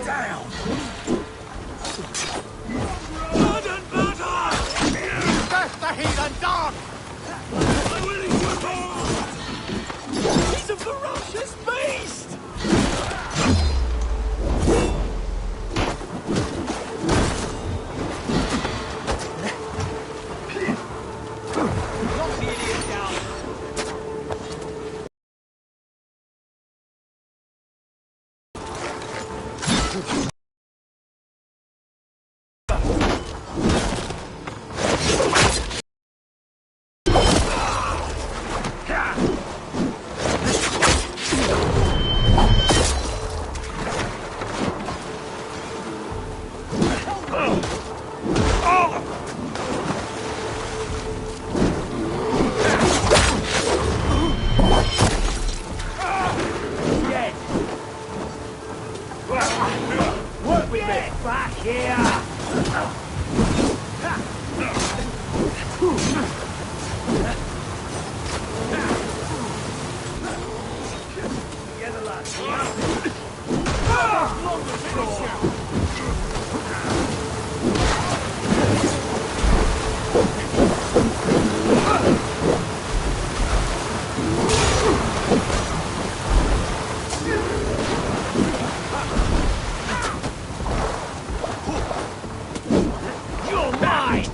down! Blood and butter! Death the heathen dog! I will eat your heart! He's a ferocious beast! Knock the idiot down! Work with me! Back here! Together, lads. You're mine!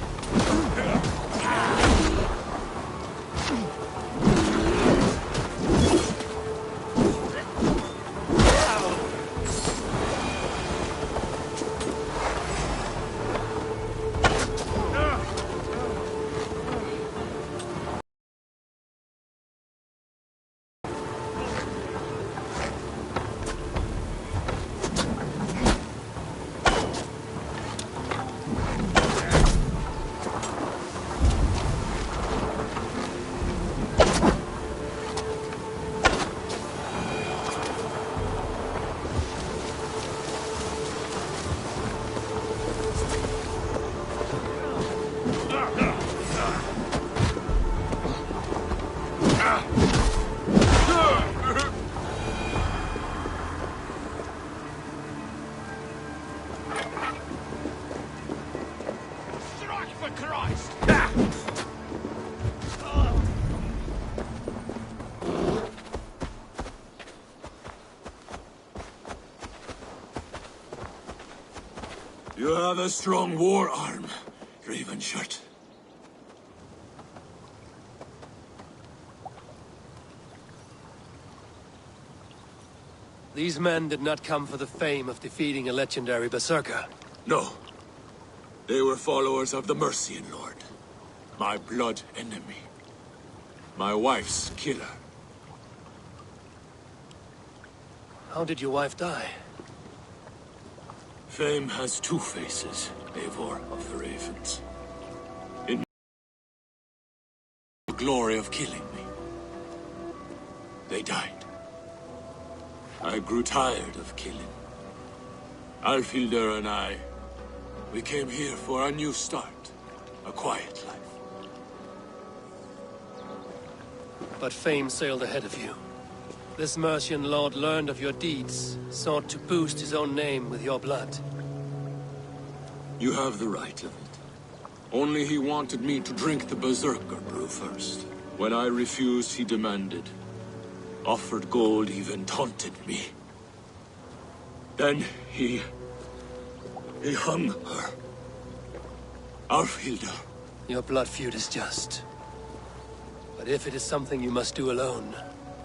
Strike for Christ! You have a strong war arm, Raven Shirt. These men did not come for the fame of defeating a legendary berserker. No. They were followers of the Mercian Lord. My blood enemy. My wife's killer. How did your wife die? Fame has two faces, Eivor of the Ravens. In the glory of killing me. They died. I grew tired of killing. Alfhildr and I, we came here for a new start. A quiet life. But fame sailed ahead of you. This Mercian lord learned of your deeds, sought to boost his own name with your blood. You have the right of it. Only he wanted me to drink the Berserker brew first. When I refused, he demanded. Offered gold, even taunted me. Then he hung her. Alfhildr. Your blood feud is just. But if it is something you must do alone...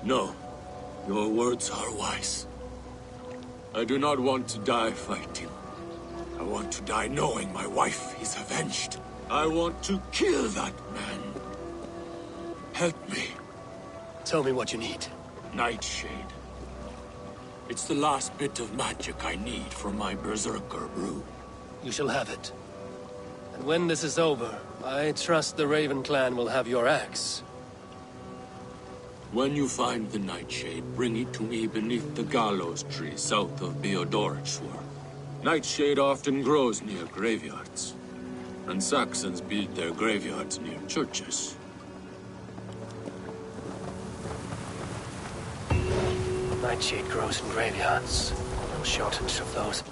No. Your words are wise. I do not want to die fighting. I want to die knowing my wife is avenged. I want to kill that man. Help me. Tell me what you need. Nightshade. It's the last bit of magic I need for my Berserker brew. You shall have it. And when this is over, I trust the Raven clan will have your axe. When you find the Nightshade, bring it to me beneath the gallows tree south of Beodoricshwar. Nightshade often grows near graveyards, and Saxons build their graveyards near churches. Nightshade grows in graveyards. little shortage of those.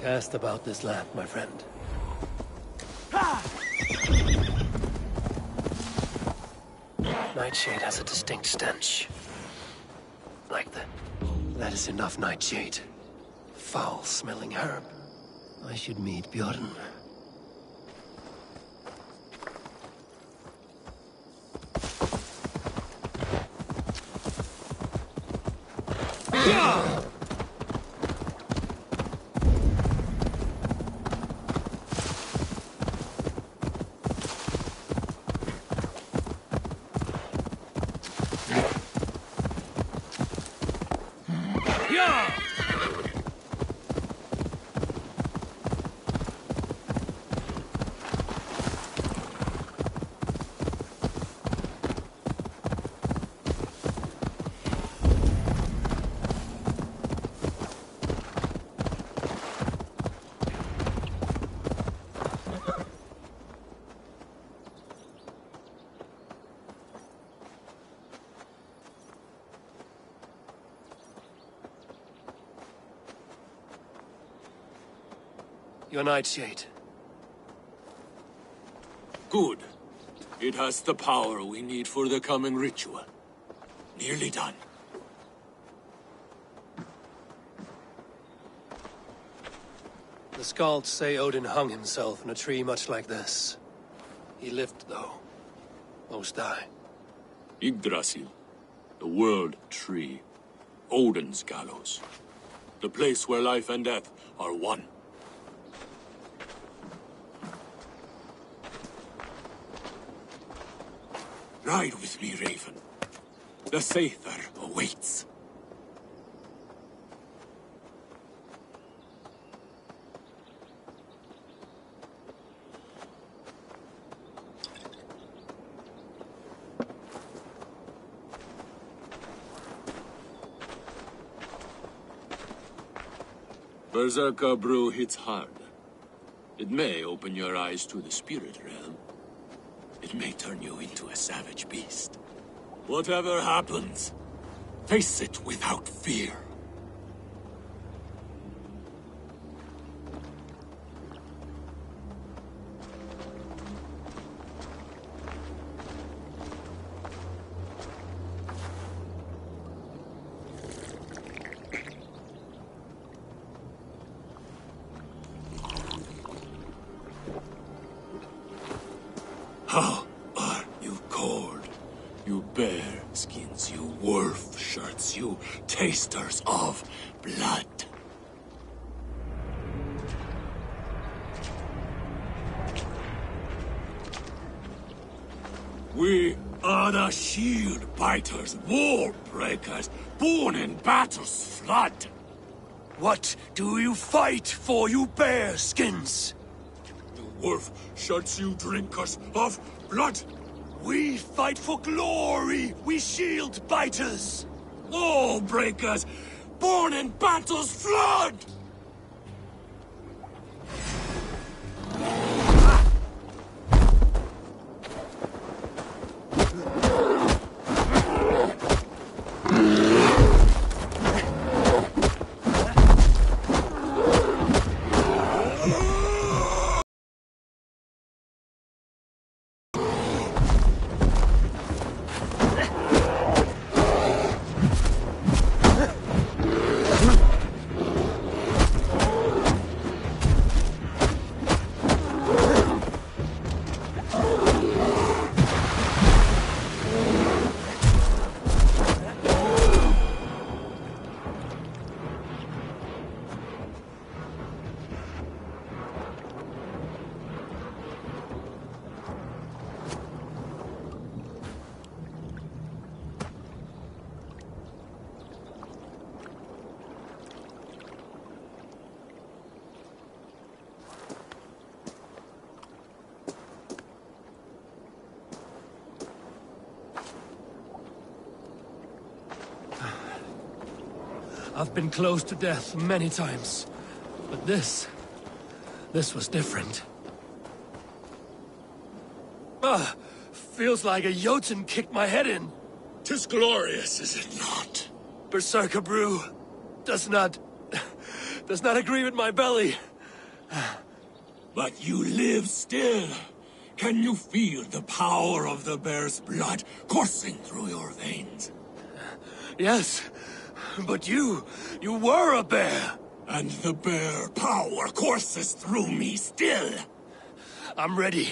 Cast about this land, my friend. Nightshade has a distinct stench. Like the... That is enough, Nightshade. Foul-smelling herb. I should meet Bjorn. Your Nightshade. Good. It has the power we need for the coming ritual. Nearly done. The Skalds say Odin hung himself in a tree much like this. He lived, though. Most die. Yggdrasil. The world tree. Odin's gallows. The place where life and death are one. Ride with me, Raven. The Sather awaits. Berserker brew hits hard. It may open your eyes to the spirit realm. It may turn you into a savage beast. Whatever happens, face it without fear. How are you cold? You bear skins, you wolf shirts, you tasters of blood. We are the shield biters, war breakers, born in battle's flood. What do you fight for, you bear skins? Wolf shirts, you drinkers of blood. We fight for glory, we shield biters. Wall breakers, born in battle's flood. I've been close to death many times. But this was different. Feels like a Jotun kicked my head in. 'Tis glorious, is it not? Berserker brew does not agree with my belly. But you live still. Can you feel the power of the bear's blood coursing through your veins? Yes, but you were a bear. And the bear power courses through me still. I'm ready.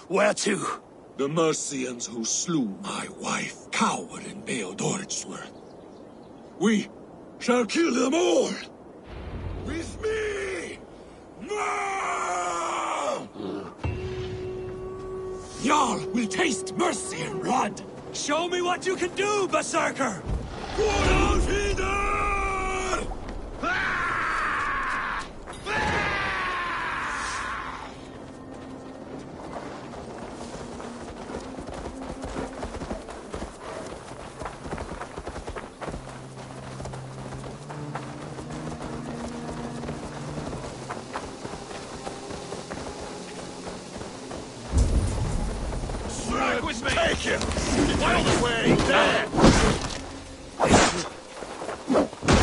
Where to? The Mercians who slew my wife cowered in Beodordsworth. We shall kill them all. With me! No! Jarl will taste mercy and blood. Show me what you can do, Berserker! With me. Take him! Out of the way! There!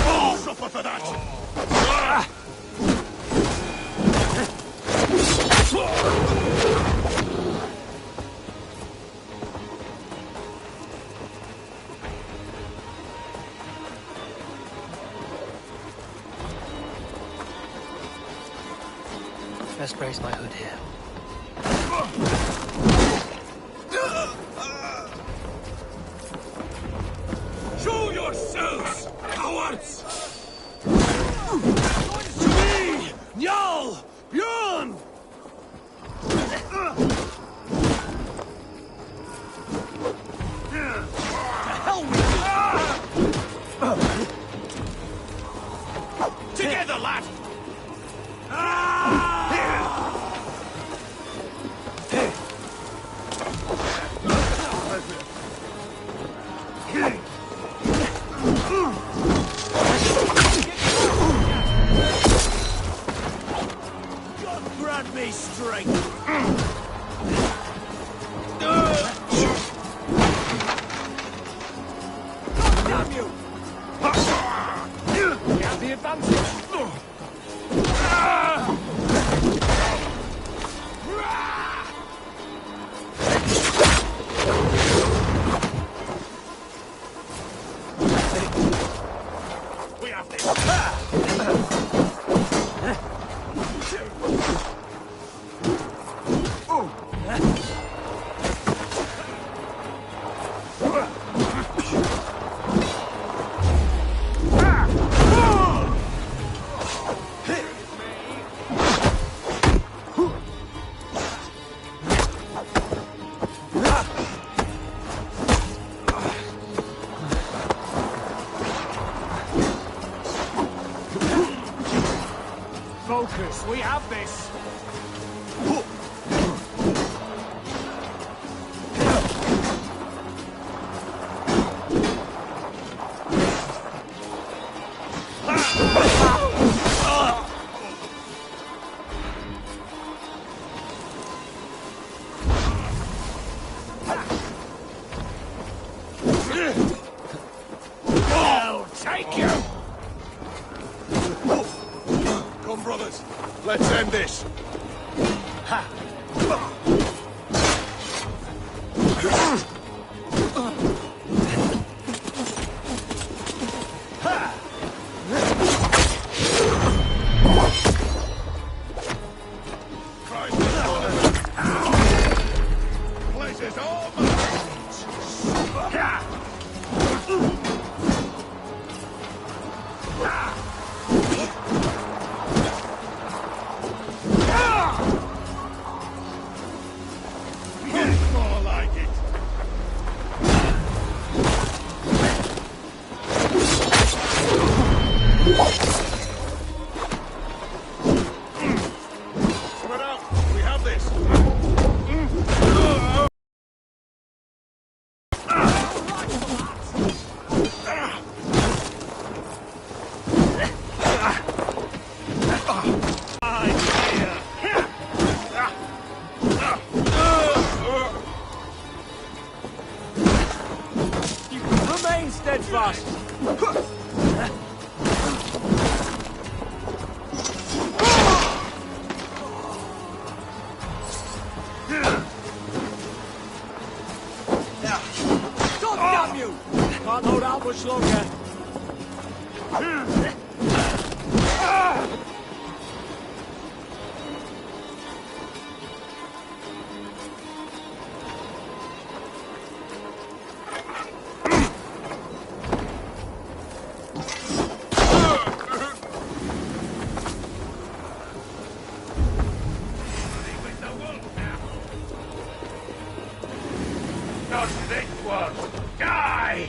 Oh, suffer for that! Best brace my hood here. Show yourselves, cowards! To me! Njal! Bjorn! The hell with you! Together, lad! Grant me strength! Damn you! We have the advantage! We have this! Focus, we have this! I'll take you! Come, brothers, let's end this. Places all mine! More like it! Spread out! We have this! Damn you! Can't hold out much longer. Not this one! Die!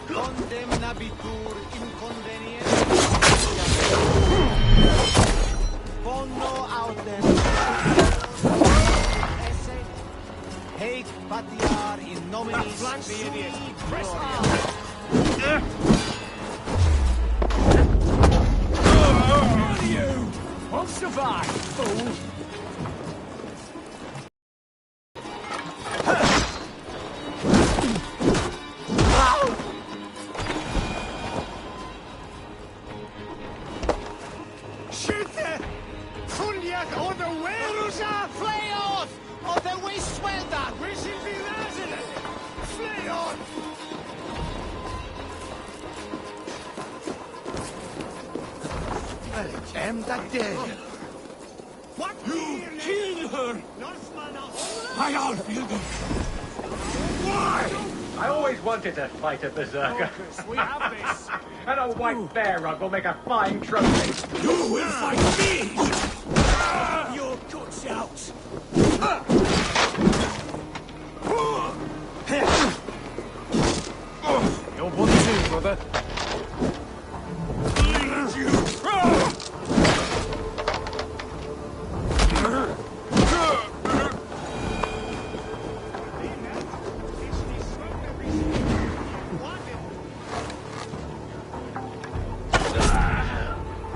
Condemnabitur inconveniente. Bono autem. Esse. Haec patiar in nominis Dei. Press on! Won't survive, fool! Schütte! Kunjak oder Werusa! Flay off! Or the way swelter! We sind die Rasende! Flay on! Am that dead? What? You killed her! I outfilled her! Why? I always wanted to fight a berserker. We have this. And a white bear rug will make a fine trophy. You will fight me! Your guts out! You're one too, brother. Lead you!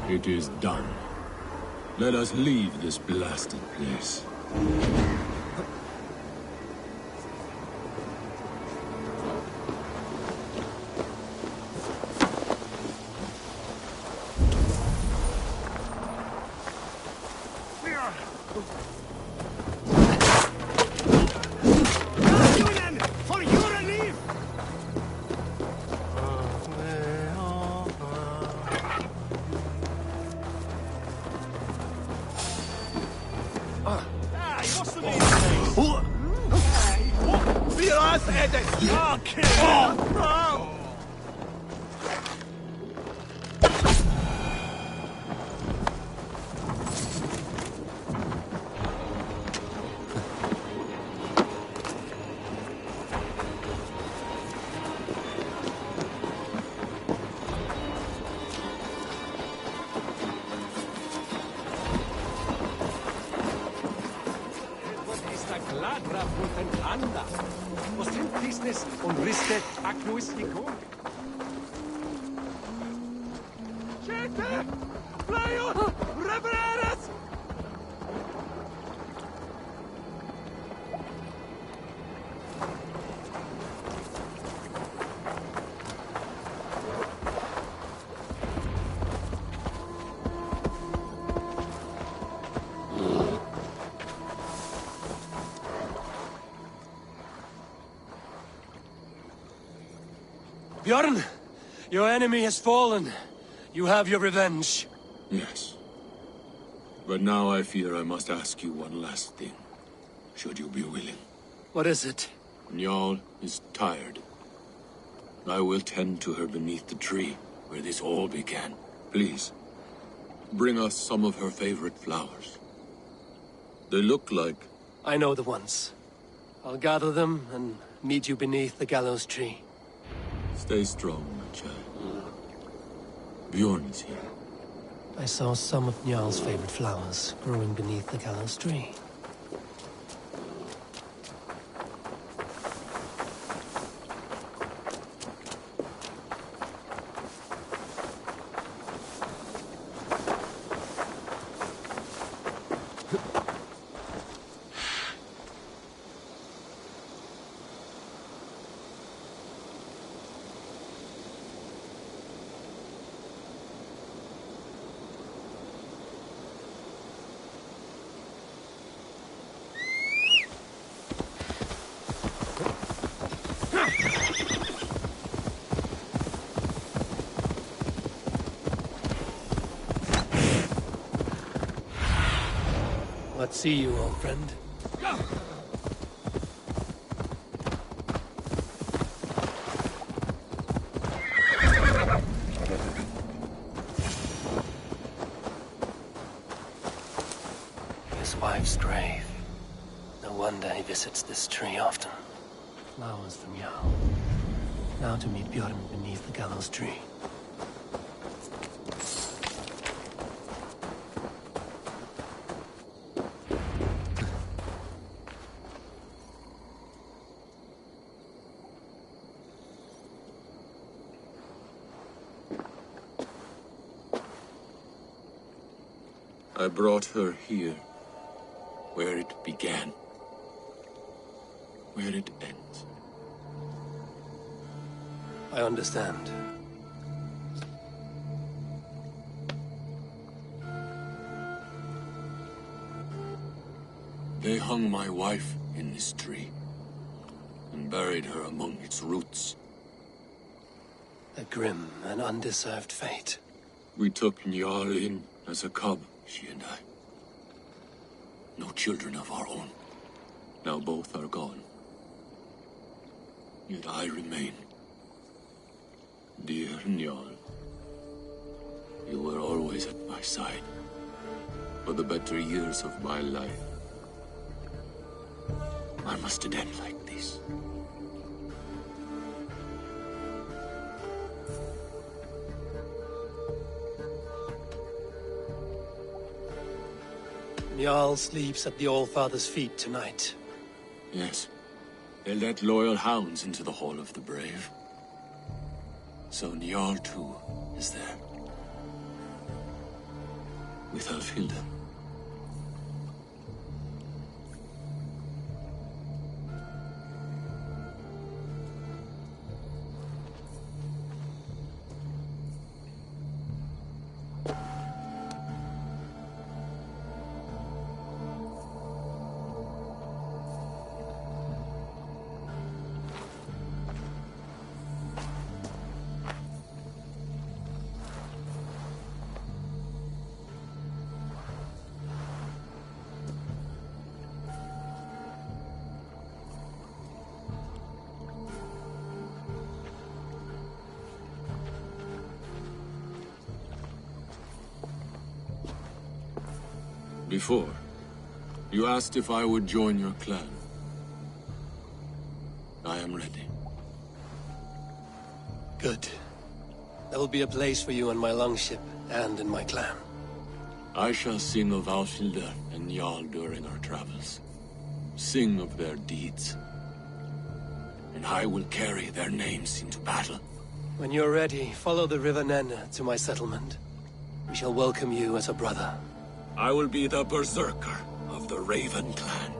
It is done. Let us leave this blasted place. For your relief! Gladra pultentanda. Ostentisnes und ristet aquis icon. Schütte! Flay on! Revereres! Bjorn, your enemy has fallen. You have your revenge. Yes. But now I fear I must ask you one last thing. Should you be willing. What is it? Njal is tired. I will tend to her beneath the tree where this all began. Please, bring us some of her favorite flowers. They look like... I know the ones. I'll gather them and meet you beneath the gallows tree. Stay strong, my child. Bjorn is here. I saw some of Njal's favorite flowers growing beneath the gallows tree. See you, old friend. His wife's grave. No wonder he visits this tree often. Flowers from Jarl. Now to meet Bjorn beneath the gallows tree. I brought her here, where it began, where it ends. I understand. They hung my wife in this tree, and buried her among its roots. A grim and undeserved fate. We took Njal in as a cub, she and I. No children of our own. Now both are gone. Yet I remain. Dear Njal, you were always at my side. For the better years of my life. Why must it end like this? Njal sleeps at the Allfather's feet tonight. Yes. They let loyal hounds into the Hall of the Brave. So Njal too is there. With Elfhilda. Before, you asked if I would join your clan. I am ready. Good. There will be a place for you on my longship and in my clan. I shall sing of Alfhilda and Njal during our travels. Sing of their deeds. And I will carry their names into battle. When you're ready, follow the River Nene to my settlement. We shall welcome you as a brother. I will be the berserker of the Raven clan.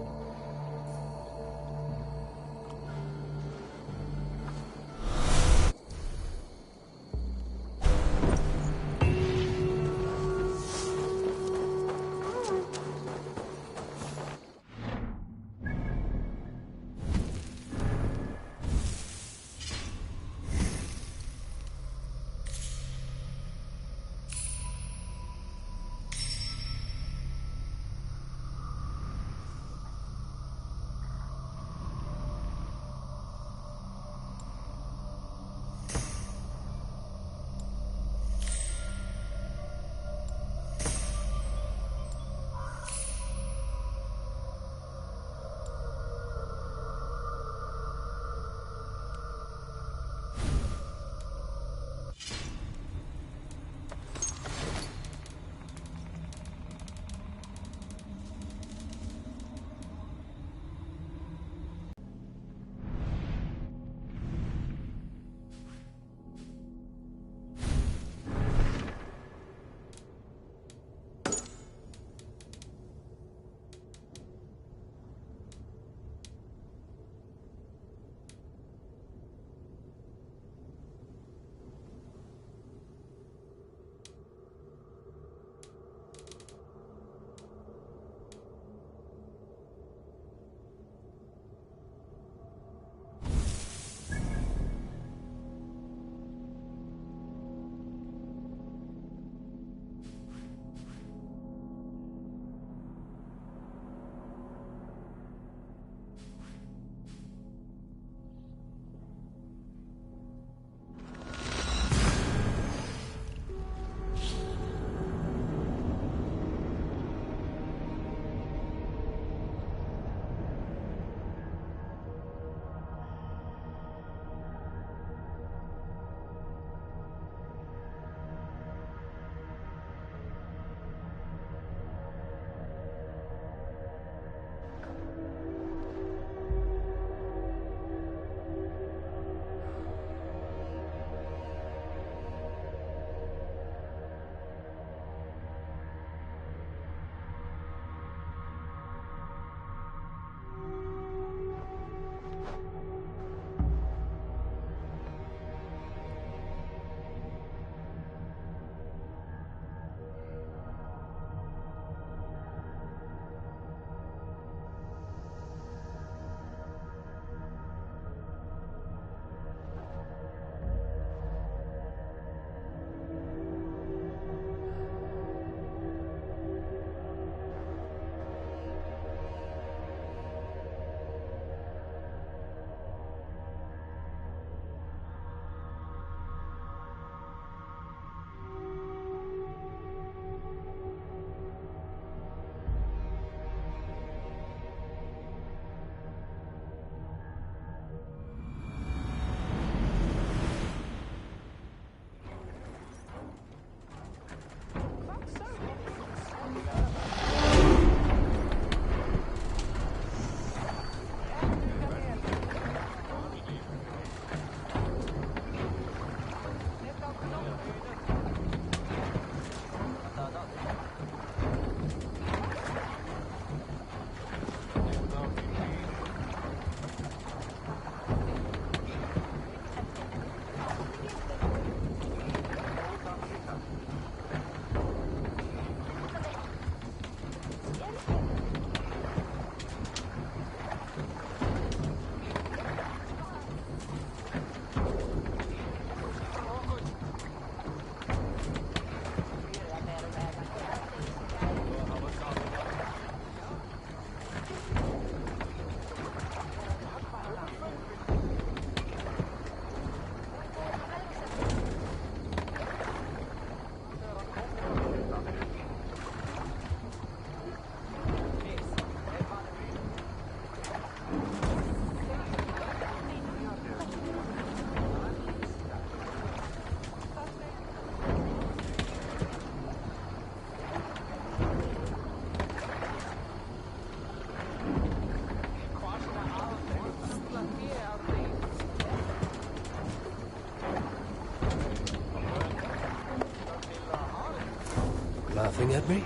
Laughing at me?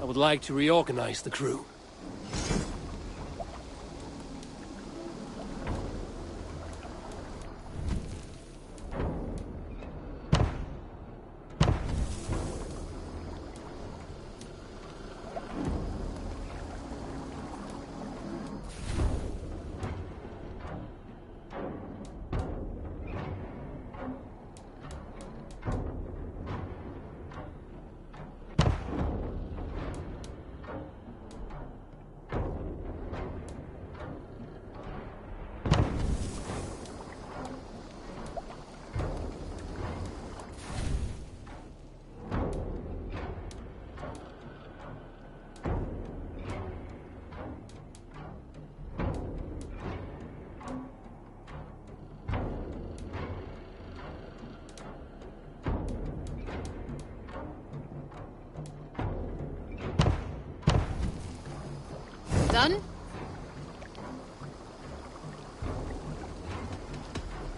I would like to reorganize the crew. Done?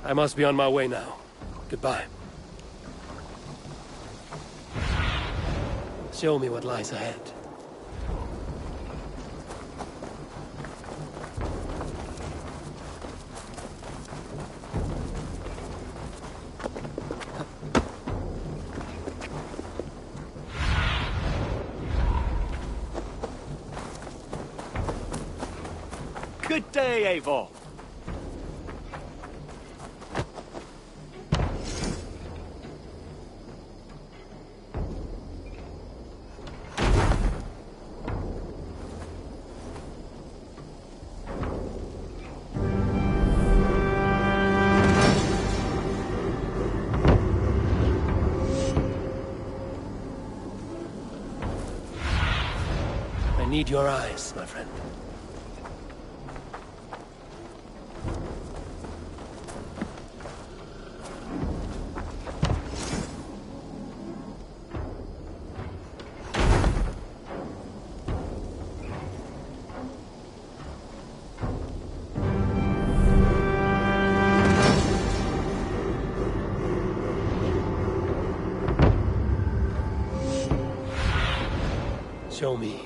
I must be on my way now. Goodbye. Show me what lies ahead. Good day, Eivor. I need your eyes, my friend. Show me.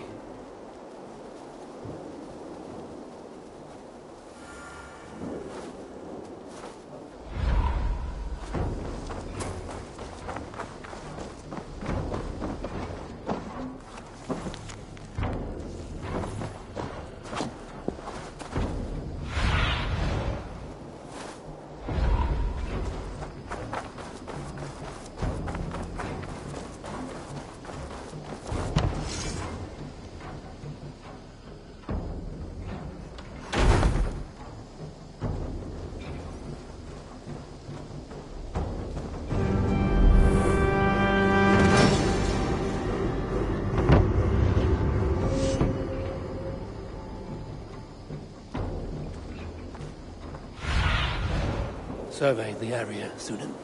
Survey the area, student.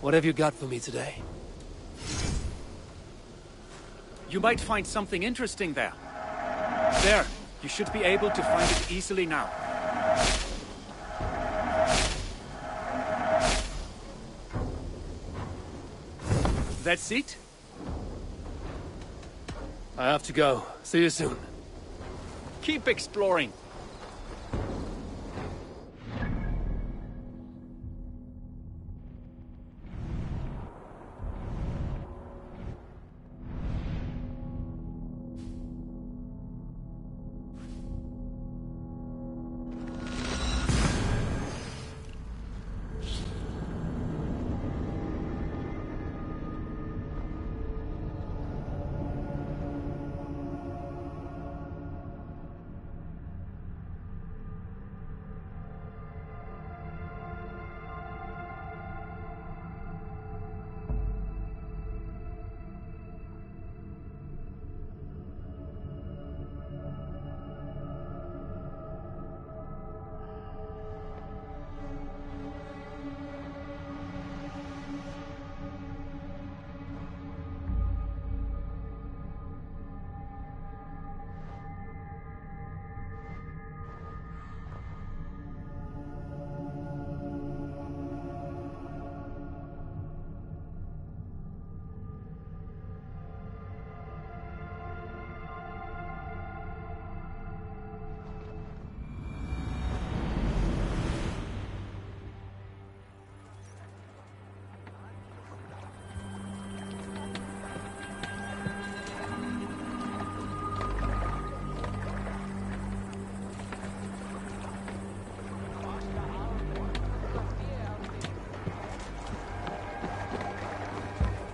What have you got for me today? You might find something interesting there. There, you should be able to find it easily now. That's it? I have to go. See you soon. Keep exploring.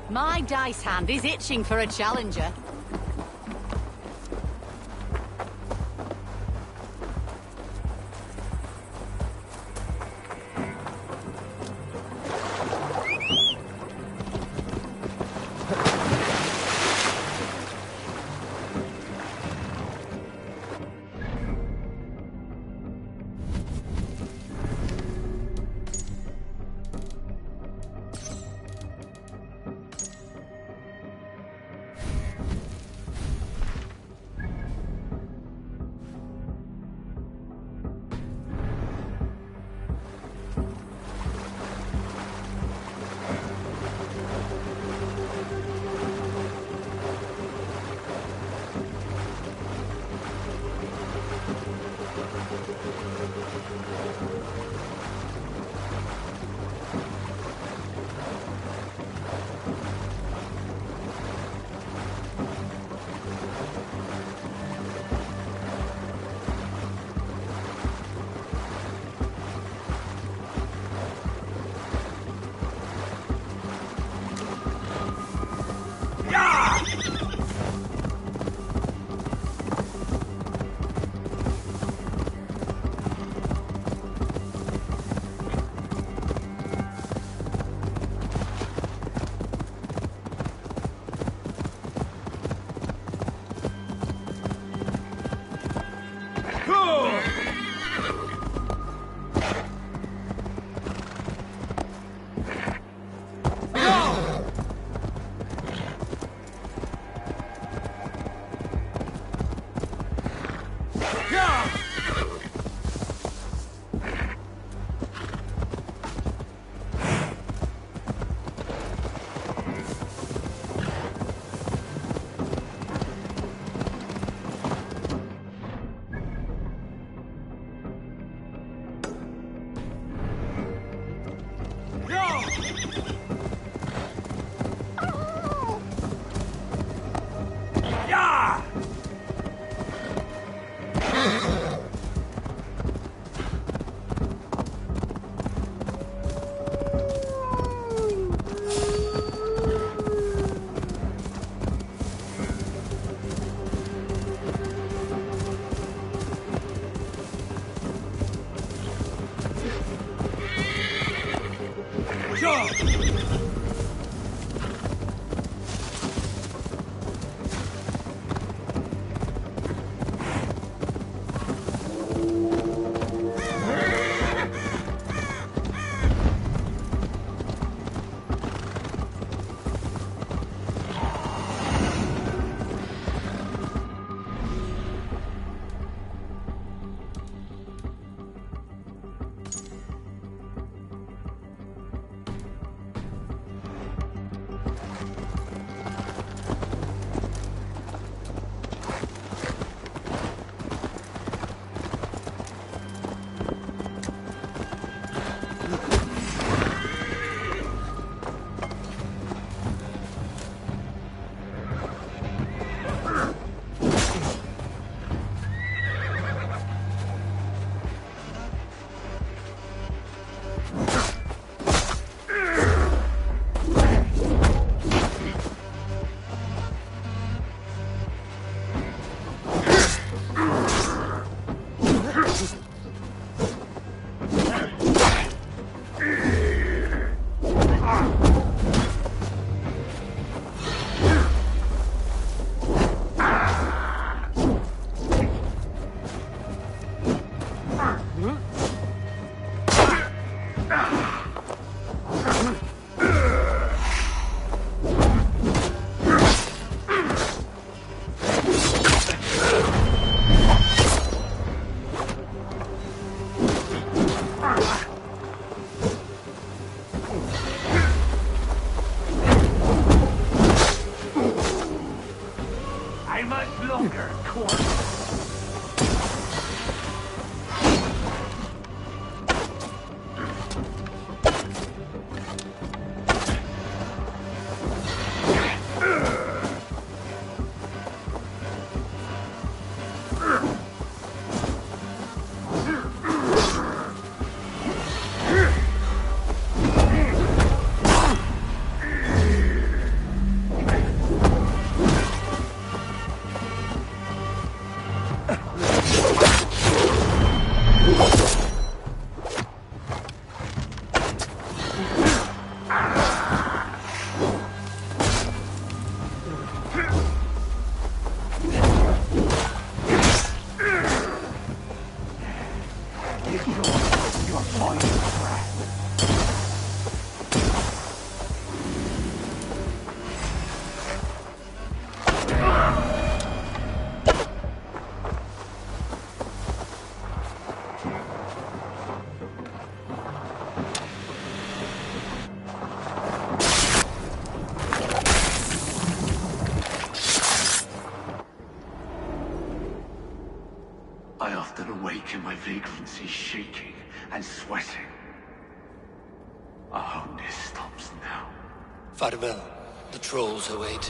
My dice hand is itching for a challenger. sweating. I hope this stops now. Farewell. The trolls await.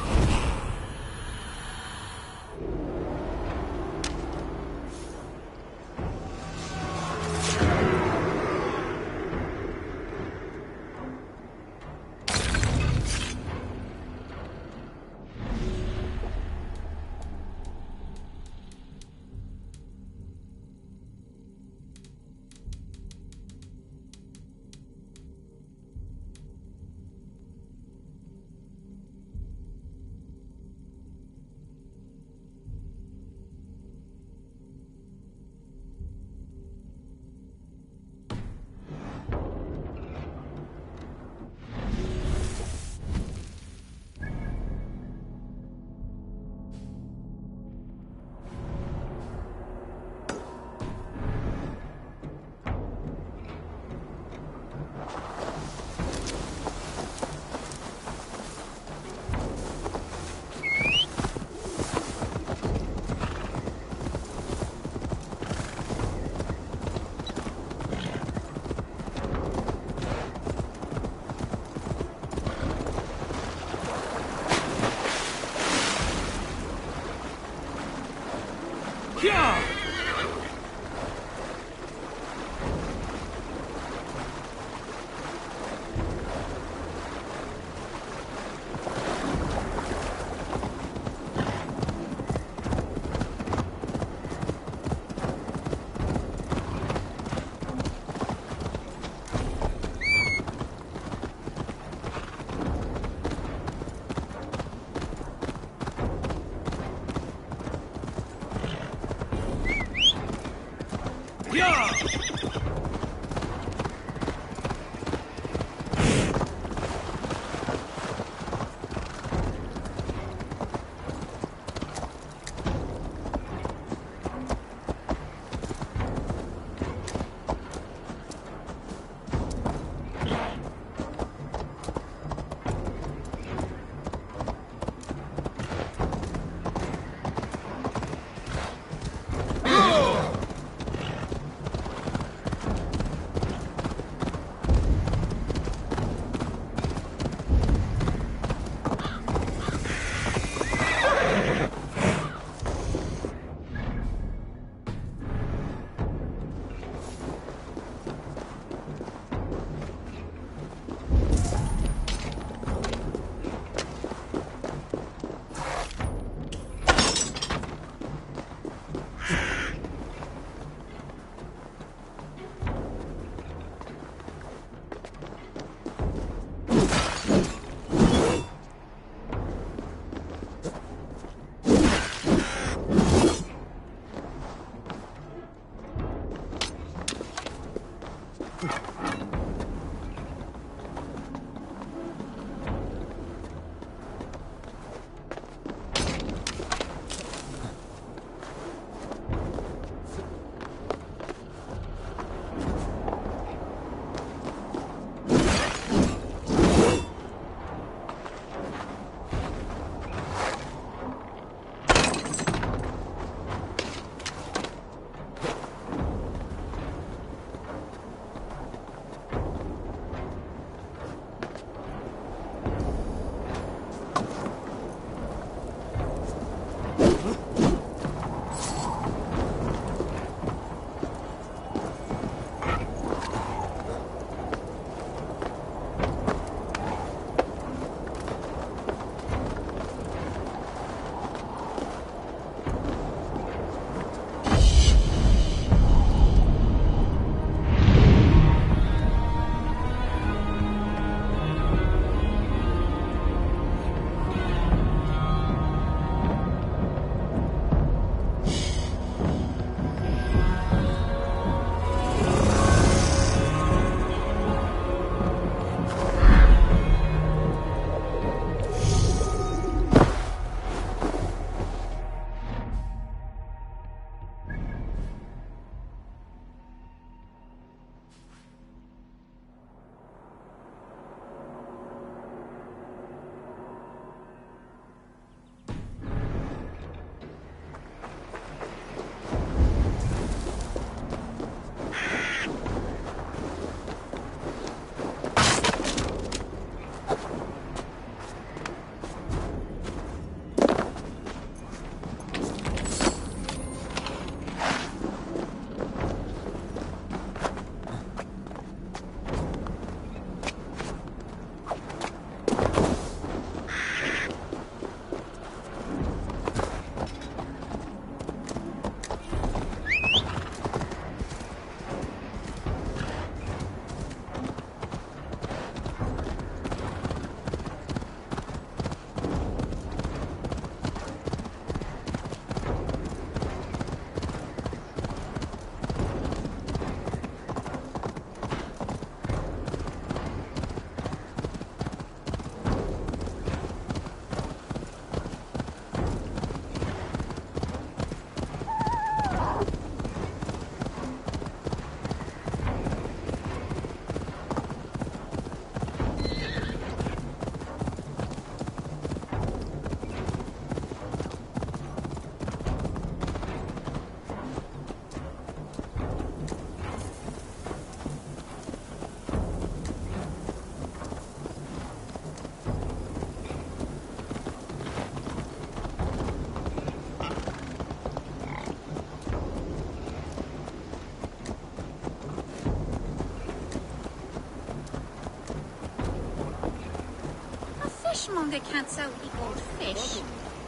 fishmonger can't sell equal fish.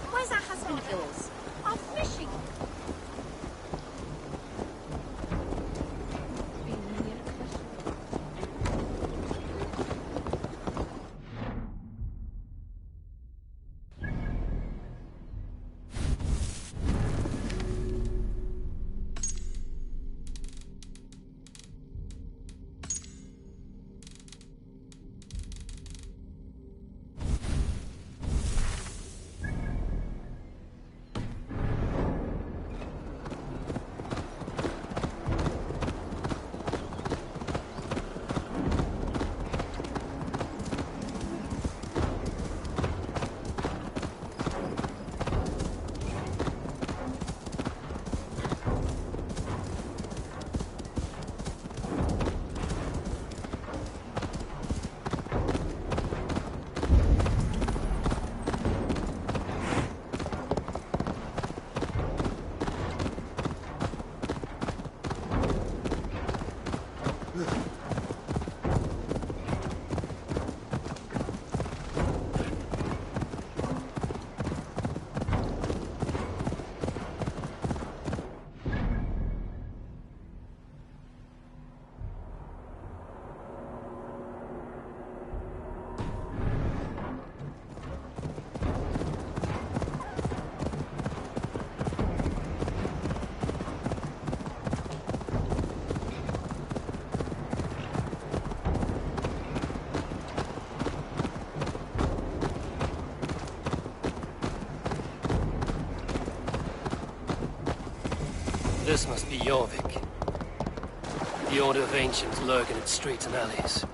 Where's that husband of yours? Our fishing. This must be Jorvik. The Order of Ancients lurk in its streets and alleys.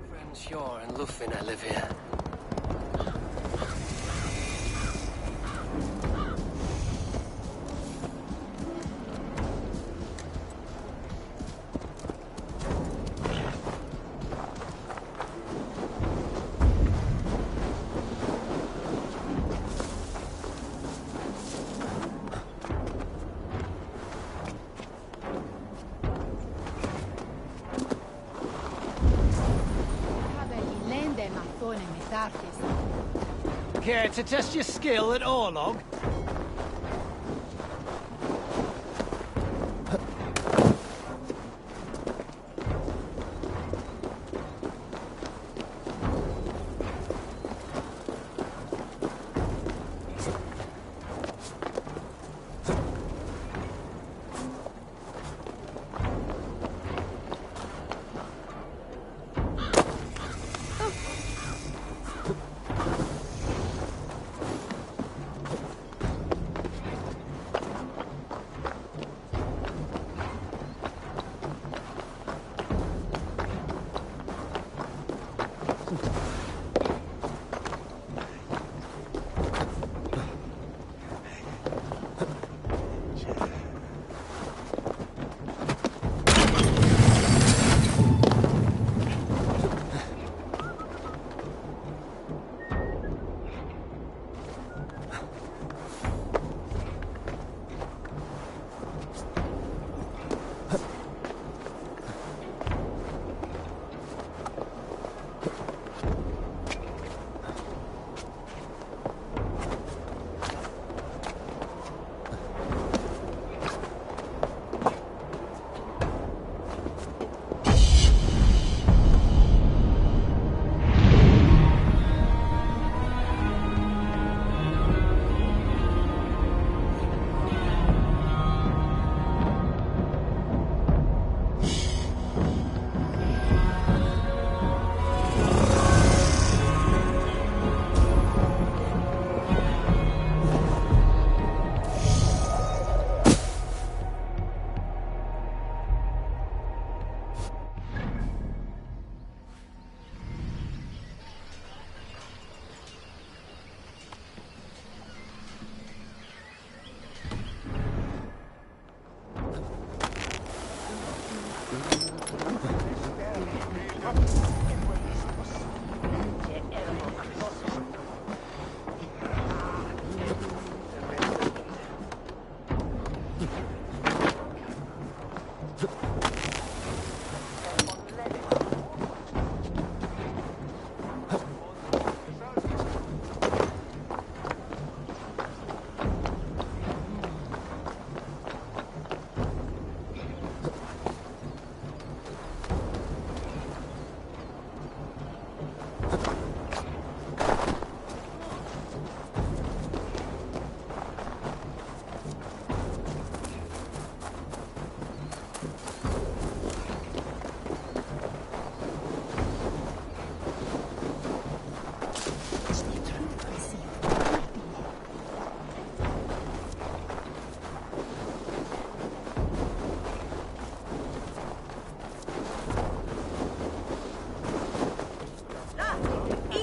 Friend Shore and Lufin, I live here. Care to test your skill at Orlog?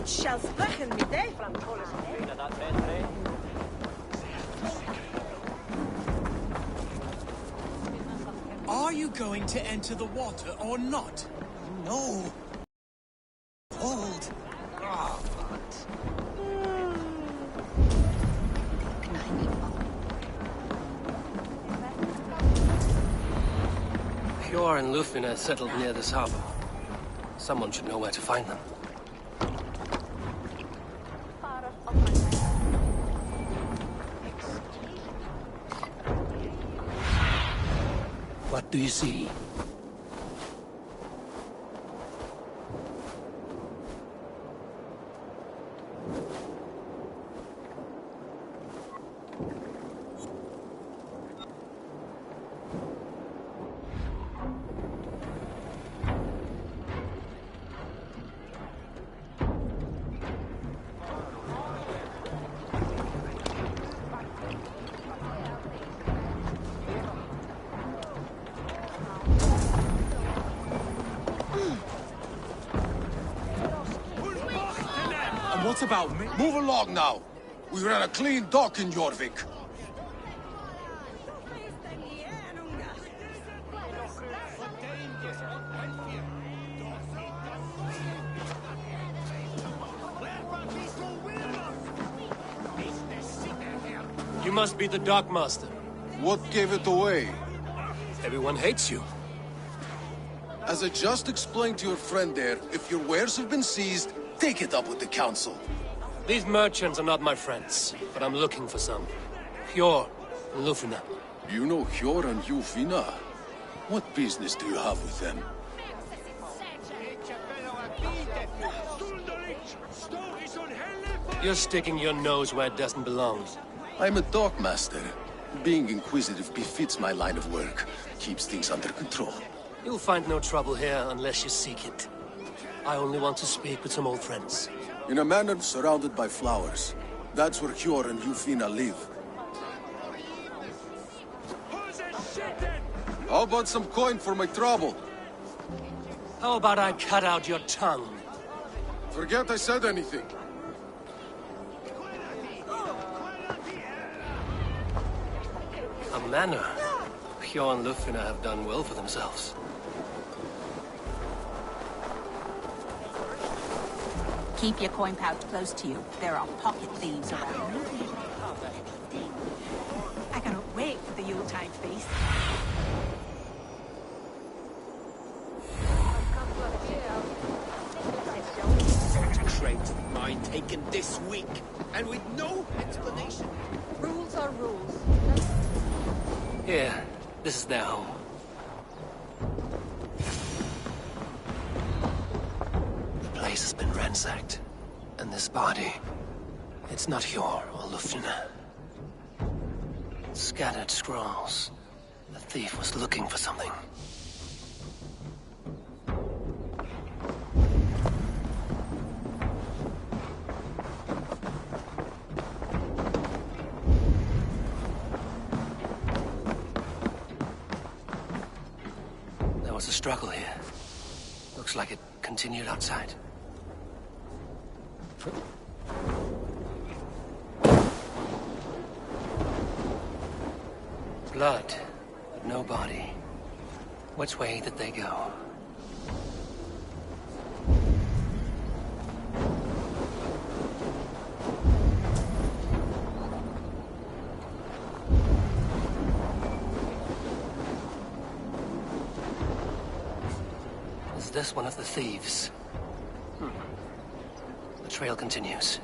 It shall sprechen mit day. Are you going to enter the water or not? No. Hold. Pure and Lufina settled near this harbor. Someone should know where to find them. What do you see? What about me? Move along now. We ran a clean dock in Jorvik. You must be the dockmaster. What gave it away? Everyone hates you. As I just explained to your friend there, if your wares have been seized, take it up with the council. These merchants are not my friends, but I'm looking for some. Hjor and Lufina. You know Hjor and Lufina? What business do you have with them? You're sticking your nose where it doesn't belong. I'm a dockmaster. Being inquisitive befits my line of work. Keeps things under control. You'll find no trouble here unless you seek it. I only want to speak with some old friends. In a manor surrounded by flowers. That's where Hjor and Lufina live. How about some coin for my trouble? How about I cut out your tongue? Forget I said anything. A manor. Hjor and Lufina have done well for themselves. Keep your coin pouch close to you. There are pocket thieves around. I cannot wait for the Yuletide feast. Trade of mine taken this week, and with no explanation. Rules are rules. Here, this is their home. The place has been ransacked. And this body, it's not Hjor or Lufina. Scattered scrolls. The thief was looking for something. There was a struggle here. Looks like it continued outside. Blood, but no body. Which way did they go? Is this one of the thieves? The trail continues.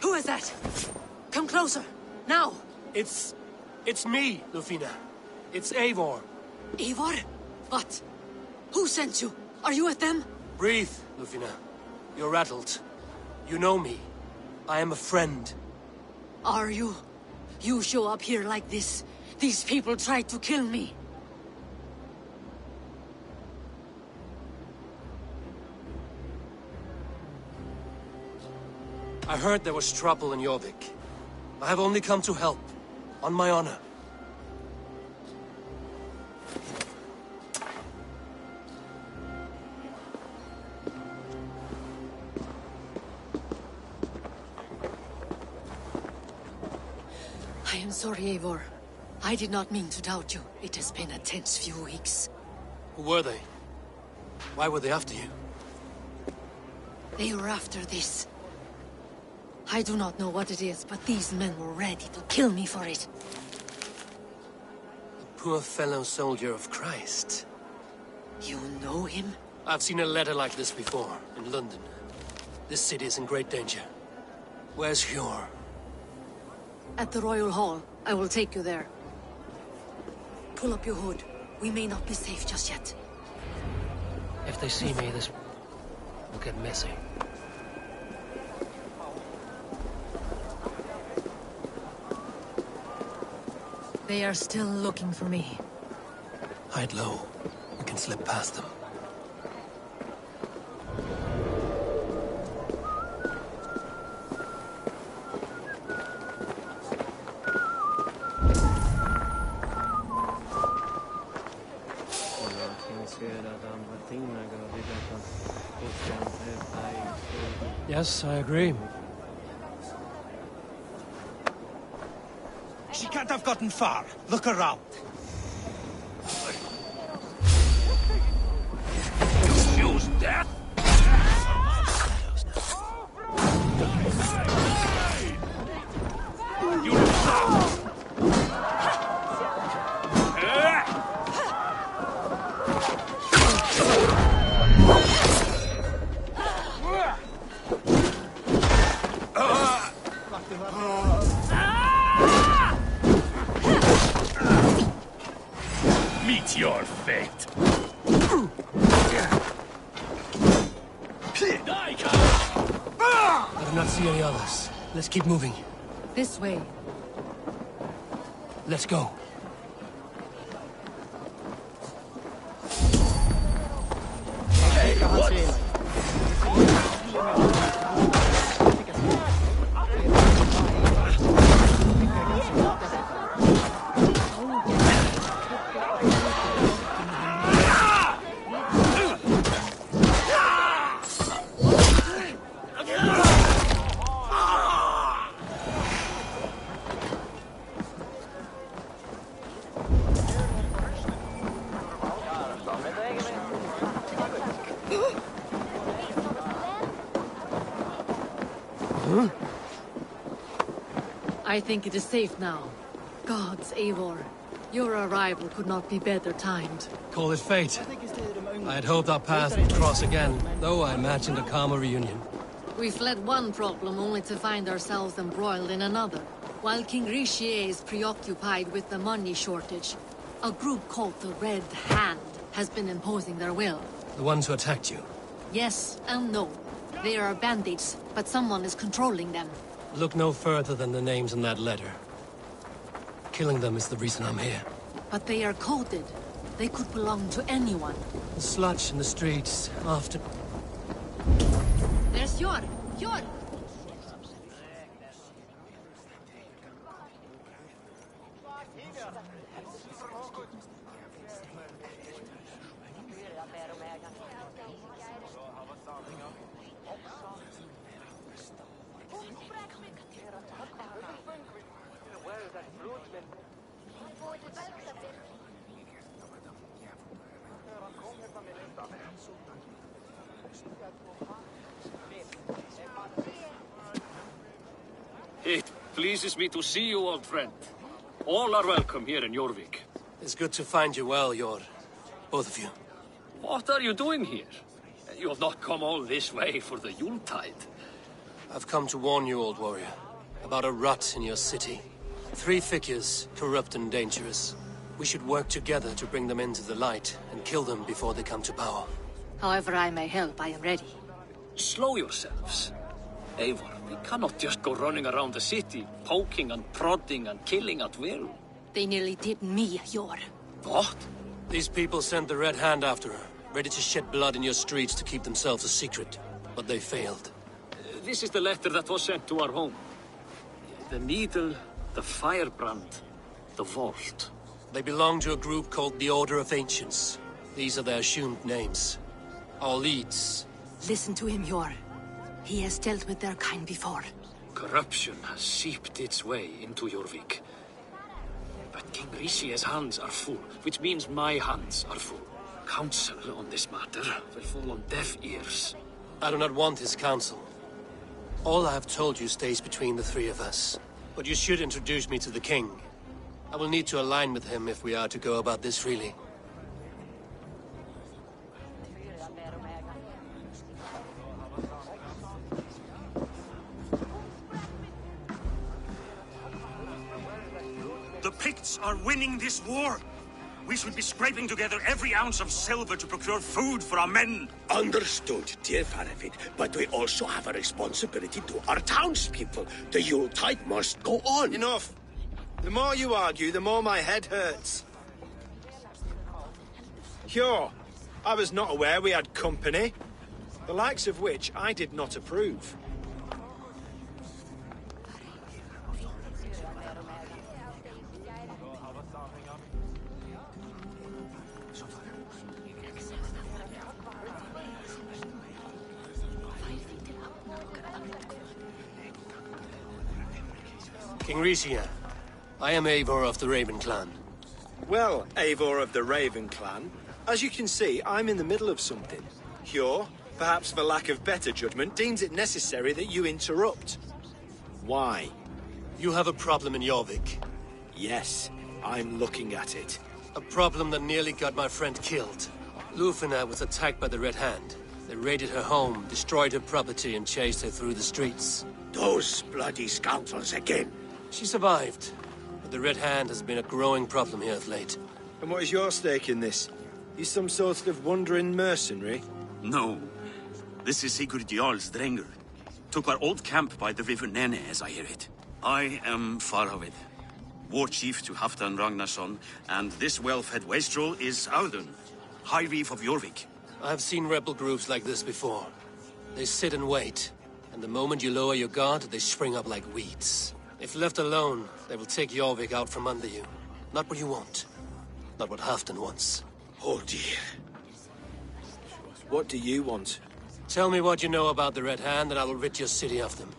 Who is that? Come closer, now! It's me, Lufina. It's Eivor. Eivor? What? Who sent you? Are you with them? Breathe, Lufina. You're rattled. You know me. I am a friend. Are you You show up here like this. These people tried to kill me. I heard there was trouble in Jorvik. I have only come to help, on my honor. I am sorry, Eivor. I did not mean to doubt you. It has been a tense few weeks. Who were they? Why were they after you? They were after this. I do not know what it is, but these men were ready to kill me for it. A poor fellow soldier of Christ. You know him? I've seen a letter like this before, in London. This city is in great danger. Where's Hjor? At the Royal Hall. I will take you there. Pull up your hood. We may not be safe just yet. If they see me, this will get messy. They are still looking for me. Hide low. We can slip past them. Yes, I agree. She can't have gotten far. Look around. You choose death? You meet your fate. I do not see any others. Let's keep moving. This way. Let's go. Hey, what? I think it is safe now. Gods, Eivor. Your arrival could not be better timed. Call it fate. I had hoped our paths would cross again, though I imagined a calmer reunion. We fled one problem only to find ourselves embroiled in another. While King Richier is preoccupied with the money shortage, a group called the Red Hand has been imposing their will. The ones who attacked you. Yes and no. They are bandits, but someone is controlling them. Look no further than the names in that letter. Killing them is the reason I'm here. But they are coded. They could belong to anyone. The sludge in the streets, often... There's Hjor! Hjor! It pleases me to see you, old friend. All are welcome here in Jorvik. It's good to find you well, Jor. Both of you. What are you doing here? You have not come all this way for the Yuletide. I've come to warn you, old warrior, about a rot in your city. 3 figures, corrupt and dangerous. We should work together to bring them into the light and kill them before they come to power. However I may help, I am ready. Slow yourselves. Eivor, we cannot just go running around the city, poking and prodding and killing at will. They nearly did me, Jor. What? These people sent the Red Hand after her, ready to shed blood in your streets to keep themselves a secret. But they failed. This is the letter that was sent to our home. The needle, the firebrand, the vault. They belong to a group called the Order of Ancients. These are their assumed names. Our leads. Listen to him, Jor. He has dealt with their kind before. Corruption has seeped its way into Jorvik. But King Rishie's hands are full, which means my hands are full. Counsel on this matter will fall on deaf ears. I do not want his counsel. All I have told you stays between the three of us. But you should introduce me to the king. I will need to align with him if we are to go about this freely. The Picts are winning this war. We should be scraping together every ounce of silver to procure food for our men. Understood, dear Faravid, but we also have a responsibility to our townspeople. The Yuletide must go on. Enough. The more you argue, the more my head hurts. Sure, I was not aware we had company, the likes of which I did not approve. King Rishia, I am Eivor of the Raven Clan. Well, Eivor of the Raven Clan, as you can see, I'm in the middle of something. Hjor, perhaps for lack of better judgment, deems it necessary that you interrupt. Why? You have a problem in Jorvik. Yes, I'm looking at it. A problem that nearly got my friend killed. Lufina was attacked by the Red Hand. They raided her home, destroyed her property, and chased her through the streets. Those bloody scoundrels again. She survived, but the Red Hand has been a growing problem here of late. And what is your stake in this? You some sort of wandering mercenary? No. This is Sigurd Jarl's Drenger. Took our old camp by the river Nene, as I hear it. I am Faravid, war chief to Halfdan Ragnarsson, and this well-fed wastrel is Audun, High Reef of Jorvik. I have seen rebel groups like this before. They sit and wait, and the moment you lower your guard, they spring up like weeds. If left alone, they will take Jorvik out from under you. Not what you want. Not what Halfdan wants. Oh dear. What do you want? Tell me what you know about the Red Hand, and I will rid your city of them.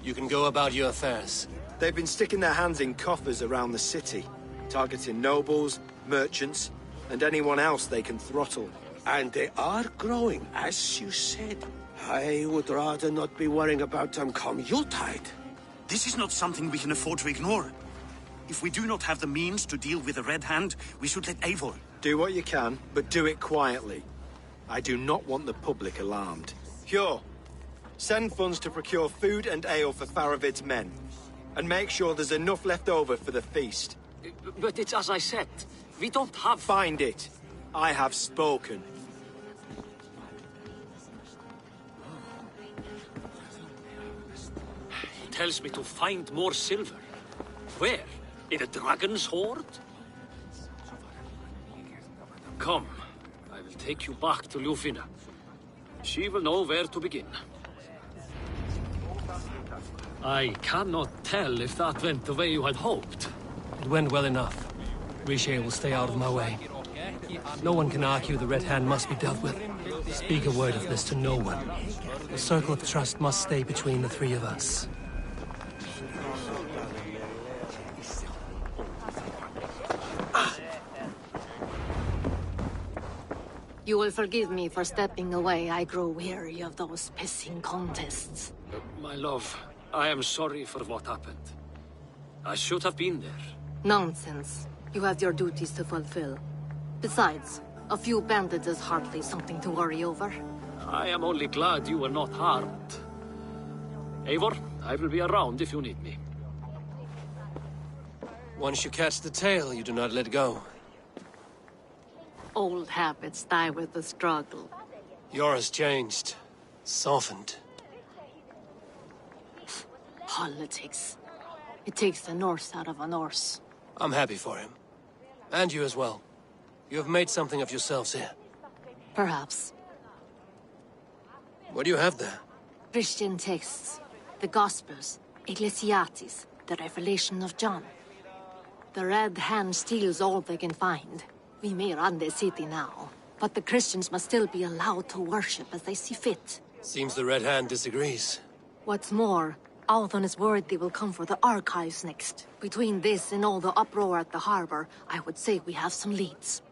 You can go about your affairs. They've been sticking their hands in coffers around the city, targeting nobles, merchants, and anyone else they can throttle. And they are growing, as you said. I would rather not be worrying about them come Yuletide. This is not something we can afford to ignore. If we do not have the means to deal with the Red Hand, we should let Eivor. Do what you can, but do it quietly. I do not want the public alarmed. Hjor, send funds to procure food and ale for Faravid's men. And make sure there's enough left over for the feast. But it's as I said, we don't have... Find it. I have spoken. Tells me to find more silver. Where? In a dragon's hoard? Come, I will take you back to Lufina. She will know where to begin. I cannot tell if that went the way you had hoped. It went well enough. Rishie will stay out of my way. No one can argue the Red Hand must be dealt with. Speak a word of this to no one. The circle of trust must stay between the three of us. You will forgive me for stepping away. I grow weary of those pissing contests. My love, I am sorry for what happened. I should have been there. Nonsense. You have your duties to fulfill. Besides, a few bandits is hardly something to worry over. I am only glad you were not harmed. Eivor, I will be around if you need me. Once you catch the tail, you do not let go. Old habits die with the struggle. Yours changed. Softened. politics. It takes the Norse out of a Norse. I'm happy for him. And you as well. You have made something of yourselves here. Perhaps. What do you have there? Christian texts, the Gospels, Ecclesiastes, the Revelation of John. The Red Hand steals all they can find. We may run the city now, but the Christians must still be allowed to worship as they see fit. Seems the Red Hand disagrees. What's more, Althon is worried they will come for the archives next. Between this and all the uproar at the harbor, I would say we have some leads.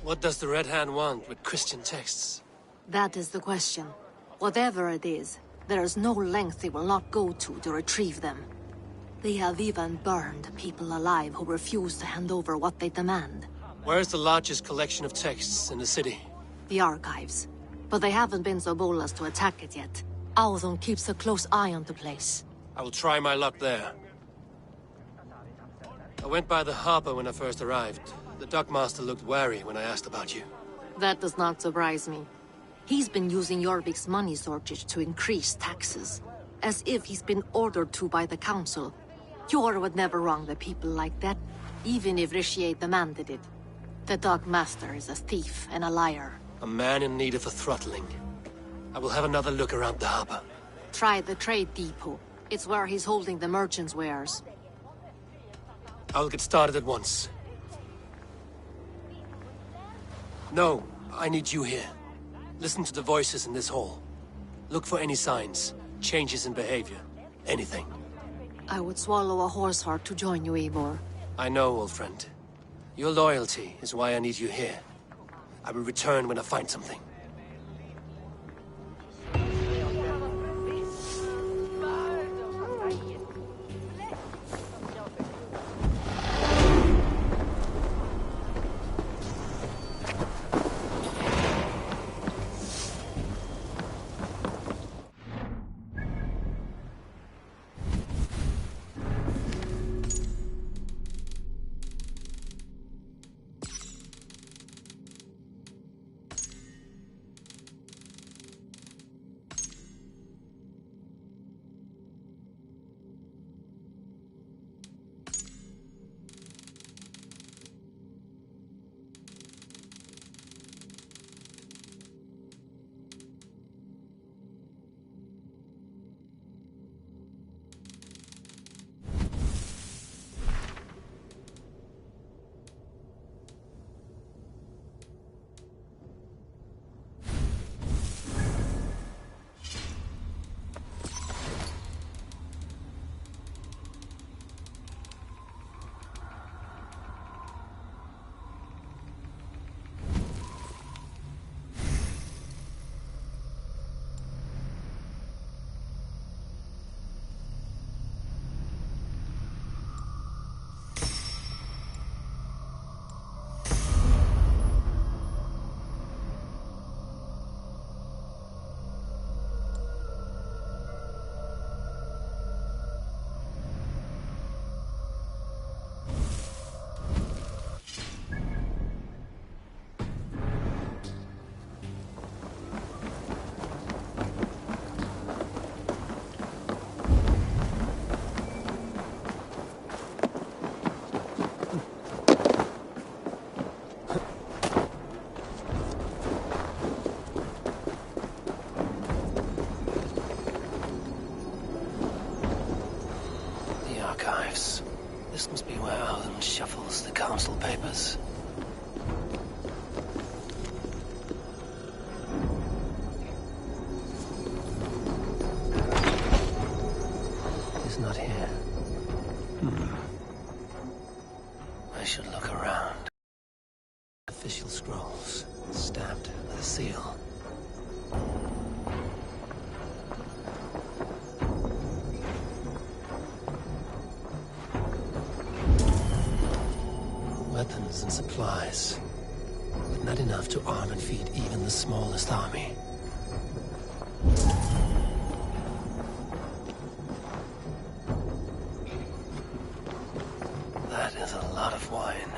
What does the Red Hand want with Christian texts? That is the question. Whatever it is, there is no length they will not go to retrieve them. They have even burned people alive who refuse to hand over what they demand. Where is the largest collection of texts in the city? The archives. But they haven't been so bold as to attack it yet. Althon keeps a close eye on the place. I will try my luck there. I went by the harbor when I first arrived. The dockmaster looked wary when I asked about you. That does not surprise me. He's been using Jorvik's money shortage to increase taxes. As if he's been ordered to by the council. Jor would never wrong the people like that, even if Richier demanded it. The dockmaster is a thief and a liar. A man in need of a throttling. I will have another look around the harbor. Try the trade depot. It's where he's holding the merchants' wares. I'll get started at once. No, I need you here. Listen to the voices in this hall. Look for any signs, changes in behavior, anything. I would swallow a horse heart to join you, Eivor. I know, old friend. Your loyalty is why I need you here. I will return when I find something. This must be where Alan shuffles the council papers. He's not here. I should look around. Official scrolls, stamped with a seal. Weapons and supplies, but not enough to arm and feed even the smallest army. That is a lot of wine.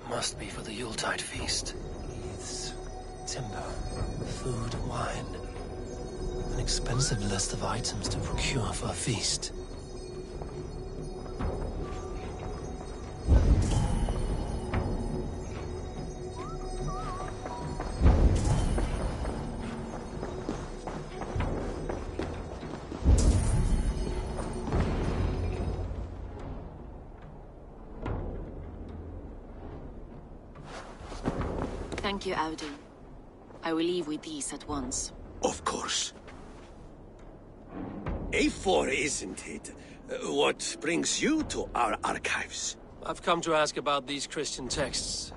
My must be for the Yuletide feast. Wreaths, timber, food, wine. An expensive list of items to procure for a feast. Thank you, Audun. I will leave with these at once. Of course. A4, isn't it? What brings you to our archives? I've come to ask about these Christian texts.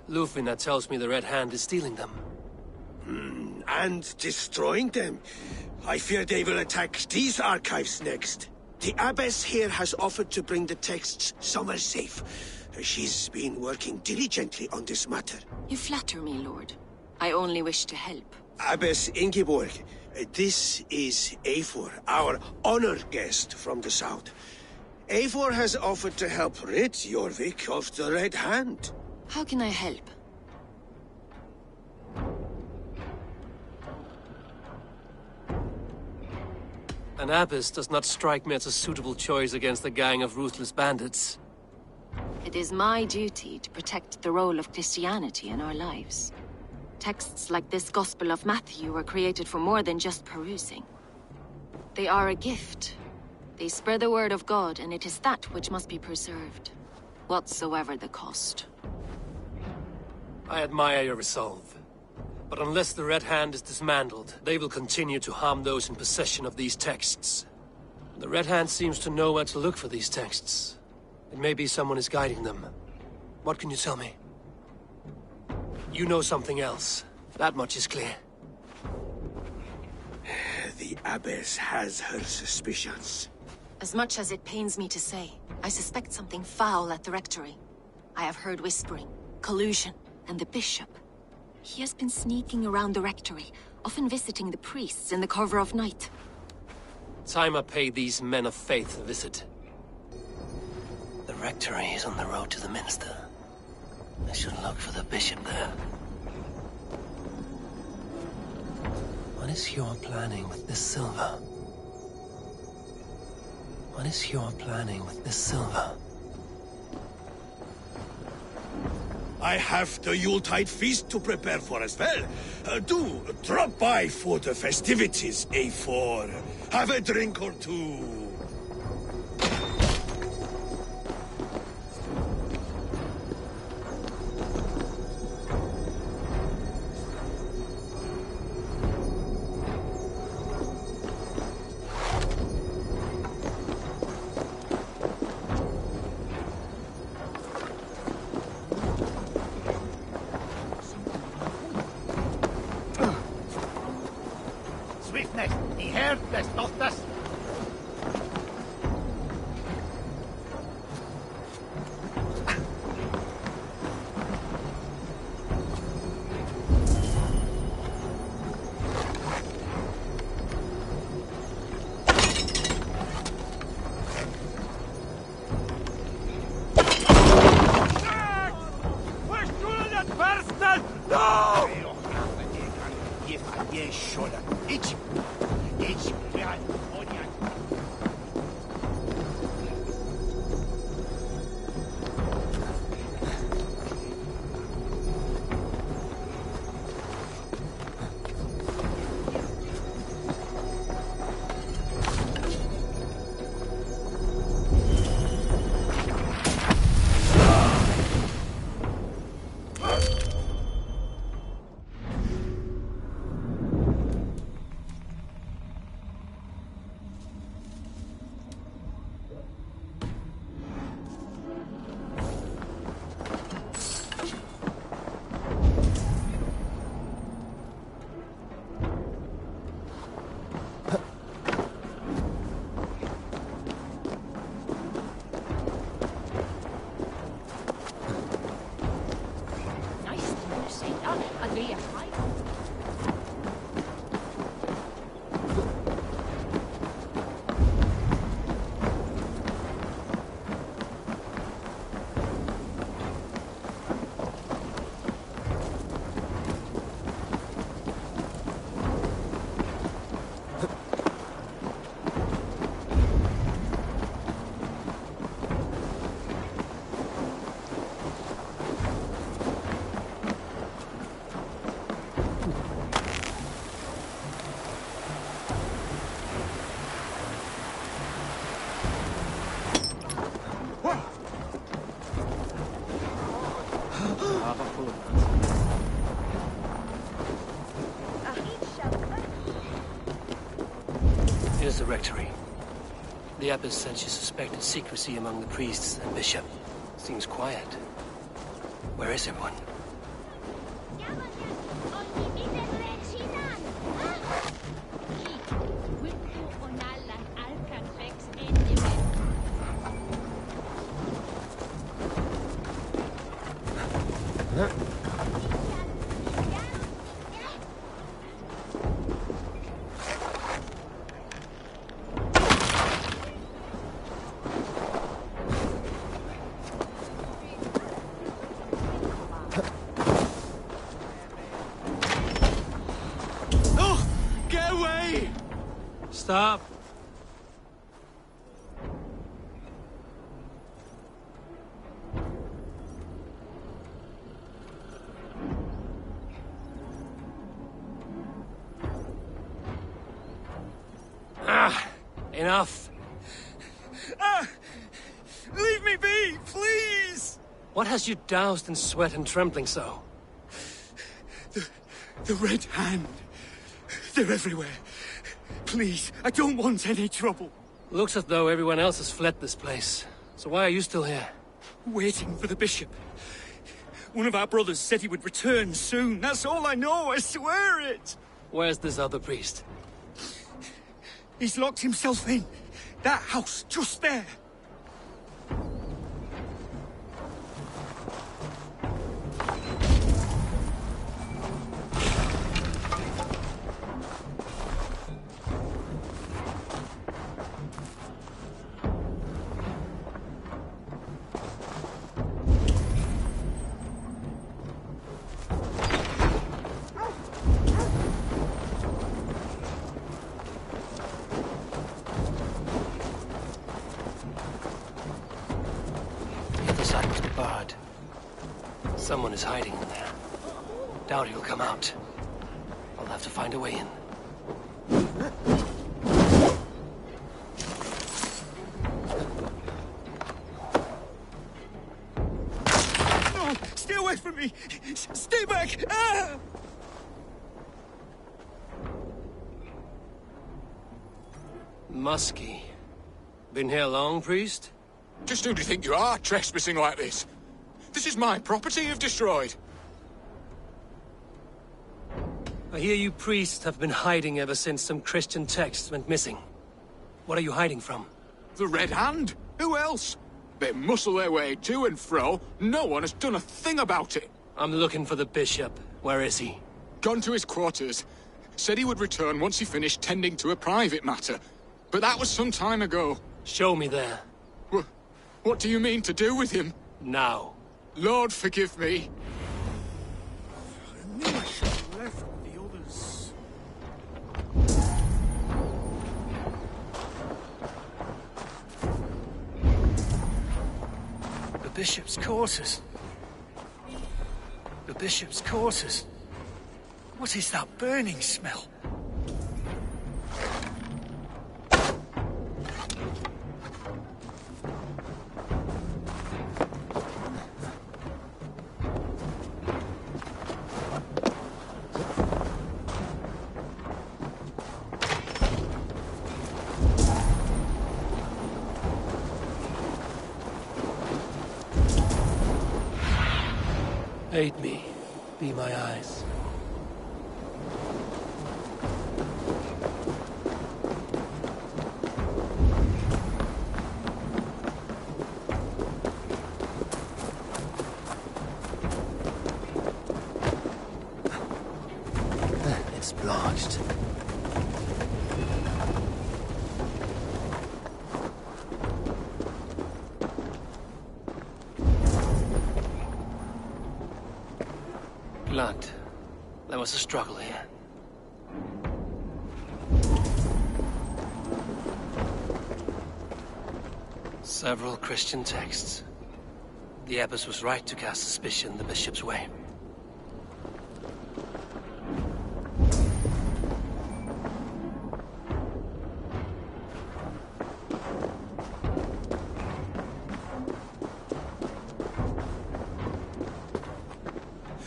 Lufina tells me the Red Hand is stealing them. And destroying them. I fear they will attack these archives next. The abbess here has offered to bring the texts somewhere safe. She's been working diligently on this matter. You flatter me, Lord. I only wish to help. Abbess Ingeborg, this is Eivor, our honored guest from the south. Eivor has offered to help rid Jorvik of the Red Hand. How can I help? An abbess does not strike me as a suitable choice against a gang of ruthless bandits. It is my duty to protect the role of Christianity in our lives. Texts like this Gospel of Matthew were created for more than just perusing. They are a gift. They spread the word of God, and it is that which must be preserved, whatsoever the cost. I admire your resolve. But unless the Red Hand is dismantled, they will continue to harm those in possession of these texts. The Red Hand seems to know where to look for these texts. It may be someone is guiding them. What can you tell me? You know something else. That much is clear. The abbess has her suspicions. As much as it pains me to say, I suspect something foul at the rectory. I have heard whispering, collusion, and the bishop. He has been sneaking around the rectory, often visiting the priests in the cover of night. Time I pay these men of faith a visit. The rectory is on the road to the minster. I should look for the bishop there. What is your planning with this silver? What is your planning with this silver? I have the Yuletide feast to prepare for as well. Do drop by for the festivities, A4. Have a drink or two. Swiftness, die Herr des Tochters. Lava full of Here's the rectory. The abbess said she suspected secrecy among the priests and bishop. Seems quiet. Where is everyone? Stop. Enough. Leave me be, please! What has you doused in sweat and trembling so? The Red Hand. They're everywhere. Please, I don't want any trouble. Looks as though everyone else has fled this place. So why are you still here? Waiting for the bishop. One of our brothers said he would return soon. That's all I know, I swear it. Where's this other priest? He's locked himself in. That house, just there. Someone is hiding in there. Doubt he'll come out. I'll have to find a way in. No! Stay away from me! Stay back! Ah! Muskie. Been here long, priest? Just who do you think you are, trespassing like this? This is my property you've destroyed. I hear you priests have been hiding ever since some Christian texts went missing. What are you hiding from? The Red Hand? Who else? They muscle their way to and fro. No one has done a thing about it. I'm looking for the bishop. Where is he? Gone to his quarters. Said he would return once he finished tending to a private matter. But that was some time ago. Show me there. What do you mean to do with him? Now. Lord, forgive me. I knew I should have left the others. The bishop's quarters. The bishop's quarters. What is that burning smell? Aid me. Be my eyes. It's blotched. Blood. There was a struggle here. Several Christian texts. The abbess was right to cast suspicion the bishop's way.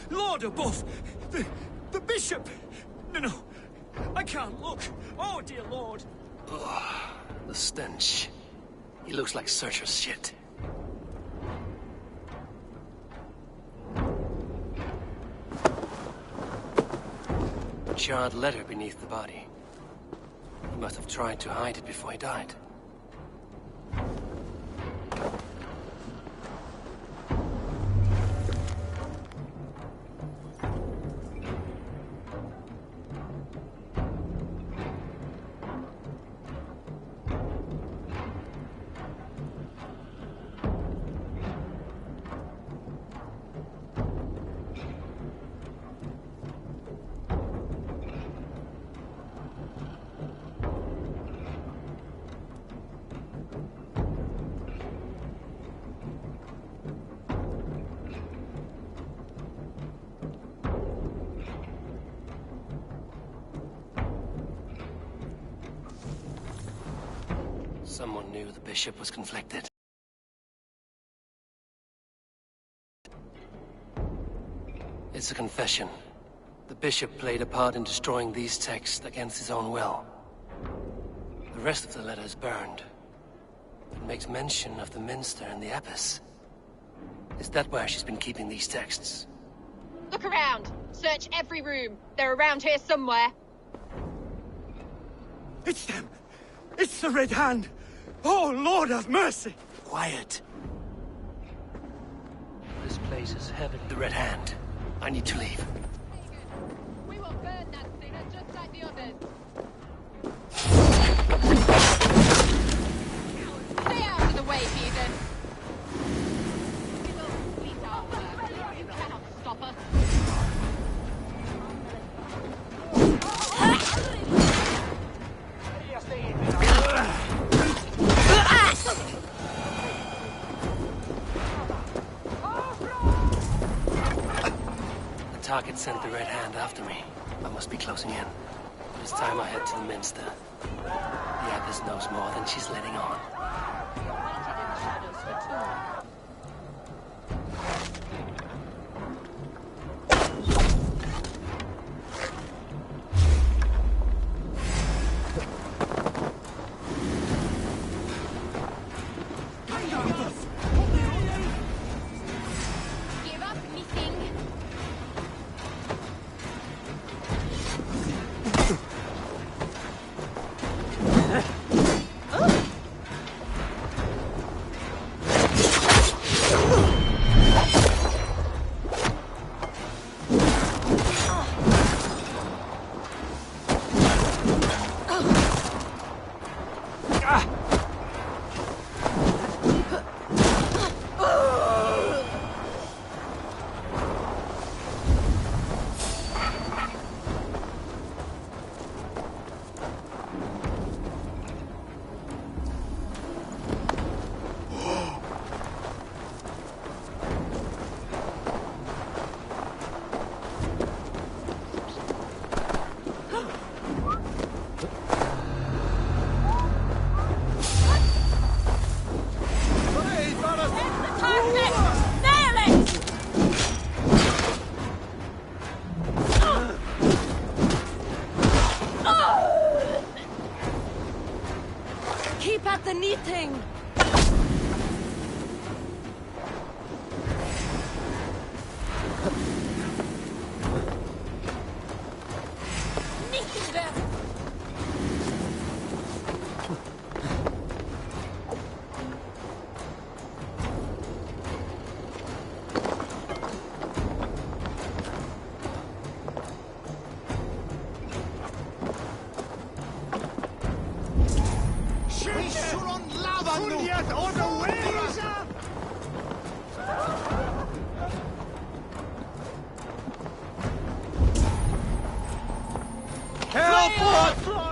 Lord above! The bishop! No. I can't look. Oh, dear Lord. Ugh, the stench. He looks like Searcher's shit. A charred letter beneath the body. He must have tried to hide it before he died. Someone knew the bishop was conflicted. It's a confession. The bishop played a part in destroying these texts against his own will. The rest of the letter is burned. It makes mention of the minster and the abbess. Is that where she's been keeping these texts? Look around. Search every room. They're around here somewhere. It's them! It's the Red Hand! Oh, Lord have mercy! Quiet. This place is heavy. The Red Hand. I need to leave. We will burn that singer just like the others. Stay out of the way, heathen! You cannot stop us. The target sent the Red Hand after me. I must be closing in. It's time I head to the minster. The abbess knows more than she's letting on. Give up, meeting. Keep at the knitting! Knitting them!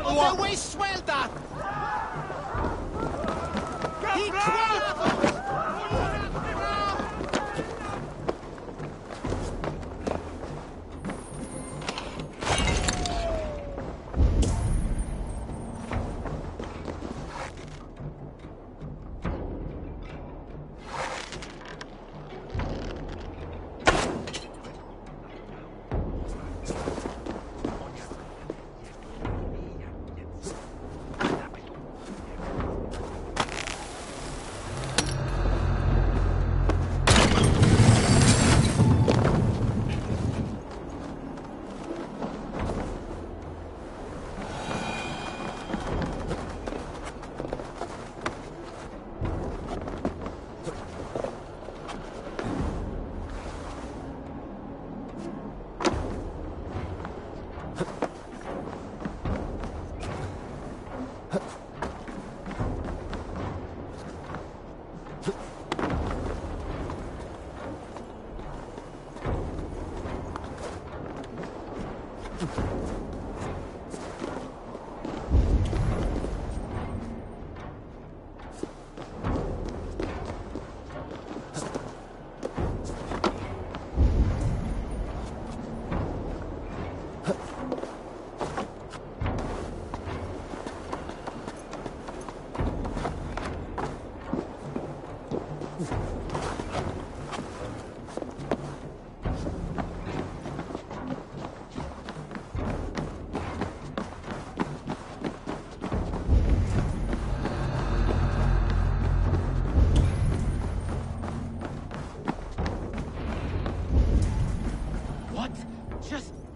Och we sweldat!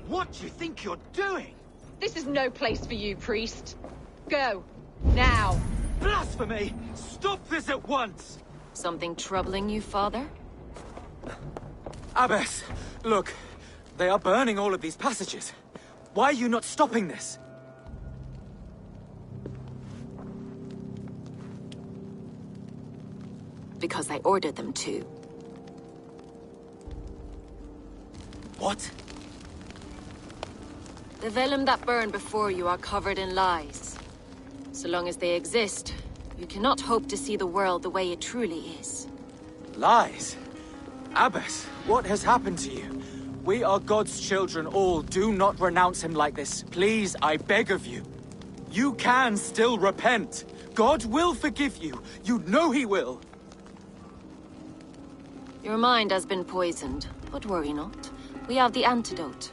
What do you think you're doing? This is no place for you, priest. Go. Now. Blasphemy! Stop this at once! Something troubling you, father? Abbess, look. They are burning all of these passages. Why are you not stopping this? Because I ordered them to. What? The vellum that burn before you are covered in lies. So long as they exist, you cannot hope to see the world the way it truly is. Lies? Abbess, what has happened to you? We are God's children all. Do not renounce him like this. Please, I beg of you. You can still repent. God will forgive you. You know he will. Your mind has been poisoned, but worry not. We have the antidote.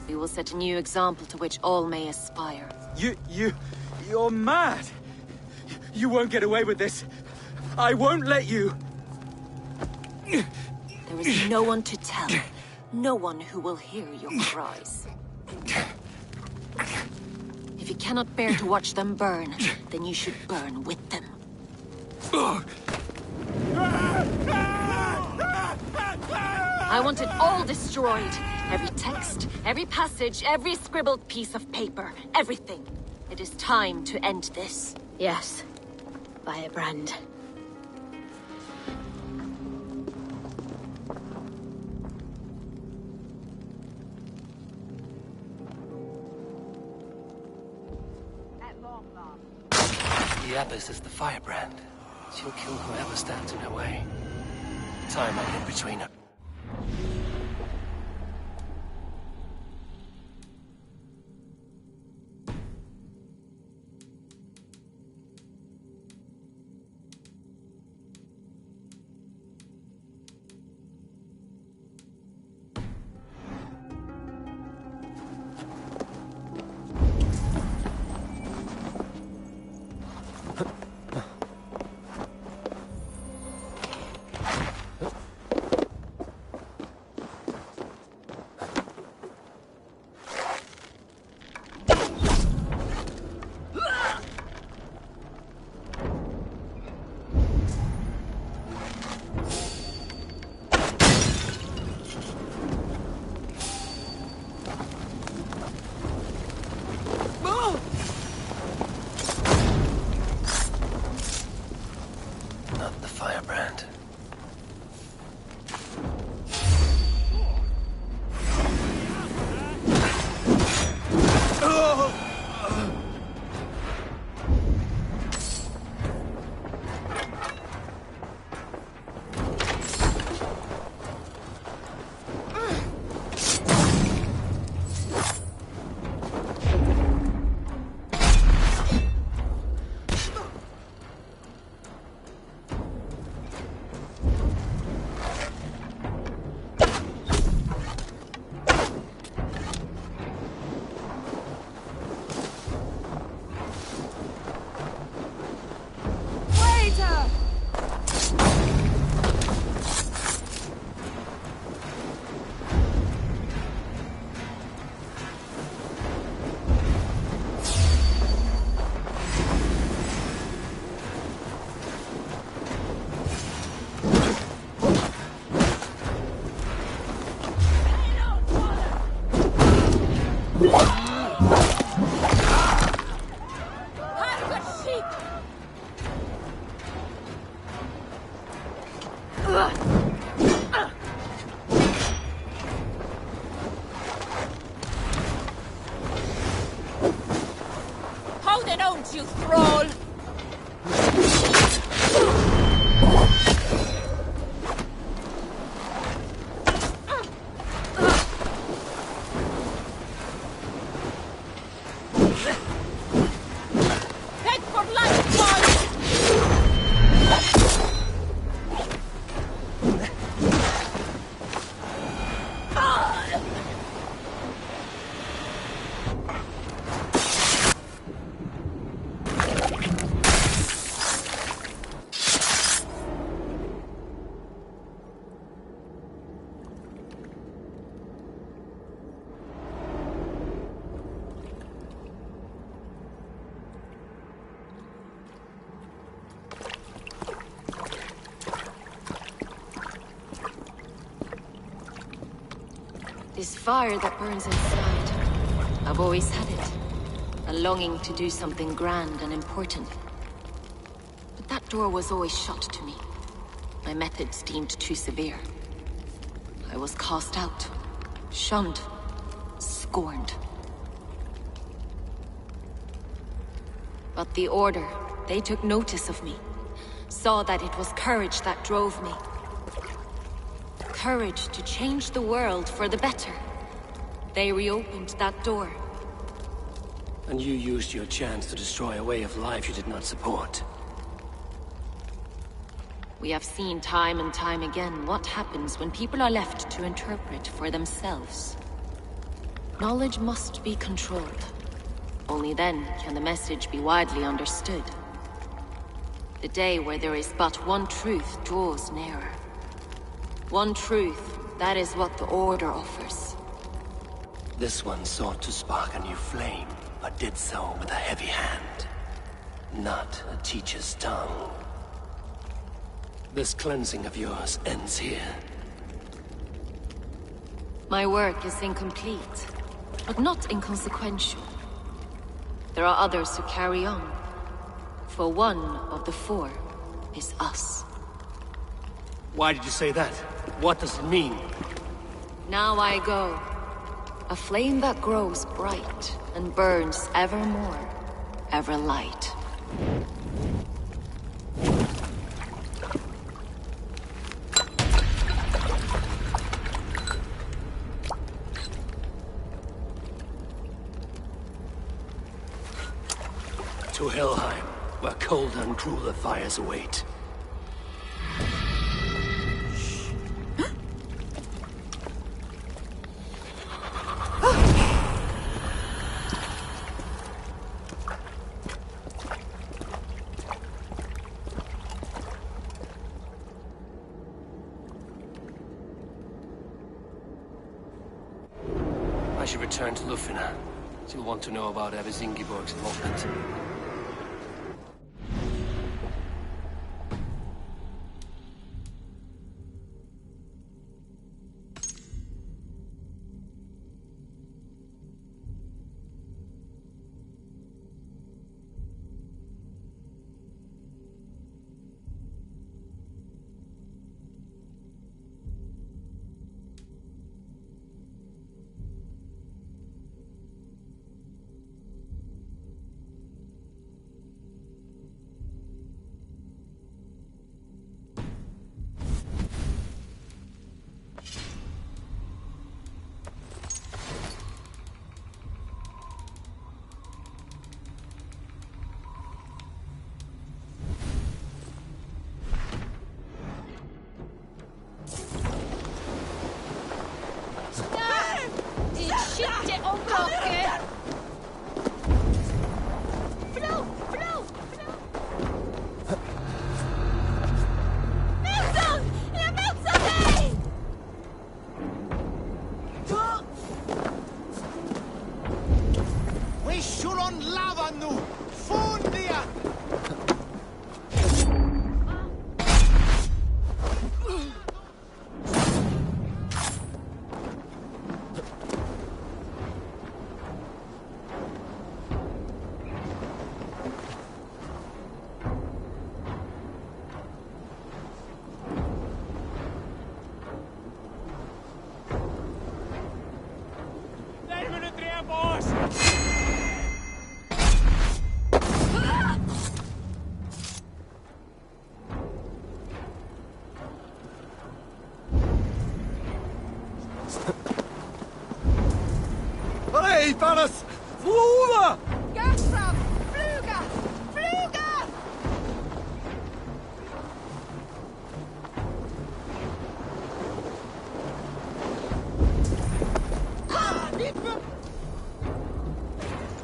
We will set a new example to which all may aspire. You're mad. You won't get away with this. I won't let you. There is no one to tell. No one who will hear your cries. If you cannot bear to watch them burn, then you should burn with them. I want it all destroyed. Every text, every passage, every scribbled piece of paper. Everything. It is time to end this. Yes. Firebrand. The Abbess is the firebrand. She'll kill whoever stands in her way. Time I get between her. you thrall! Head for life, boys! This fire that burns inside, I've always had it. A longing to do something grand and important. But that door was always shut to me. My methods deemed too severe. I was cast out, shunned, scorned. But the Order, they took notice of me. Saw that it was courage that drove me. Courage to change the world for the better. They reopened that door. And you used your chance to destroy a way of life you did not support. We have seen time and time again what happens when people are left to interpret for themselves. Knowledge must be controlled. Only then can the message be widely understood. The day where there is but one truth draws nearer. One truth, that is what the Order offers. This one sought to spark a new flame, but did so with a heavy hand. Not a teacher's tongue. This cleansing of yours ends here. My work is incomplete, but not inconsequential. There are others who carry on. For one of the four is us. Why did you say that? What does it mean? Now I go. A flame that grows bright and burns ever more, ever light. To Helheim, where cold and crueler fires await. I should return to Lufina. She'll want to know about Abbess Ingeborg's involvement. Tief alles! Fluga! Gasfram! Fluga! Fluga! Ah, Lippen!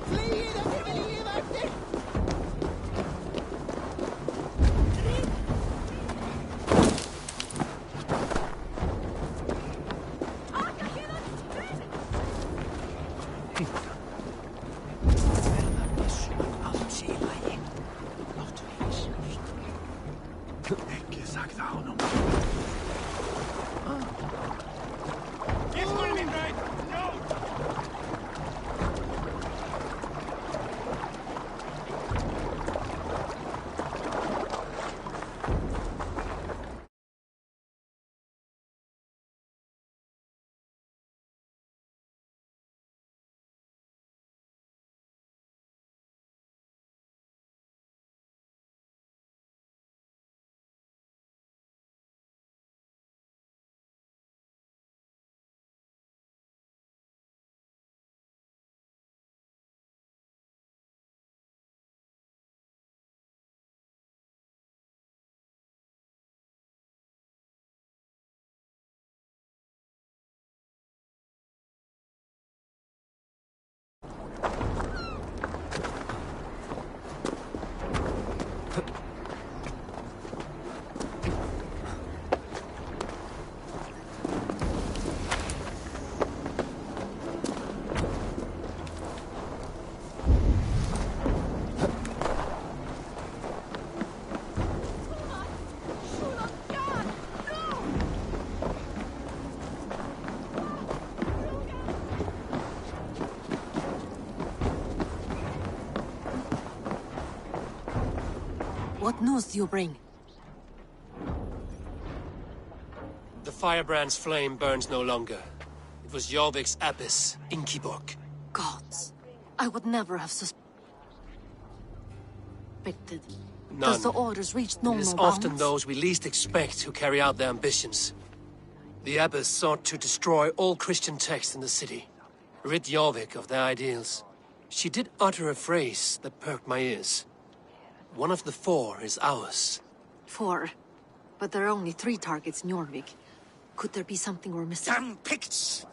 Flee, dat wil je wachten! What news do you bring? The firebrand's flame burns no longer. It was Jorvik's abyss, Inkiborg. Gods, I would never have suspected. None. Does the orders reach no It is more often bounds? those we least expect who carry out their ambitions. The abbess sought to destroy all Christian texts in the city, rid Jorvik of their ideals. She did utter a phrase that perked my ears. One of the 4 is ours. 4? But there are only 3 targets in Jorvik. Could there be something we're missing? Damn Picts!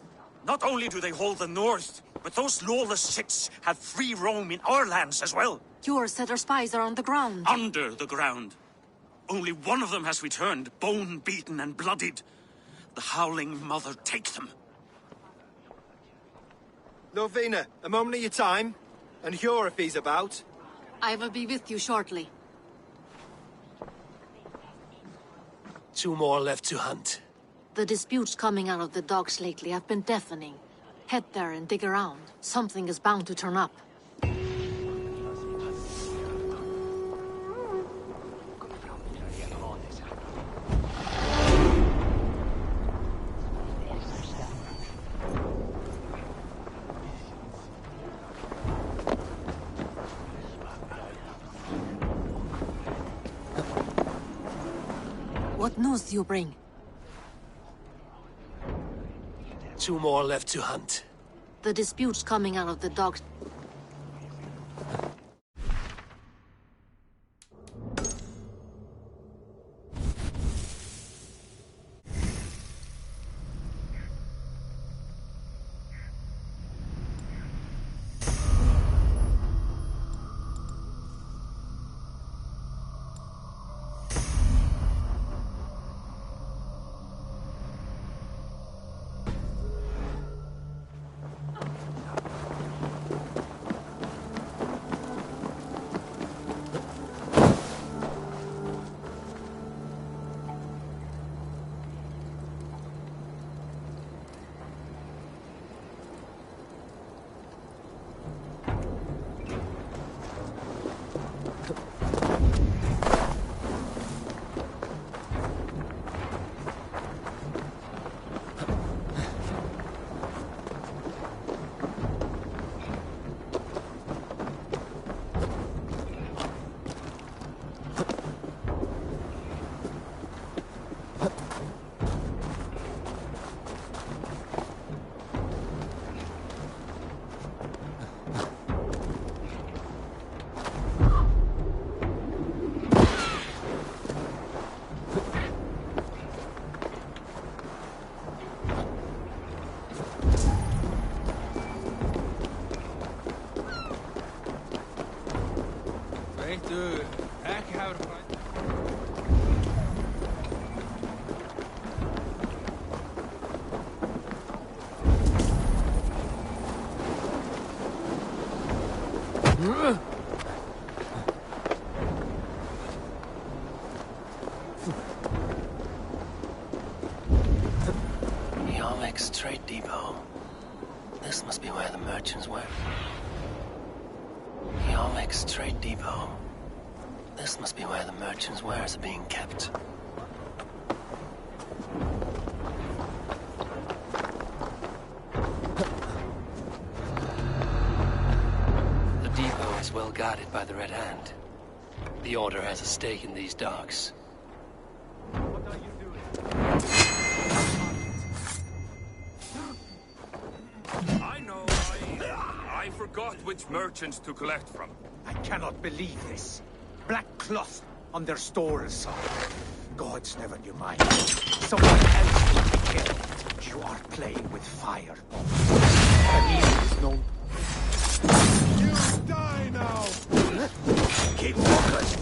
Not only do they hold the north, but those lawless shits have free roam in our lands as well. Yours said our spies are on the ground. Under the ground. Only one of them has returned, bone-beaten and bloodied. The Howling Mother take them. Lovina, a moment of your time. And Hjor if he's about. I will be with you shortly. 2 more left to hunt. The disputes coming out of the docks lately have been deafening. Head there and dig around. Something is bound to turn up. What news do you bring? 2 more left to hunt. The disputes coming out of the docks. Veittu, ekki hefur Jorvik's trade depot. This must be where the merchants were. Jorvik's trade depot. This must be where the merchants' wares are being kept. The depot is well guarded by the Red Hand. The Order has a stake in these docks. I forgot which merchants to collect from. I cannot believe this. Black cloth on their stores. Gods never knew mine. Someone else will be killed. You are playing with fire. Anil is known. You die now! Keep focused.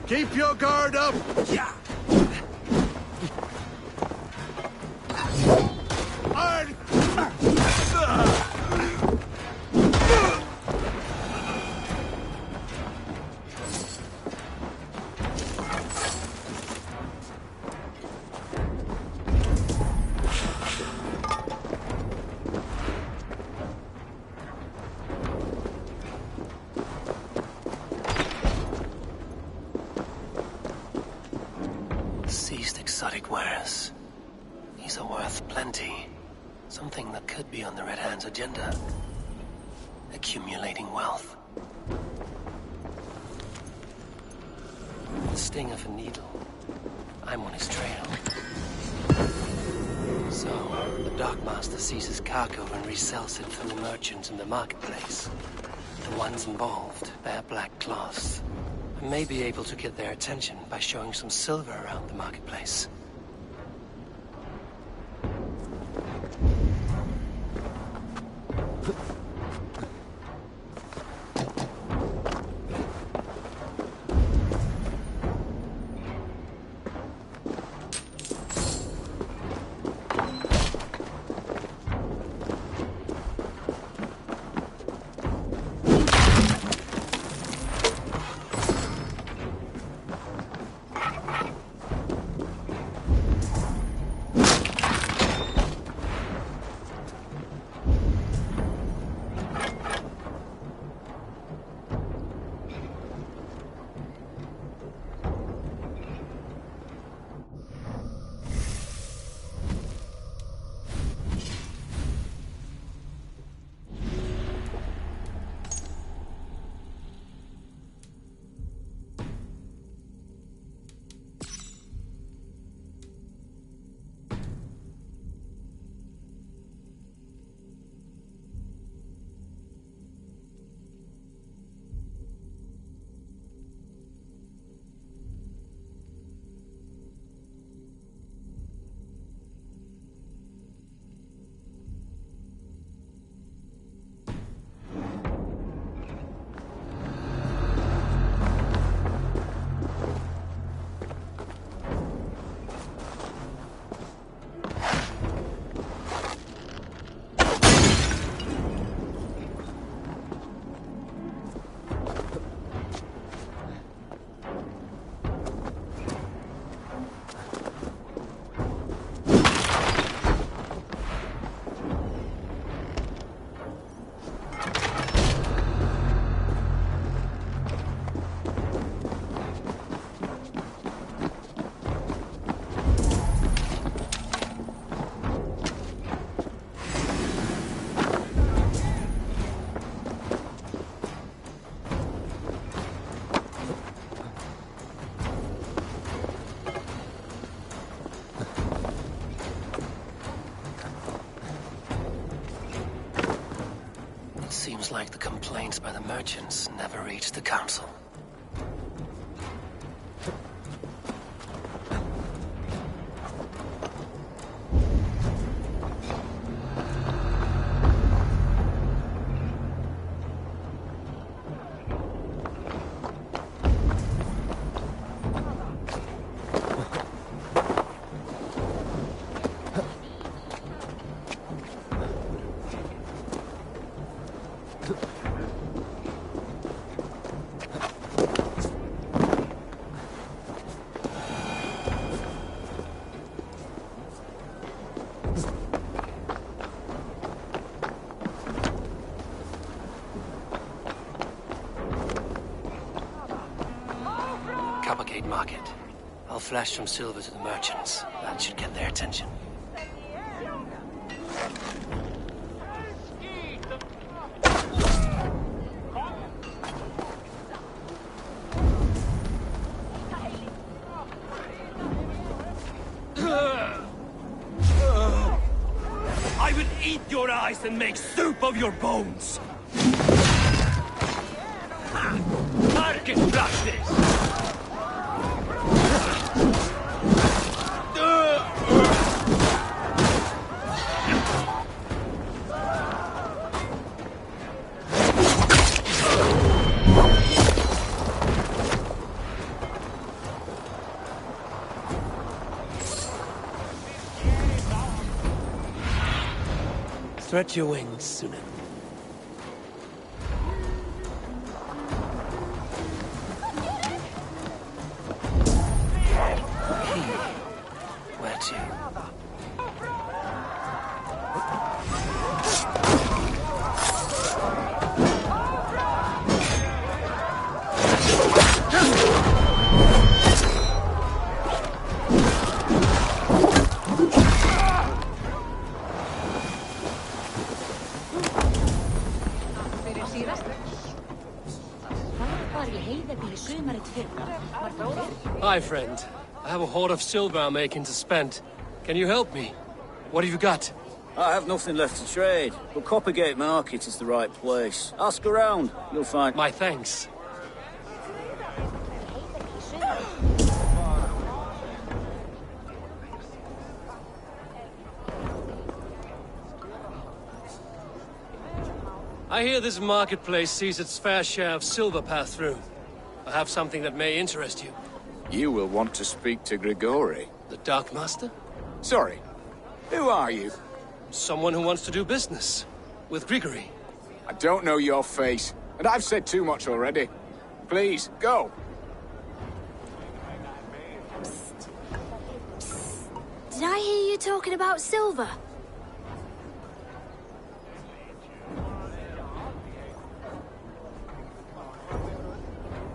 Keep your guard up! Yeah. Seized exotic wares. These are worth plenty. Something that could be on the Red Hand's agenda. Accumulating wealth. The sting of a needle. I'm on his trail. So, the dockmaster seizes cargo and resells it from the merchants in the marketplace. The ones involved bear black cloths. I may be able to get their attention by showing some silver around the marketplace. Seems like the complaints by the merchants never reached the council. Coppergate Market. I'll flash some silver to the merchants. That should get their attention. I will eat your eyes and make soup of your bones! Market flash this! Stretch your wings, Sunan. Where to? Hi, friend. I have a hoard of silver I'm making to spend. Can you help me? What have you got? I have nothing left to trade, but Coppergate Market is the right place. Ask around, you'll find... My thanks. I hear this marketplace sees its fair share of silver pass through. I have something that may interest you. You will want to speak to Grigori. The Dark Master? Sorry. Who are you? Someone who wants to do business. With Grigori. I don't know your face, and I've said too much already. Please, go. Did I hear you talking about silver?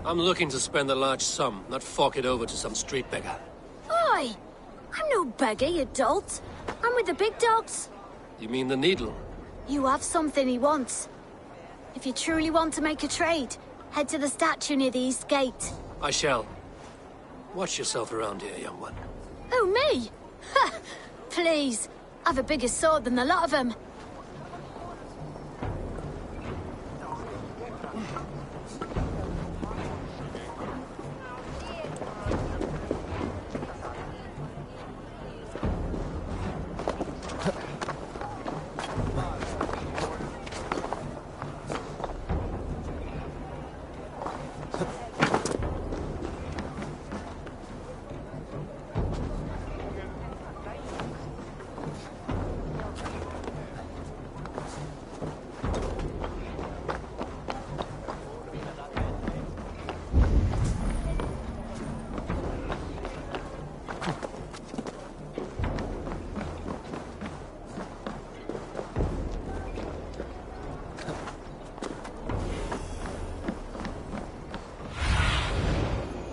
I'm looking to spend a large sum, not fork it over to some street beggar. Oi! I'm no beggar, you dolt. I'm with the big dogs. You mean the needle? You have something he wants. If you truly want to make a trade, head to the statue near the east gate. I shall. Watch yourself around here, young one. Oh, me? Ha! Please. I've a bigger sword than the lot of them.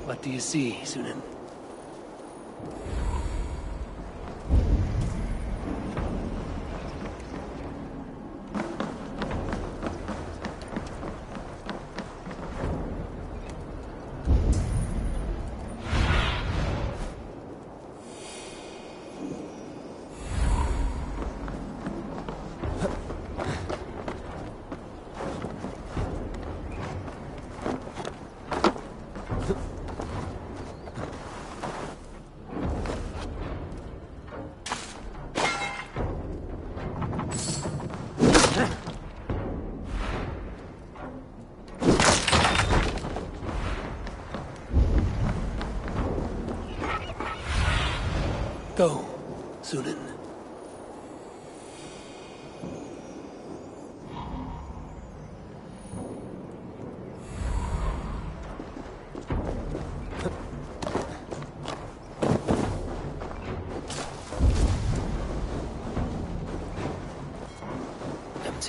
What do you see, Sunan? Go, Sunan.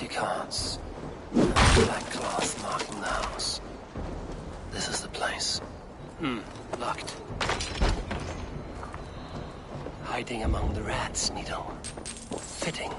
empty carts. Black cloth marking the house. This is the place. Locked. Hiding among the rats, Needle. Fitting.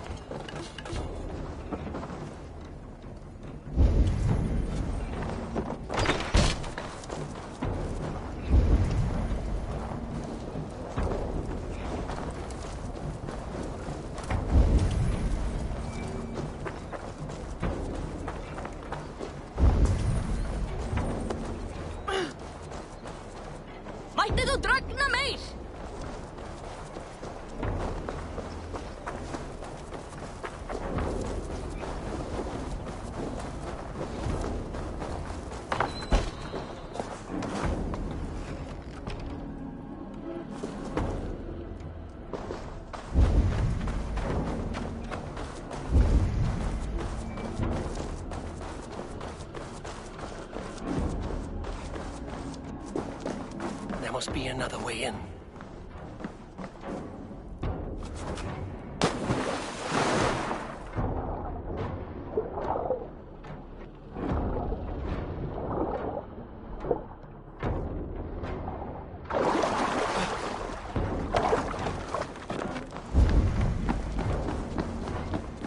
There must be another way in.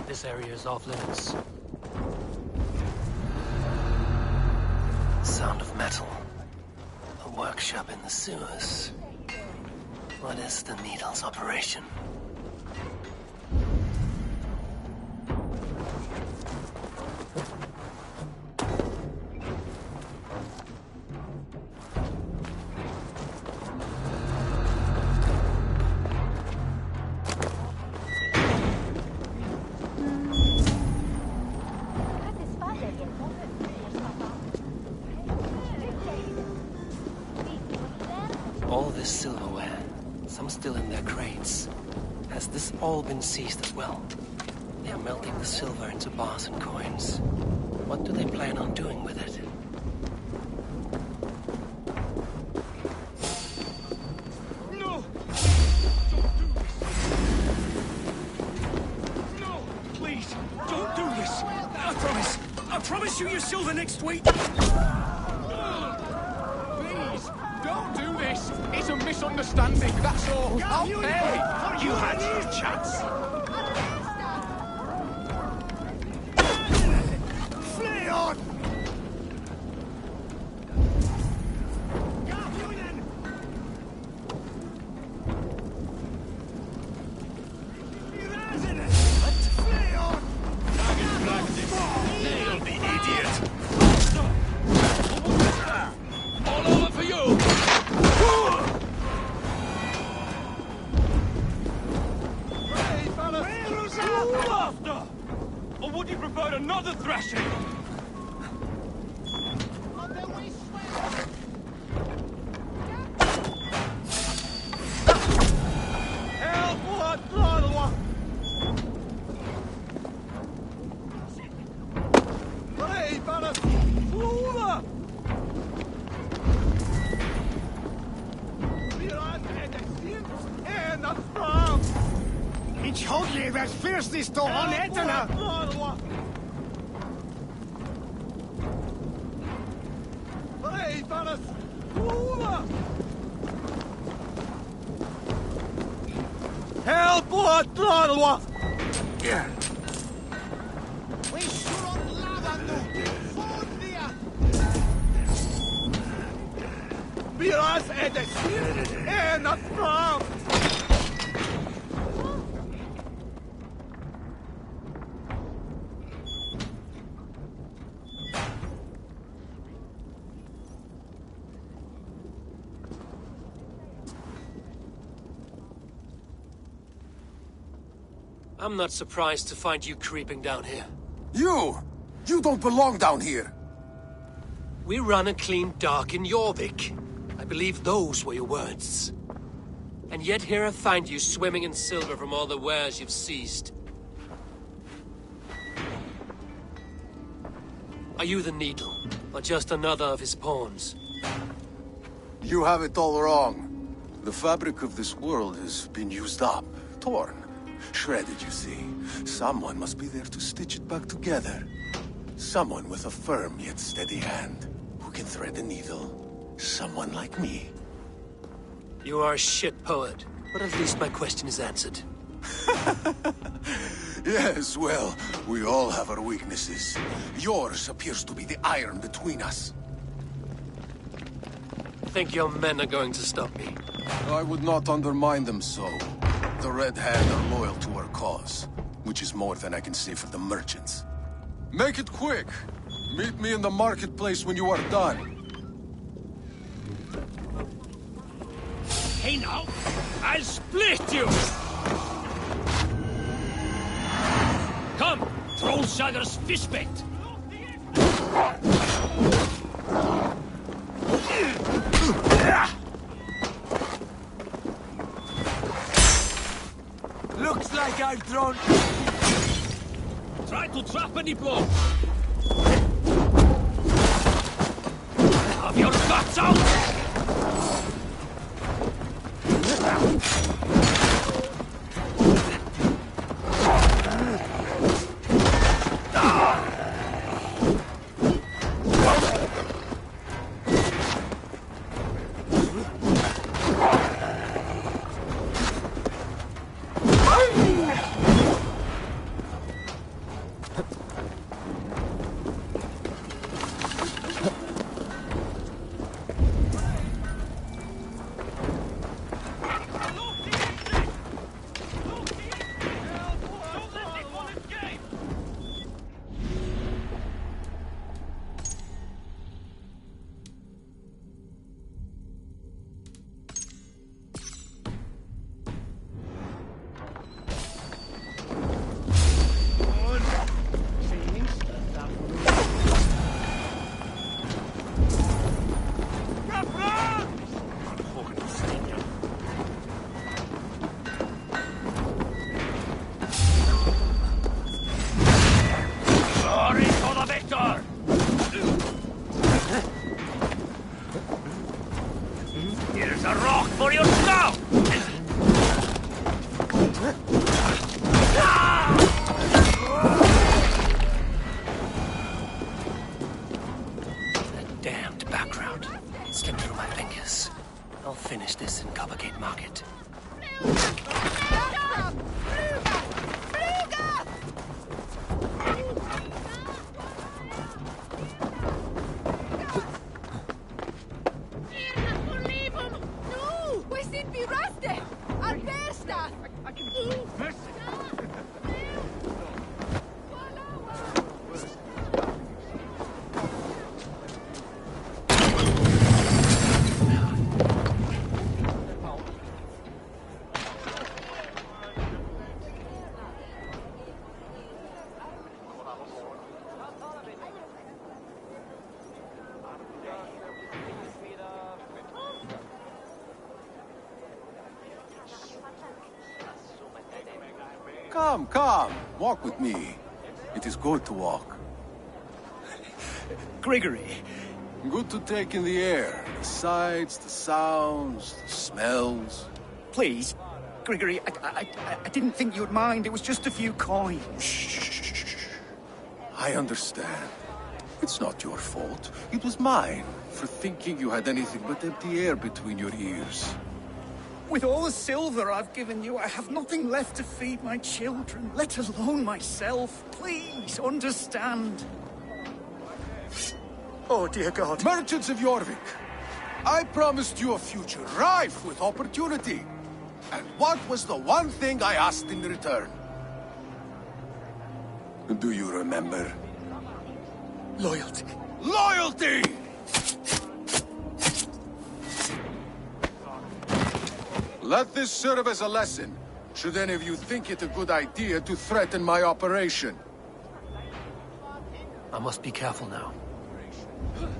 This area is off limits. Sound of metal. A workshop in the sewers. What is the Needle's operation? All this silverware, some still in their crates. Has this all been seized as well? They are melting the silver into bars and coins. What do they plan on doing with it? No! No! Please, don't do this! I promise! I promise you your silver next week! Don't do this! It's a misunderstanding, that's all. I'll pay! You had your chance. Flee on! Nail the idiot! All over for you! After! Or would you prefer another thrashing? Ich hodli vers fyrstis to on etana! Help! What? Biraz edesin en atram. I'm not surprised to find you creeping down here. You don't belong down here! We run a clean dock in Jorvik. I believe those were your words. And yet here I find you swimming in silver from all the wares you've seized. Are you the Needle, or just another of his pawns? You have it all wrong. The fabric of this world has been used up, torn, Shredded, you see. Someone must be there to stitch it back together. Someone with a firm yet steady hand, who can thread the needle. Someone like me. You are a shit poet, but at least my question is answered. Yes, well, we all have our weaknesses. Yours appears to be the iron between us. Think your men are going to stop me? I would not undermine them so. The Red Hand are loyal to our cause, which is more than I can say for the merchants. Make it quick! Meet me in the marketplace when you are done. Hey now! I'll split you! Come! Trollsager's fishbait! Looks like I've thrown... Try to trap any blow! Have your guts out! Here's a rock for your snout! That damned background slipped through my fingers. I'll finish this in Coppergate Market. Come, come, walk with me. It is good to walk. Gregory. Good to take in the air. The sights, the sounds, the smells. Please, Gregory, I didn't think you'd mind. It was just a few coins. Shh. I understand. It's not your fault. It was mine, for thinking you had anything but empty air between your ears. With all the silver I've given you, I have nothing left to feed my children, let alone myself. Please, understand. Oh, dear God. Merchants of Jorvik, I promised you a future rife with opportunity. And what was the one thing I asked in return? Do you remember? Loyalty. Loyalty! Let this serve as a lesson, should any of you think it a good idea to threaten my operation. I must be careful now.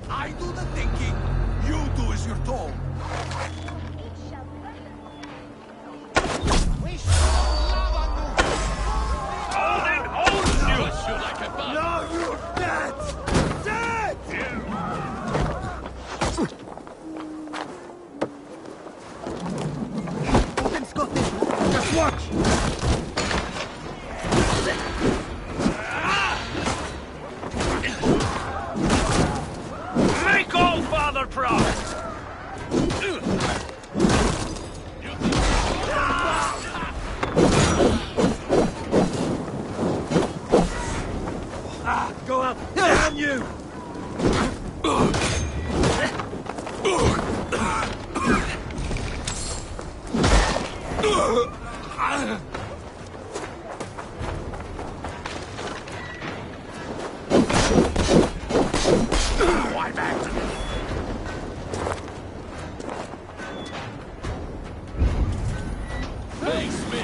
I do the thinking, you do as you're told. No, you're dead! Dead! Just watch! surprised! Go up! Damn you! Face me!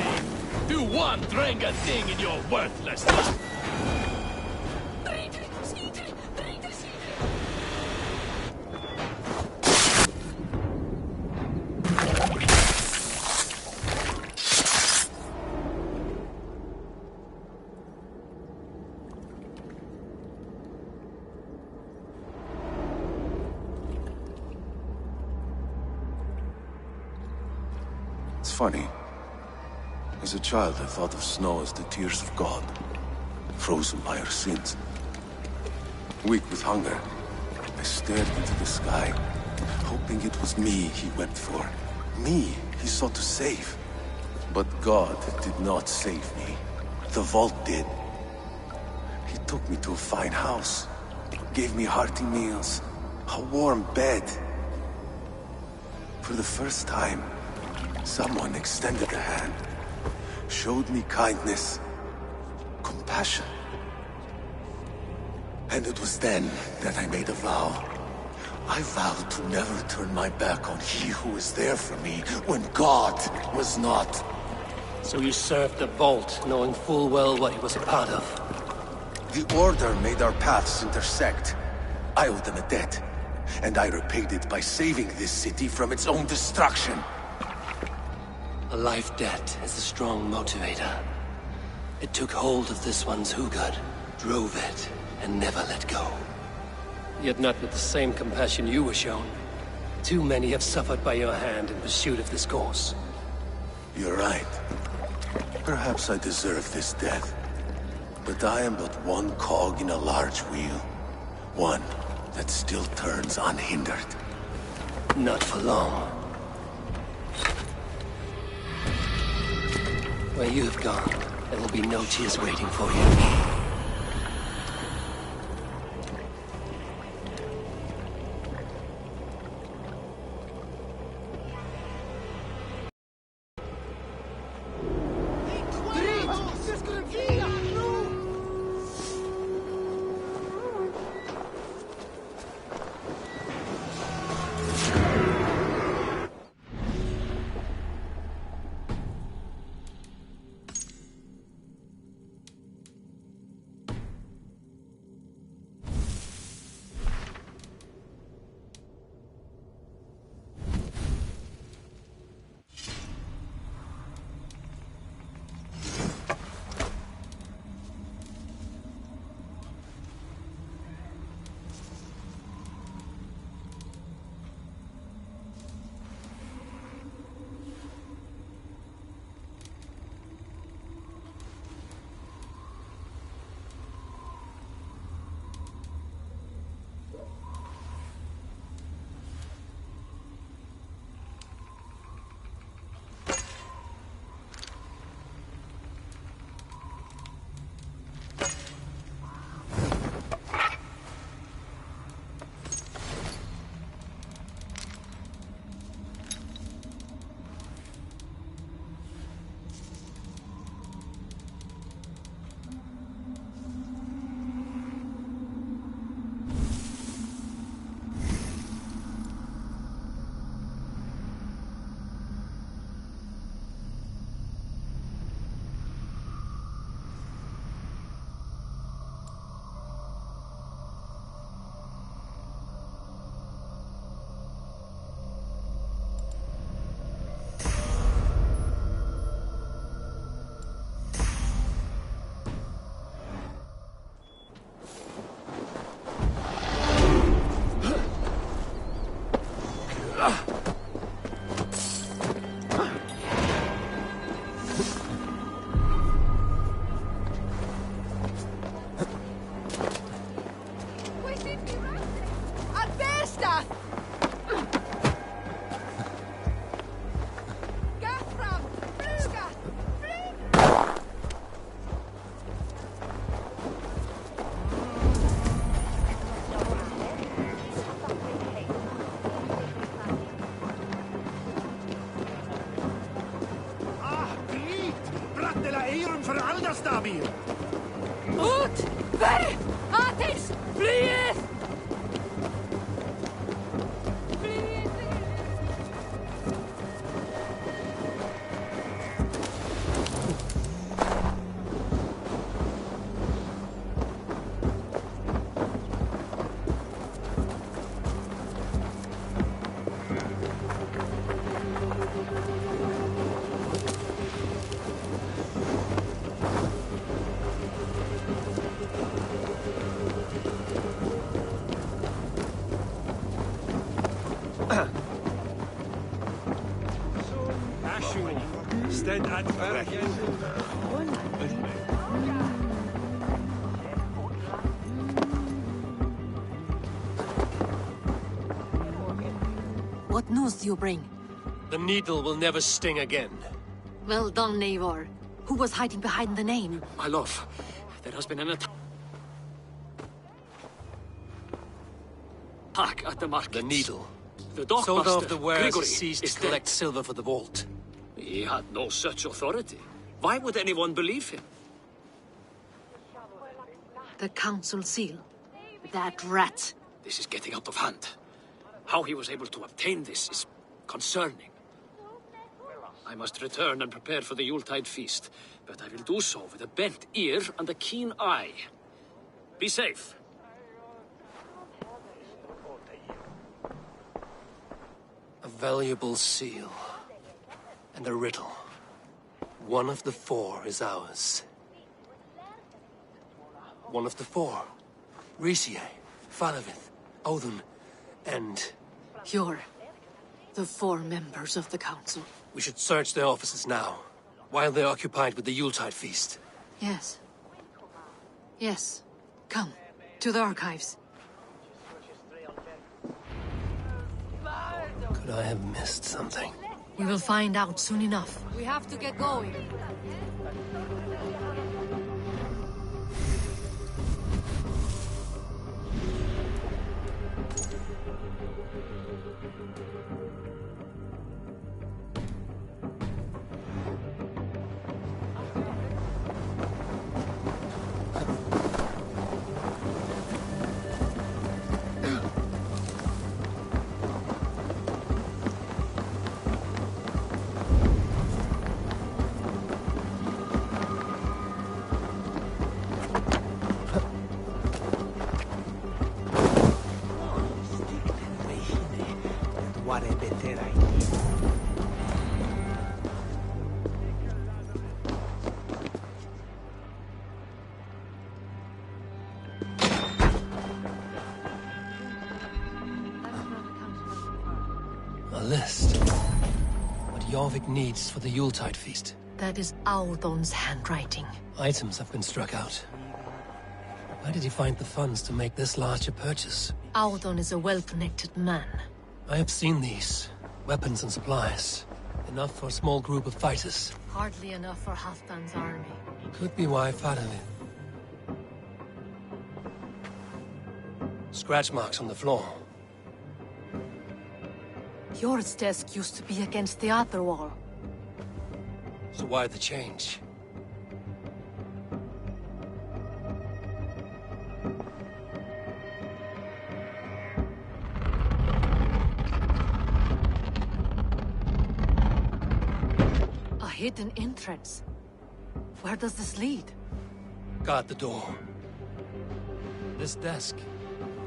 Do one Drenga thing in your worthless life! It's funny. As a child, I thought of snow as the tears of God, frozen by our sins. Weak with hunger, I stared into the sky, hoping it was me he wept for. Me he sought to save. But God did not save me. The vault did. He took me to a fine house, gave me hearty meals, a warm bed. For the first time, someone extended a hand, showed me kindness, compassion. And it was then that I made a vow. I vowed to never turn my back on he who was there for me when God was not. So you served the Vault, knowing full well what he was a part of. The Order made our paths intersect. I owed them a debt, and I repaid it by saving this city from its own destruction. A life debt is a strong motivator. It took hold of this one's Hugad, drove it, and never let go. Yet not with the same compassion you were shown. Too many have suffered by your hand in pursuit of this cause. You're right. Perhaps I deserve this death. But I am but one cog in a large wheel. One that still turns unhindered. Not for long. Where you have gone, there will be no tears waiting for you. wheel. Ut! Ver! Atis! Fleeth! Stead at What news do you bring? The needle will never sting again. Well done, Eivor. Who was hiding behind the name? My lord, there has been an attack at the market. The needle. The Soldier dockmaster, of the wares Grigory, ceased is to collect dead. silver for the vault. He had no such authority. Why would anyone believe him? The council seal. That rat. This is getting out of hand. How he was able to obtain this is concerning. I must return and prepare for the Yuletide feast, but I will do so with a bent ear and a keen eye. Be safe. A valuable seal. And a riddle. One of the four is ours. One of the four. Risie, Falavith, Odin, and... You're the four members of the council. We should search their offices now, while they're occupied with the Yuletide feast. Yes. Yes. Come, to the archives. Could I have missed something? We will find out soon enough. We have to get going. A list. What Jorvik needs for the Yuletide feast. That is Audon's handwriting. Items have been struck out. Where did he find the funds to make this large a purchase? Audon is a well-connected man. I have seen these. Weapons and supplies. Enough for a small group of fighters. Hardly enough for Halfdan's army. Could be why Faravin. Scratch marks on the floor. Yours desk used to be against the other wall. So why the change? A hidden entrance. Where does this lead? Guard the door. This desk.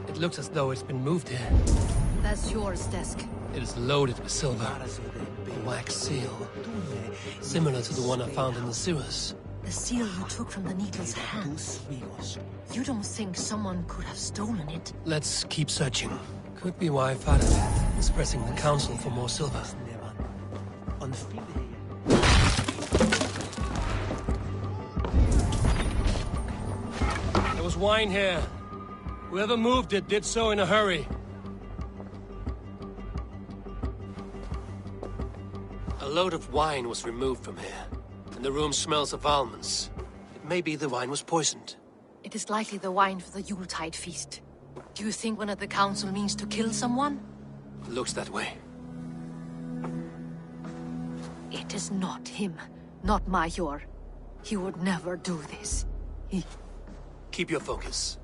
It looks as though it's been moved here. That's yours desk. It is loaded with silver. A wax seal. Similar to the one I found in the sewers. The seal you took from the needle's hand. You don't think someone could have stolen it? Let's keep searching. Could be why Faravin is pressing the council for more silver. There was wine here. Whoever moved it did so in a hurry. A load of wine was removed from here, and the room smells of almonds. It may be the wine was poisoned. It is likely the wine for the Yuletide feast. Do you think one of the council means to kill someone? Looks that way. It is not him, not Major. He would never do this. Keep your focus.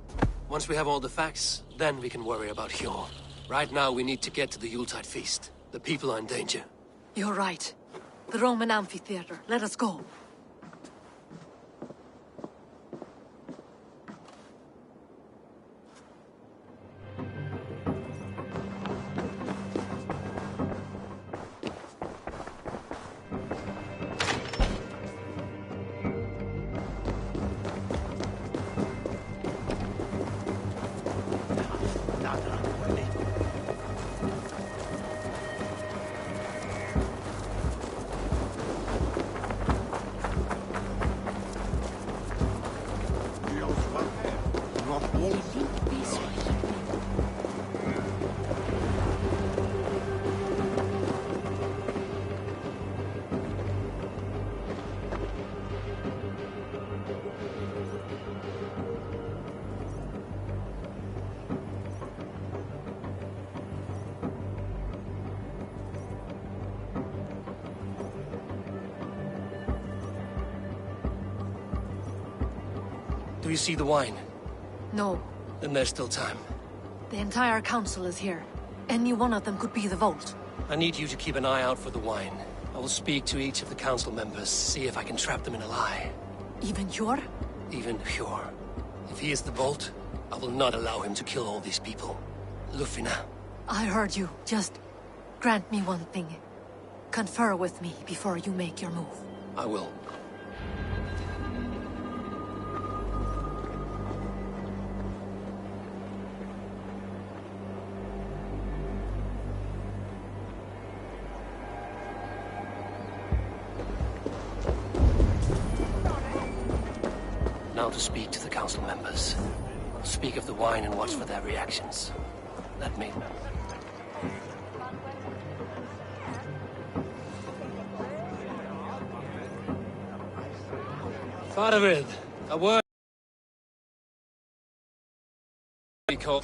Once we have all the facts, then we can worry about Hjor. Right now, we need to get to the Yuletide feast. The people are in danger. You're right. The Roman amphitheater. Let us go. Do you see the wine? No. Then there's still time. The entire council is here. Any one of them could be the Vault. I need you to keep an eye out for the wine. I will speak to each of the council members, see if I can trap them in a lie. Even Hjor? Even Hjor. If he is the Vault, I will not allow him to kill all these people. Lufina. I heard you. Just grant me one thing. Confer with me before you make your move. I will. Now to speak to the council members. Speak of the wine and watch for their reactions. Let me... Faravid, a word...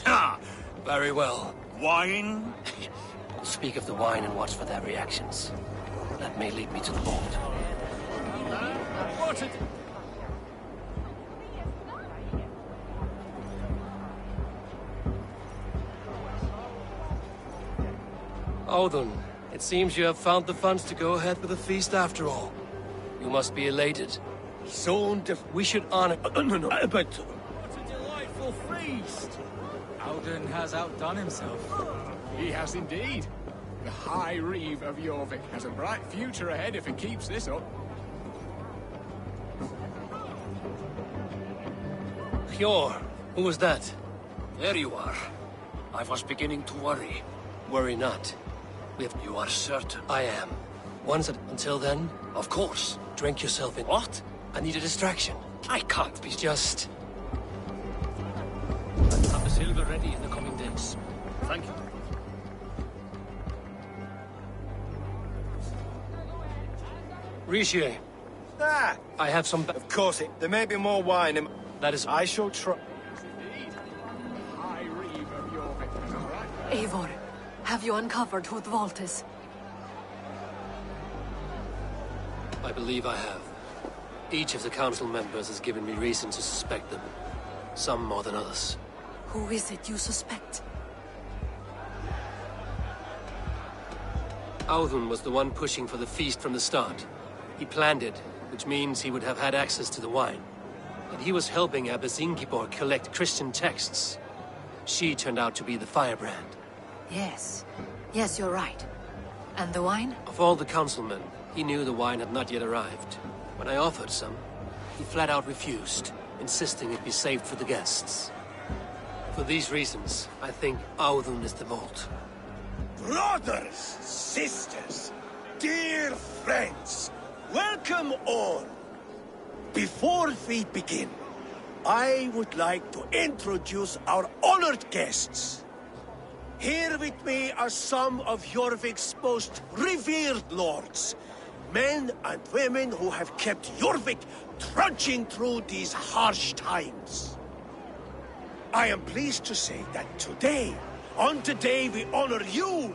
Ah, very well. Wine? Speak of the wine and watch for their reactions. That may lead me to the vault. What Odin, it seems you have found the funds to go ahead with the feast after all. You must be elated. We should honor... But... What a delightful feast! Odin has outdone himself. He has indeed. The High Reeve of Jorvik has a bright future ahead if he keeps this up. Hjor, who was that? There you are. I was beginning to worry. Worry not. You are certain? I am. Until then? Of course. Drink yourself in. What? I need a distraction. I can't be... Just... I'll have the silver ready in the coming days. Thank you. Rishi. Ah! I have some... Of course there may be more wine in... That is... I shall try... High Reeve of Jorvik is all right. Eivor, have you uncovered who the Vault is? I believe I have. Each of the council members has given me reason to suspect them. Some more than others. Who is it you suspect? Audun was the one pushing for the feast from the start. He planned it, which means he would have had access to the wine. And he was helping Abbess Ingibor collect Christian texts. She turned out to be the firebrand. Yes. Yes, you're right. And the wine? Of all the councilmen, he knew the wine had not yet arrived. When I offered some, he flat out refused, insisting it be saved for the guests. For these reasons, I think Audun is the Vault. Brothers, sisters, dear friends, welcome all. Before we begin, I would like to introduce our honored guests. Here with me are some of Jorvik's most revered lords. Men and women who have kept Jorvik trudging through these harsh times. I am pleased to say that today, on the day we honor you,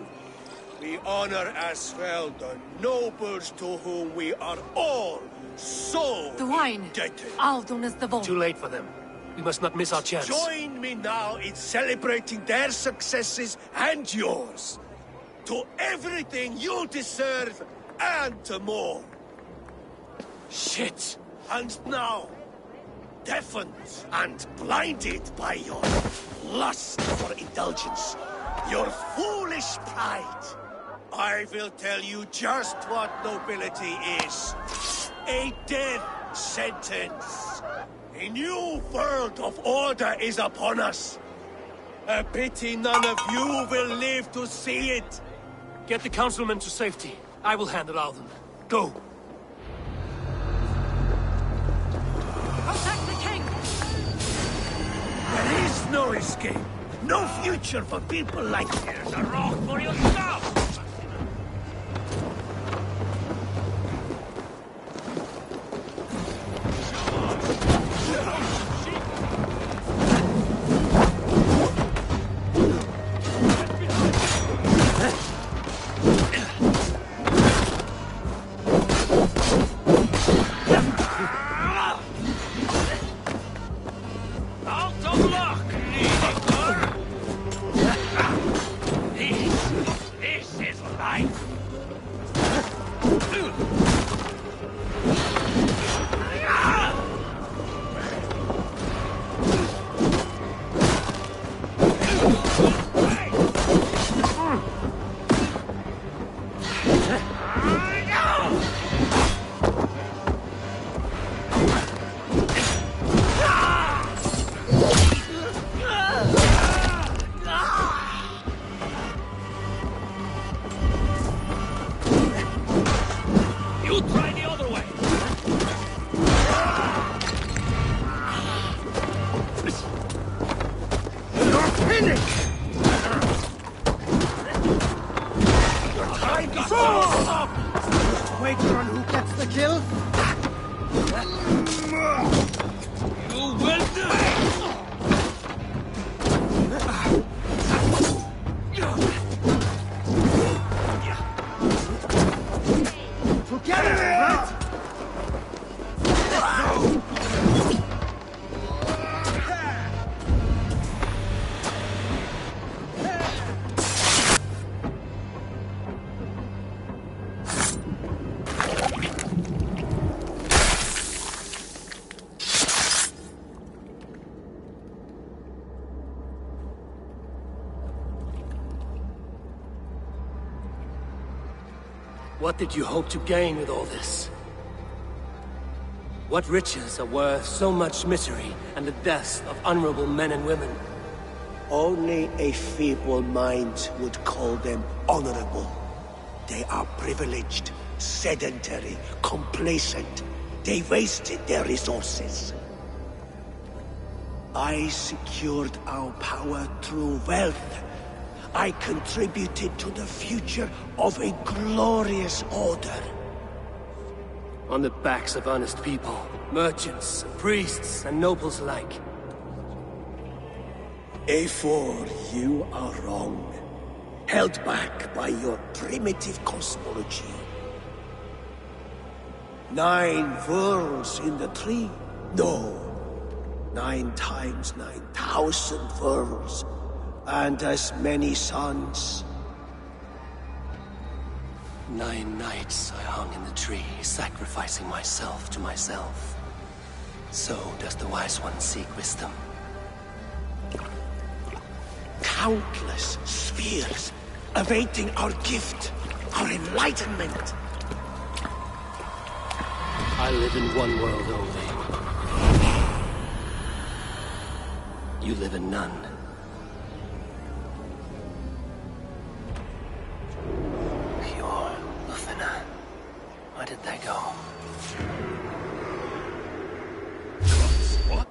We honor as well the nobles to whom we are all so The wine. indebted. Aldun is the vault. Too late for them. We must not miss our chance. Join me now in celebrating their successes and yours. To everything you deserve and more. Shit! And now, deafened and blinded by your lust for indulgence, your foolish pride, I will tell you just what nobility is. A death sentence. A new world of order is upon us. A pity none of you will live to see it. Get the councilmen to safety. I will handle Alden. Go! Protect the king! There is no escape. No future for people like you. Here's a rock for yourself! Wager on who gets the kill? You will die! Together, right? What did you hope to gain with all this? What riches are worth so much misery and the deaths of honorable men and women? Only a feeble mind would call them honorable. They are privileged, sedentary, complacent. They wasted their resources. I secured our power through wealth. I contributed to the future of a glorious order. On the backs of honest people, merchants, priests, and nobles alike. A4, you are wrong. Held back by your primitive cosmology. 9 worlds in the tree? No. 9 times 9,000 worlds. And as many suns. 9 nights I hung in the tree, sacrificing myself to myself. So does the Wise One seek wisdom. Countless spheres, awaiting our gift, our enlightenment. I live in one world only. You live in none. Where did they go? What?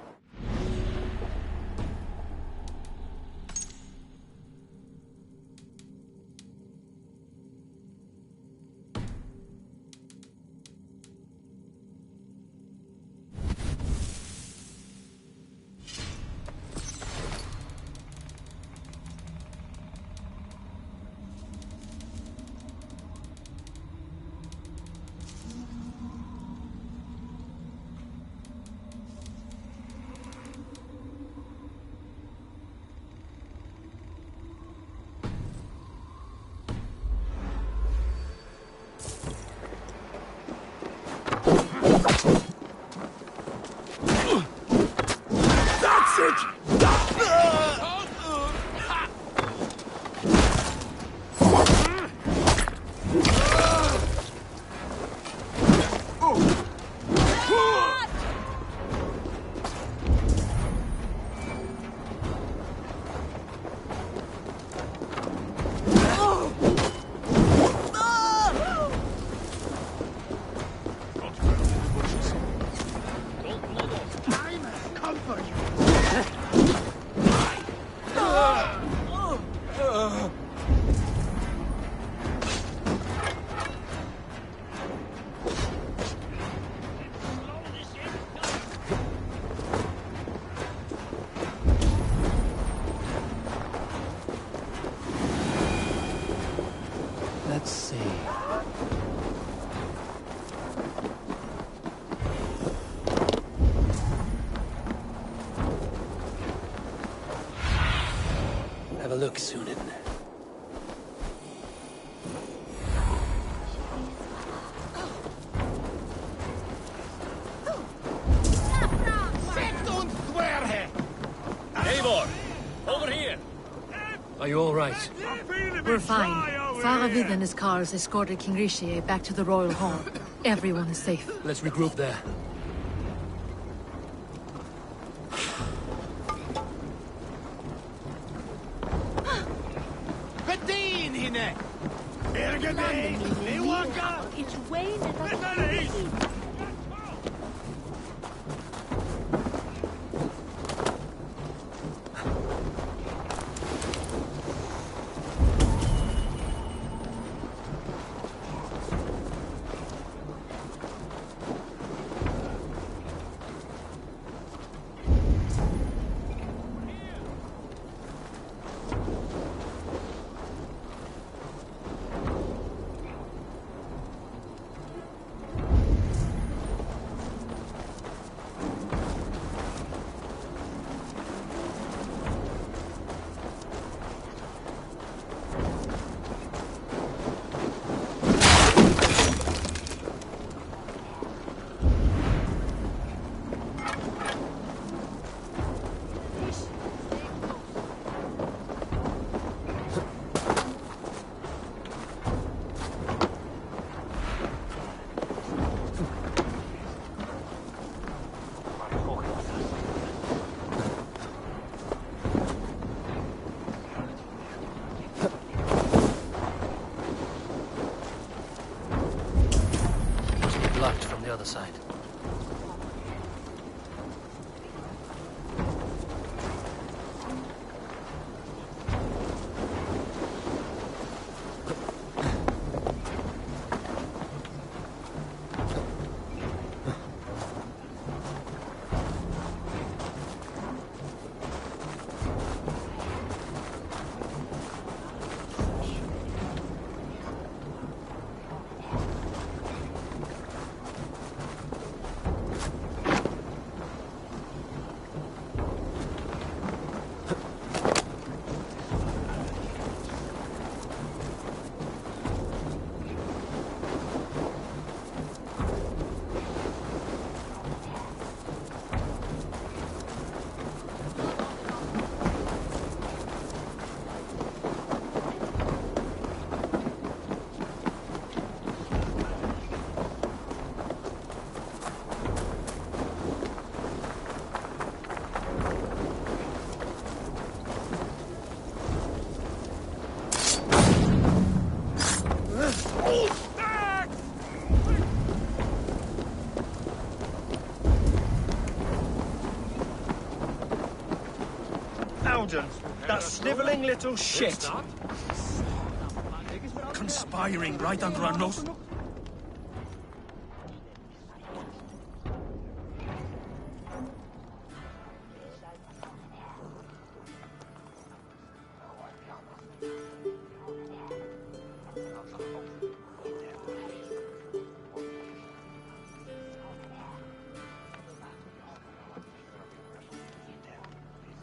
Let's see. Have a look, Sunan. Eivor! Over here! Are you all right? We're fine. Faravid and his cars escorted King Rishi back to the royal hall. Everyone is safe. Let's regroup there. Bedin hine! Ergene! Niwaka! It's way Blocked from the other side. That snivelling little shit! Conspiring right under our nose.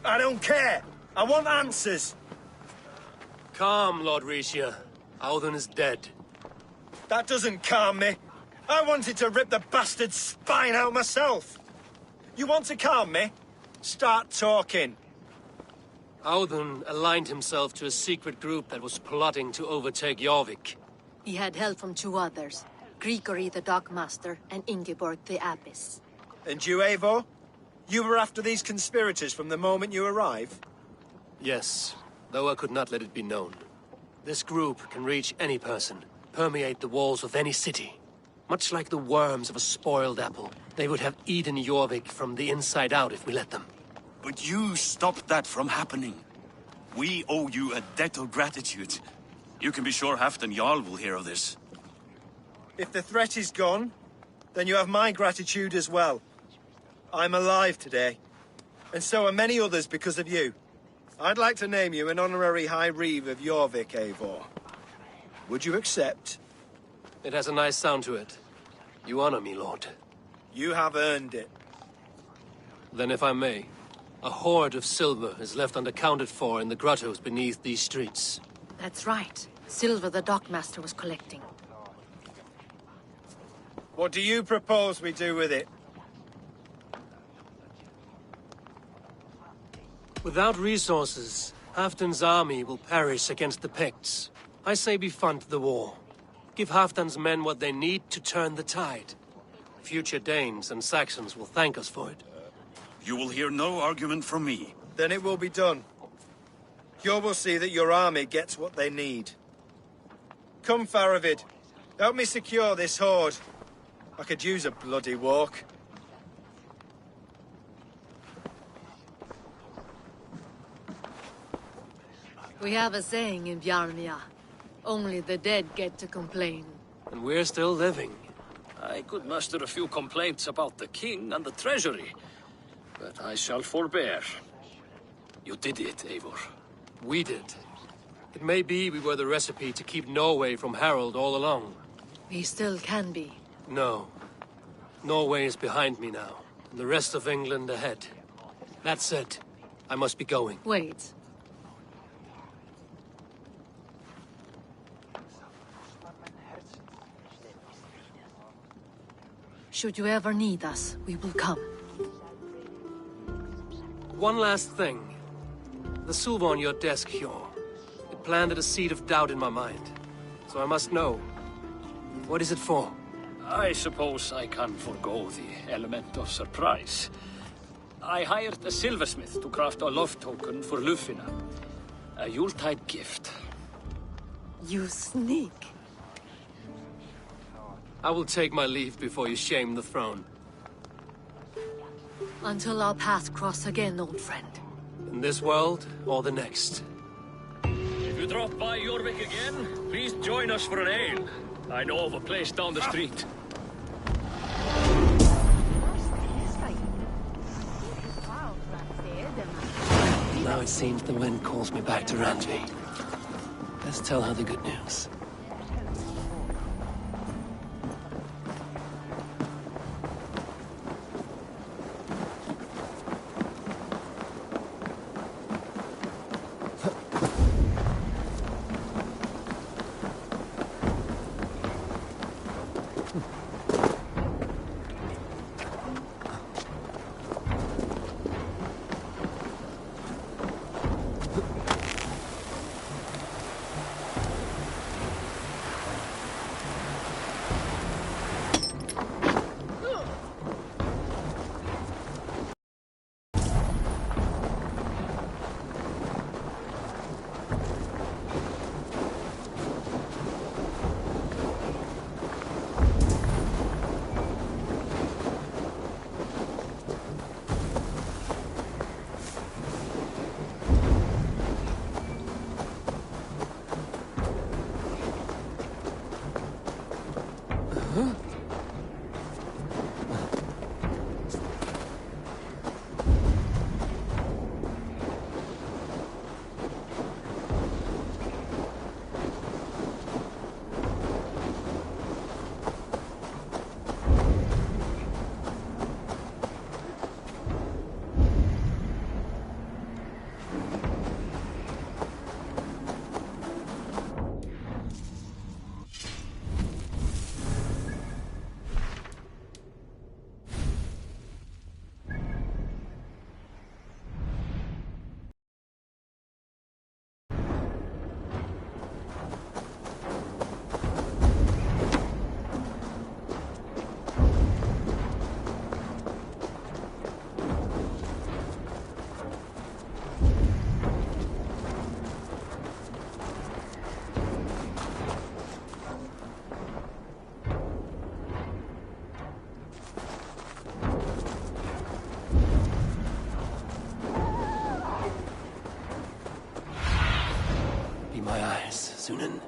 I don't care! I want answers! Calm, Lord Rishia. Audun is dead. That doesn't calm me. I wanted to rip the bastard's spine out myself. You want to calm me? Start talking. Audun aligned himself to a secret group that was plotting to overtake Jorvik. He had help from two others, Grigory the Dockmaster and Ingeborg the Abbess. And you, Eivor? You were after these conspirators from the moment you arrived? Yes, though I could not let it be known. This group can reach any person, permeate the walls of any city. Much like the worms of a spoiled apple, they would have eaten Jorvik from the inside out if we let them. But you stopped that from happening. We owe you a debt of gratitude. You can be sure Halfdan Jarl will hear of this. If the threat is gone, then you have my gratitude as well. I'm alive today, and so are many others because of you. I'd like to name you an honorary High Reeve of Jorvik, Eivor. Would you accept? It has a nice sound to it. You honor me, Lord. You have earned it. Then if I may, a hoard of silver is left unaccounted for in the grottos beneath these streets. That's right. Silver the dockmaster was collecting. What do you propose we do with it? Without resources, Halfdan's army will perish against the Picts. I say we fund the war. Give Halfdan's men what they need to turn the tide. Future Danes and Saxons will thank us for it. You will hear no argument from me. Then it will be done. You will see that your army gets what they need. Come, Faravid. Help me secure this hoard. I could use a bloody walk. We have a saying in Bjarnia. Only the dead get to complain. And we're still living. I could muster a few complaints about the king and the treasury, but I shall forbear. You did it, Eivor. We did. It may be we were the recipe to keep Norway from Harald all along. We still can be. No. Norway is behind me now, and the rest of England ahead. That said, I must be going. Wait. Should you ever need us, we will come. One last thing. The silver on your desk, Hjor. It planted a seed of doubt in my mind. So I must know. What is it for? I suppose I can forgo the element of surprise. I hired a silversmith to craft a love token for Lufina. A Yuletide gift. You sneak. I will take my leave before you shame the throne. Until our paths cross again, old friend. In this world, or the next. If you drop by Jorvik again, please join us for an ale. I know of a place down the street. Now it seems the wind calls me back to Randvi. Let's tell her the good news. Sunan.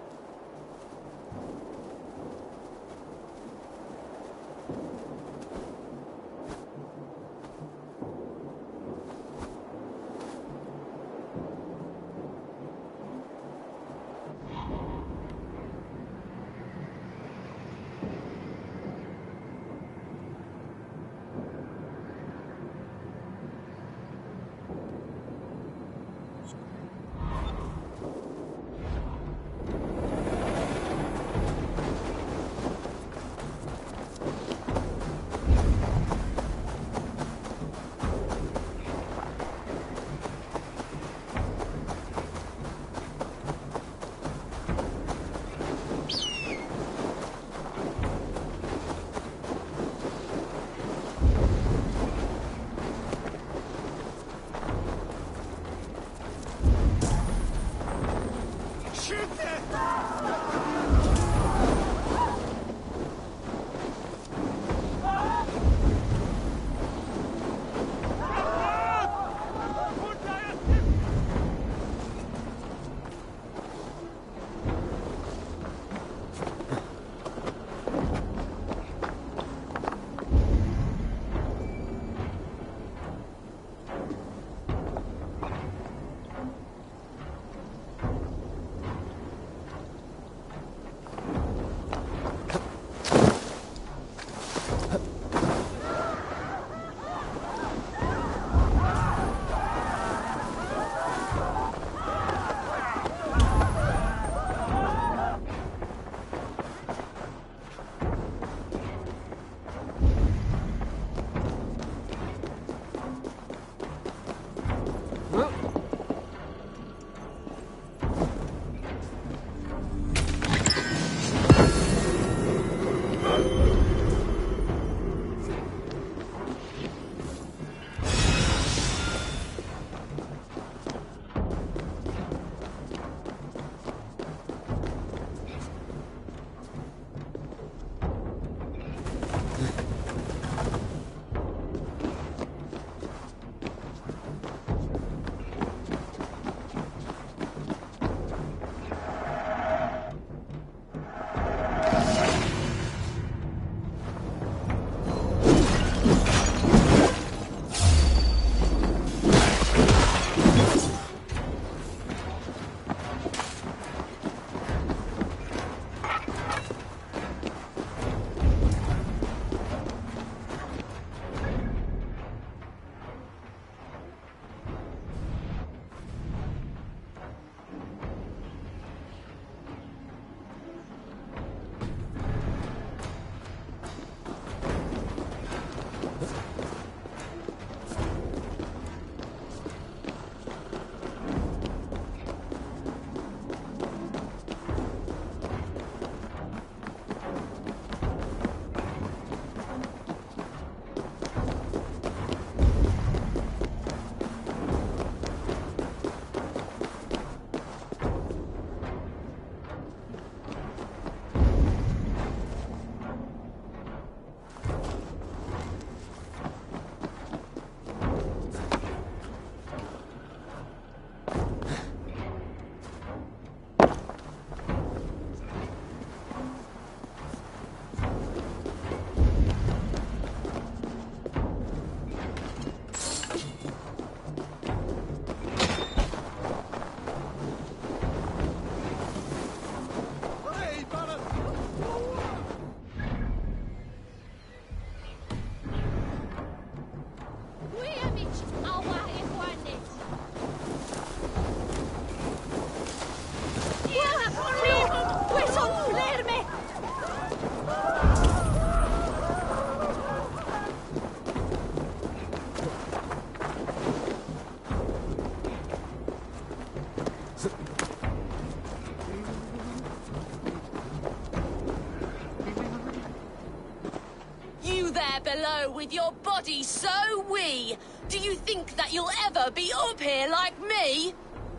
there below with your body so wee? Do you think that you'll ever be up here like me?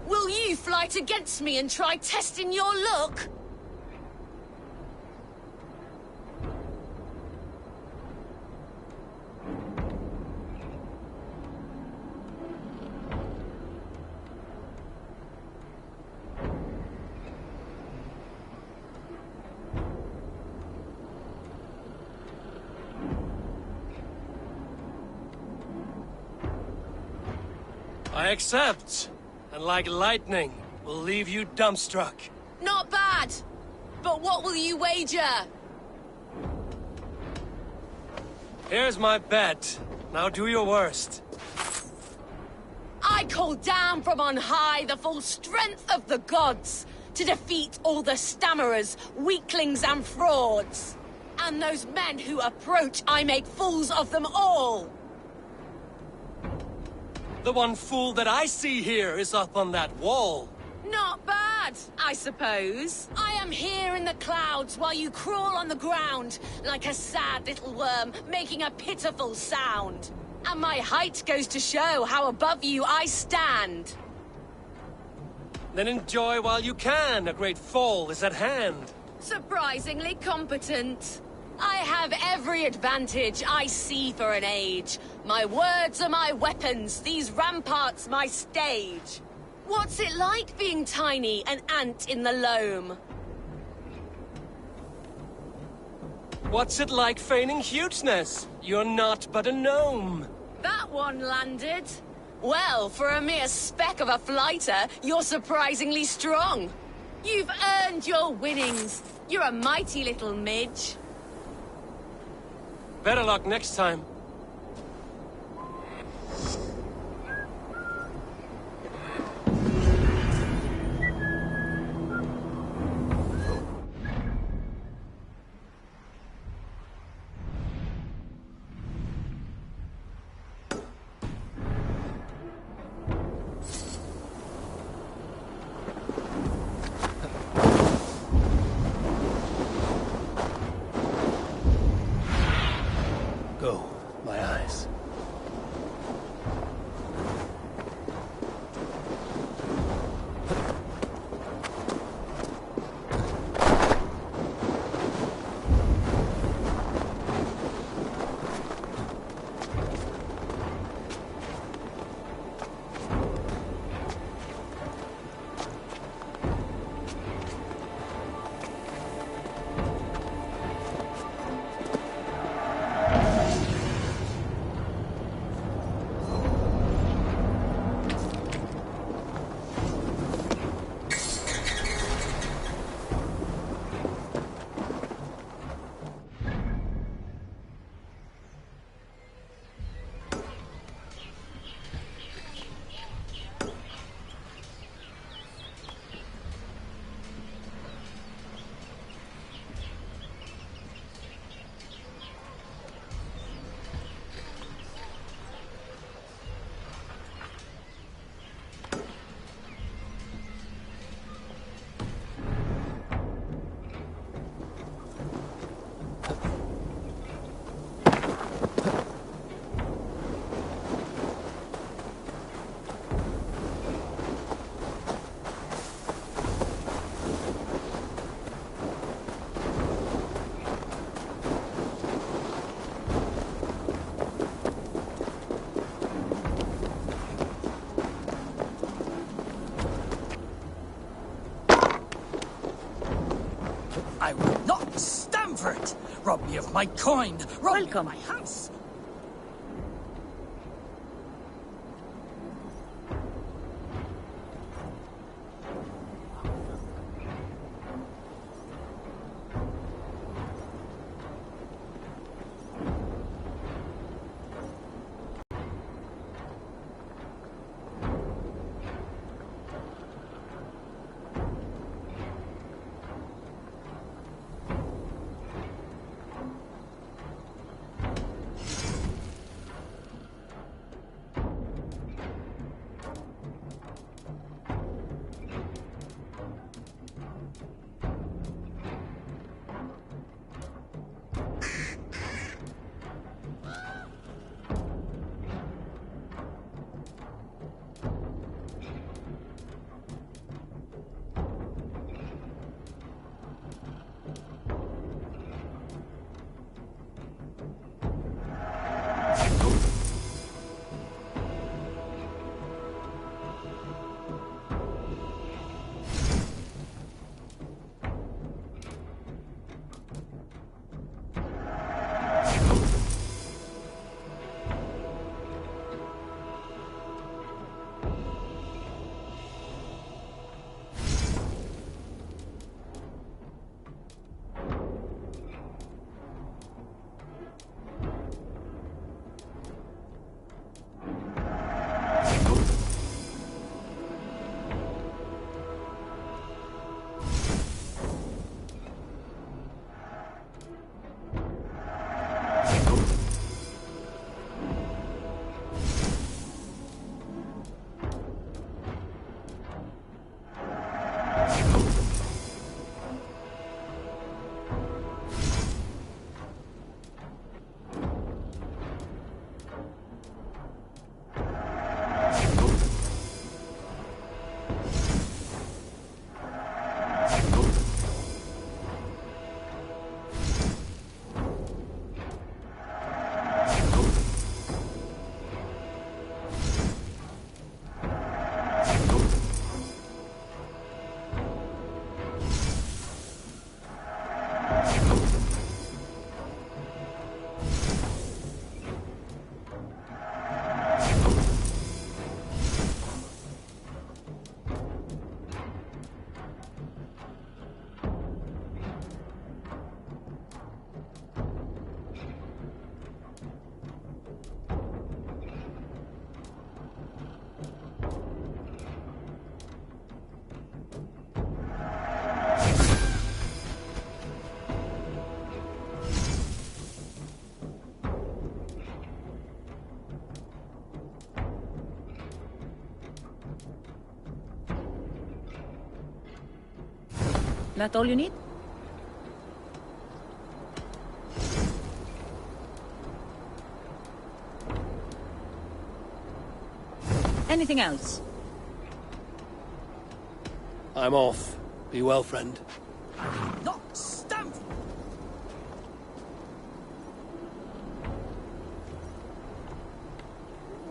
Will you fight against me and try testing your luck? I accept. And like lightning, will leave you dumbstruck. Not bad. But what will you wager? Here's my bet. Now do your worst. I call down from on high the full strength of the gods to defeat all the stammerers, weaklings and frauds. And those men who approach, I make fools of them all. The one fool that I see here is up on that wall. Not bad, I suppose. I am here in the clouds while you crawl on the ground like a sad little worm making a pitiful sound. And my height goes to show how above you I stand. Then enjoy while you can. A great fall is at hand. Surprisingly competent. I have every advantage I see for an age. My words are my weapons, these ramparts my stage. What's it like being tiny, an ant in the loam? What's it like feigning hugeness? You're not but a gnome. That one landed. Well, for a mere speck of a flighter, you're surprisingly strong. You've earned your winnings. You're a mighty little midge. Better luck next time. Go, my eyes. I will not stand for it! Rob me of my coin! Welcome my house! That all you need? Anything else? I'm off. Be well, friend. Not stamp!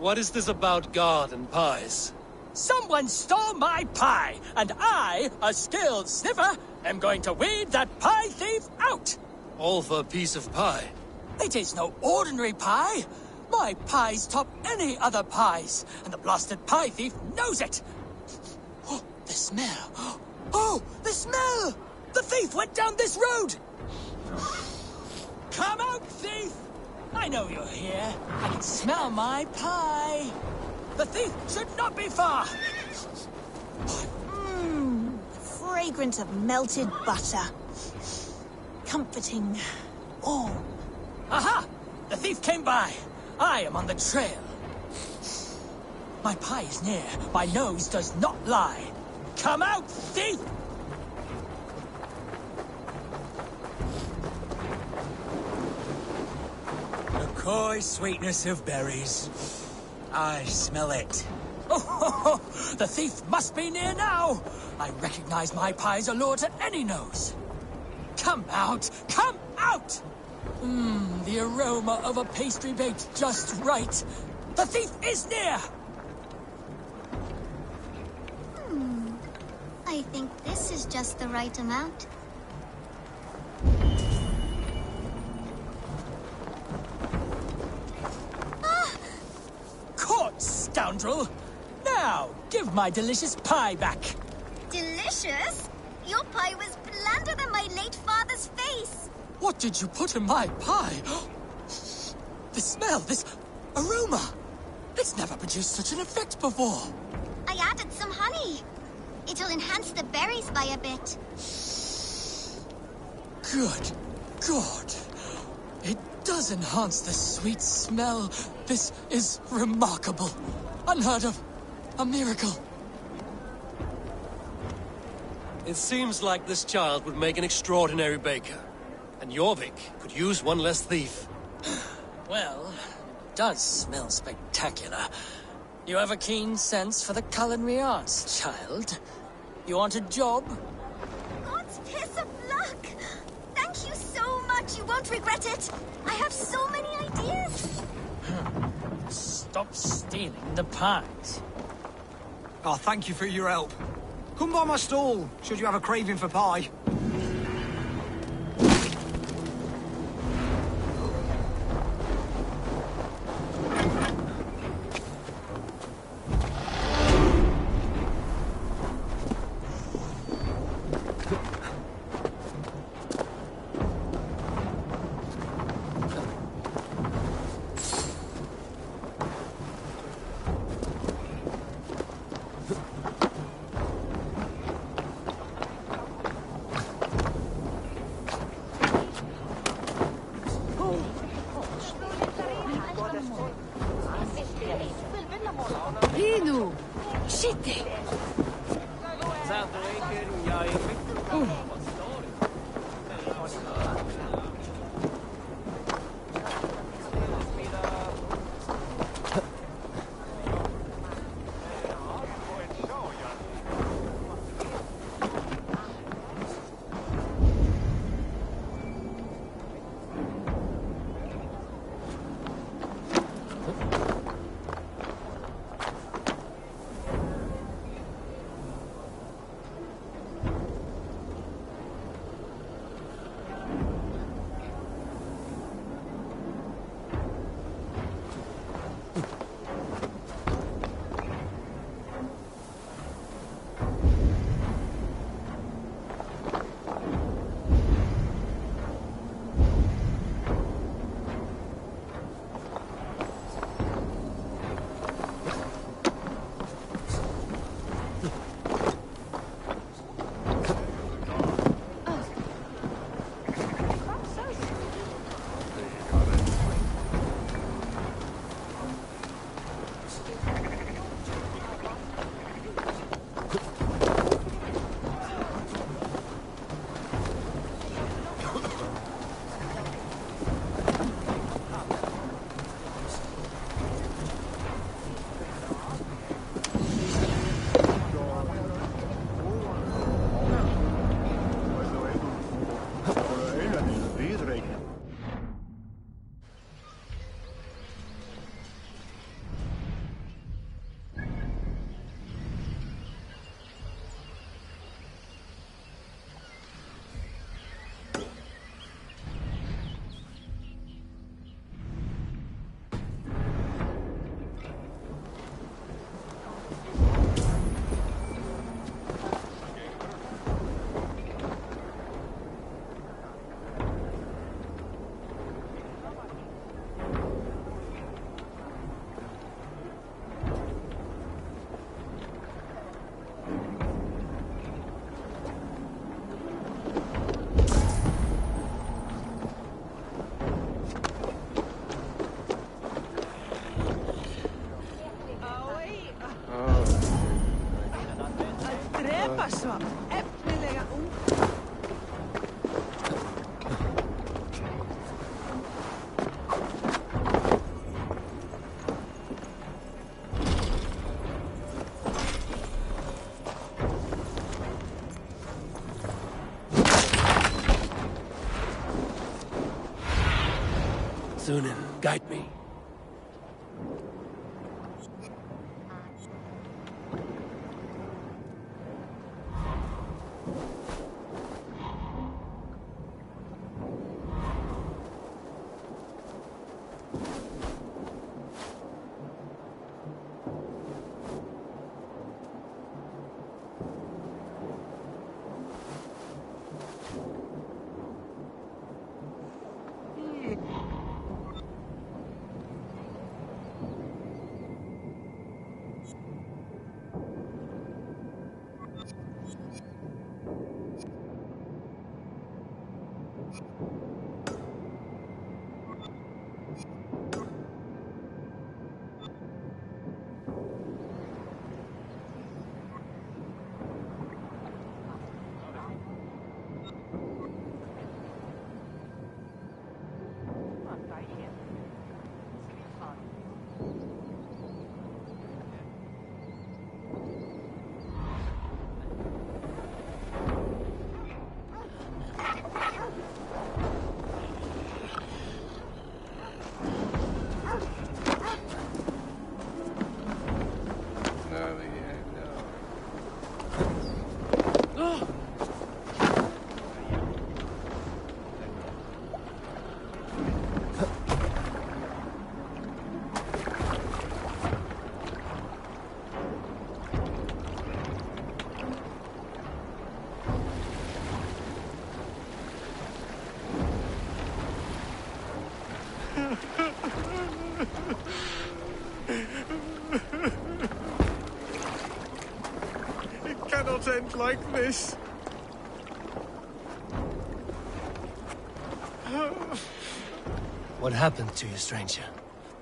What is this about God and pies? Someone stole my pie, and I, a skilled sniffer, am going to weed that pie thief out! All for a piece of pie. It is no ordinary pie. My pies top any other pies, and the blasted pie thief knows it. Oh, the smell. Oh, the smell! The thief went down this road! Come out, thief! I know you're here. I can smell my pie. The thief should not be far. Fragrant of melted butter. Comforting. Warm. Aha! The thief came by. I am on the trail. My pie is near. My nose does not lie. Come out, thief! The coy sweetness of berries. I smell it. Oh, the thief must be near now. I recognize my pie's allure to any nose. Come out! Come out! The aroma of a pastry baked just right. The thief is near! I think this is just the right amount. Caught, scoundrel! Now, give my delicious pie back. Delicious? Your pie was blander than my late father's face. What did you put in my pie? The smell, this aroma. It's never produced such an effect before. I added some honey. It'll enhance the berries by a bit. Good God. It does enhance the sweet smell. This is remarkable. Unheard of. A miracle. It seems like this child would make an extraordinary baker. And Jorvik could use one less thief. Well, it does smell spectacular. You have a keen sense for the culinary arts, child. You want a job? God's piss of luck! Thank you so much, you won't regret it. I have so many ideas. Stop stealing the pies. Oh, thank you for your help. Come by my stall, should you have a craving for pie. Sunan, guide me. It cannot end like this. What happened to you, stranger?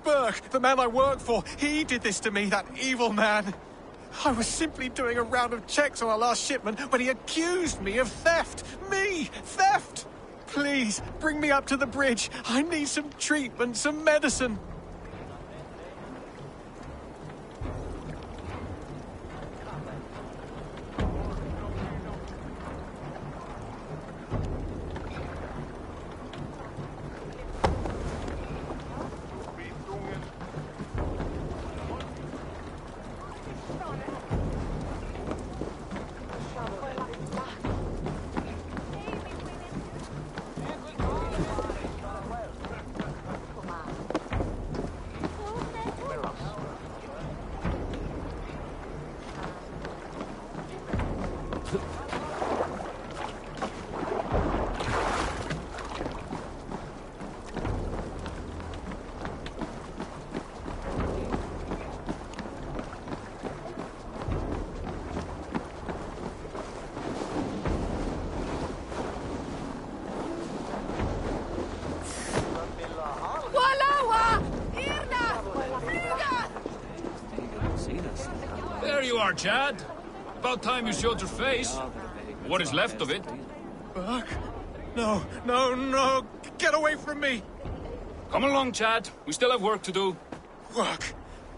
Burke, the man I work for, he did this to me, that evil man. I was simply doing a round of checks on our last shipment when he accused me of theft. Me! Theft! Please, bring me up to the bridge. I need some treatment, some medicine. There you are, Chad. About time you showed your face. What is left of it? Buck? No, no, no! Get away from me! Come along, Chad. We still have work to do. Work?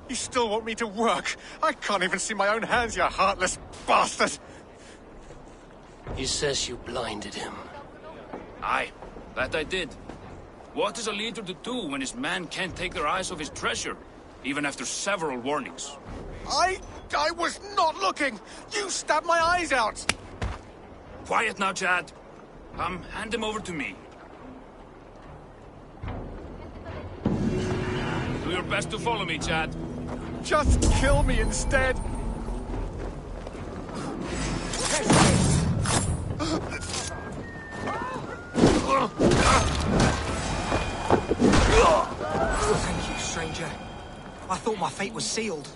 You still want me to work? I can't even see my own hands, you heartless bastard! He says you blinded him. Aye, that I did. What is a leader to do when his men can't take their eyes off his treasure, even after several warnings? I was not looking! You stabbed my eyes out! Quiet now, Chad. Come, hand him over to me. Do your best to follow me, Chad. Just kill me instead! Thank you, stranger. I thought my fate was sealed.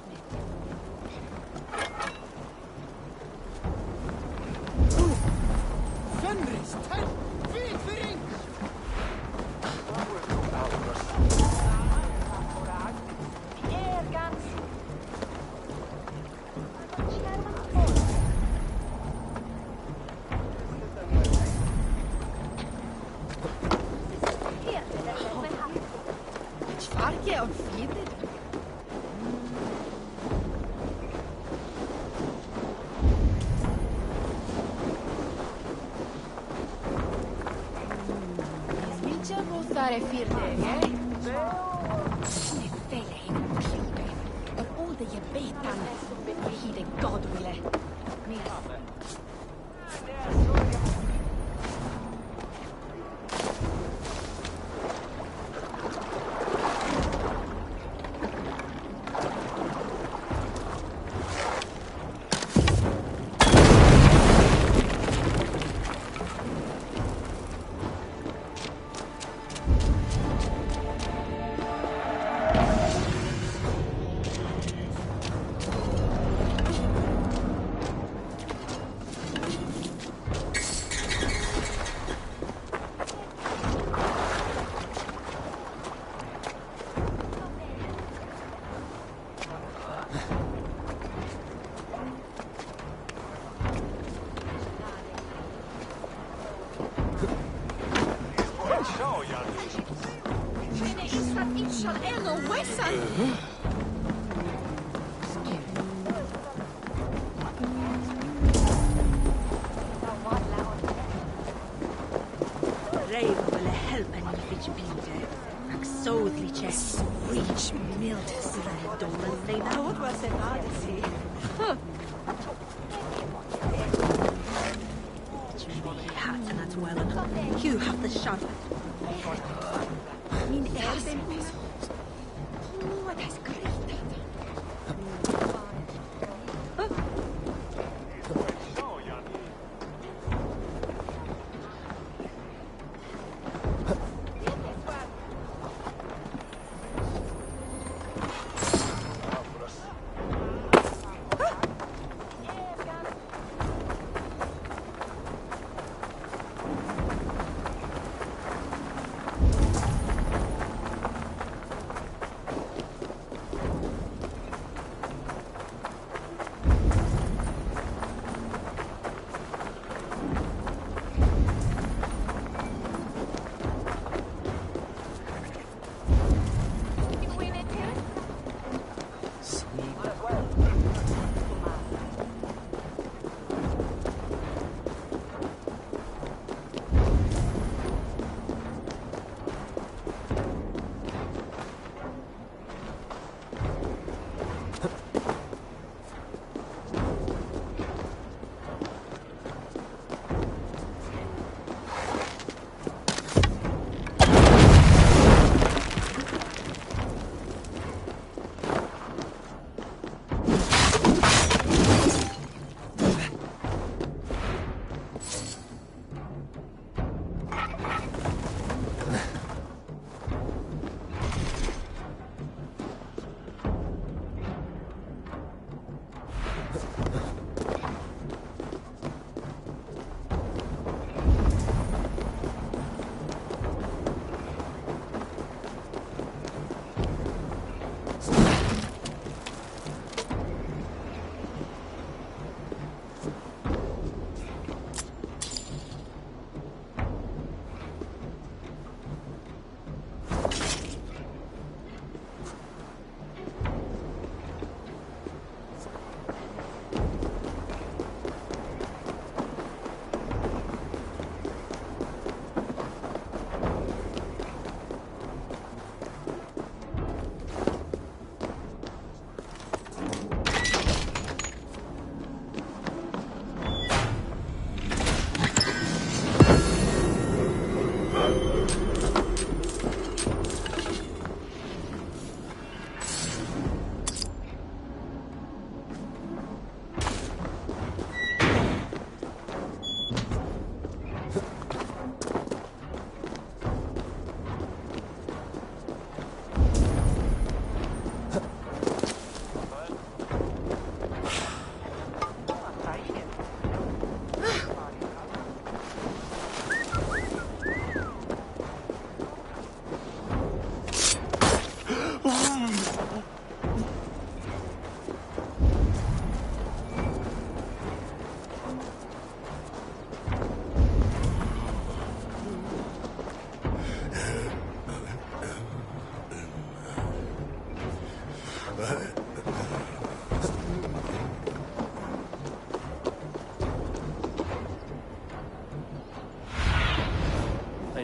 You have the sharp.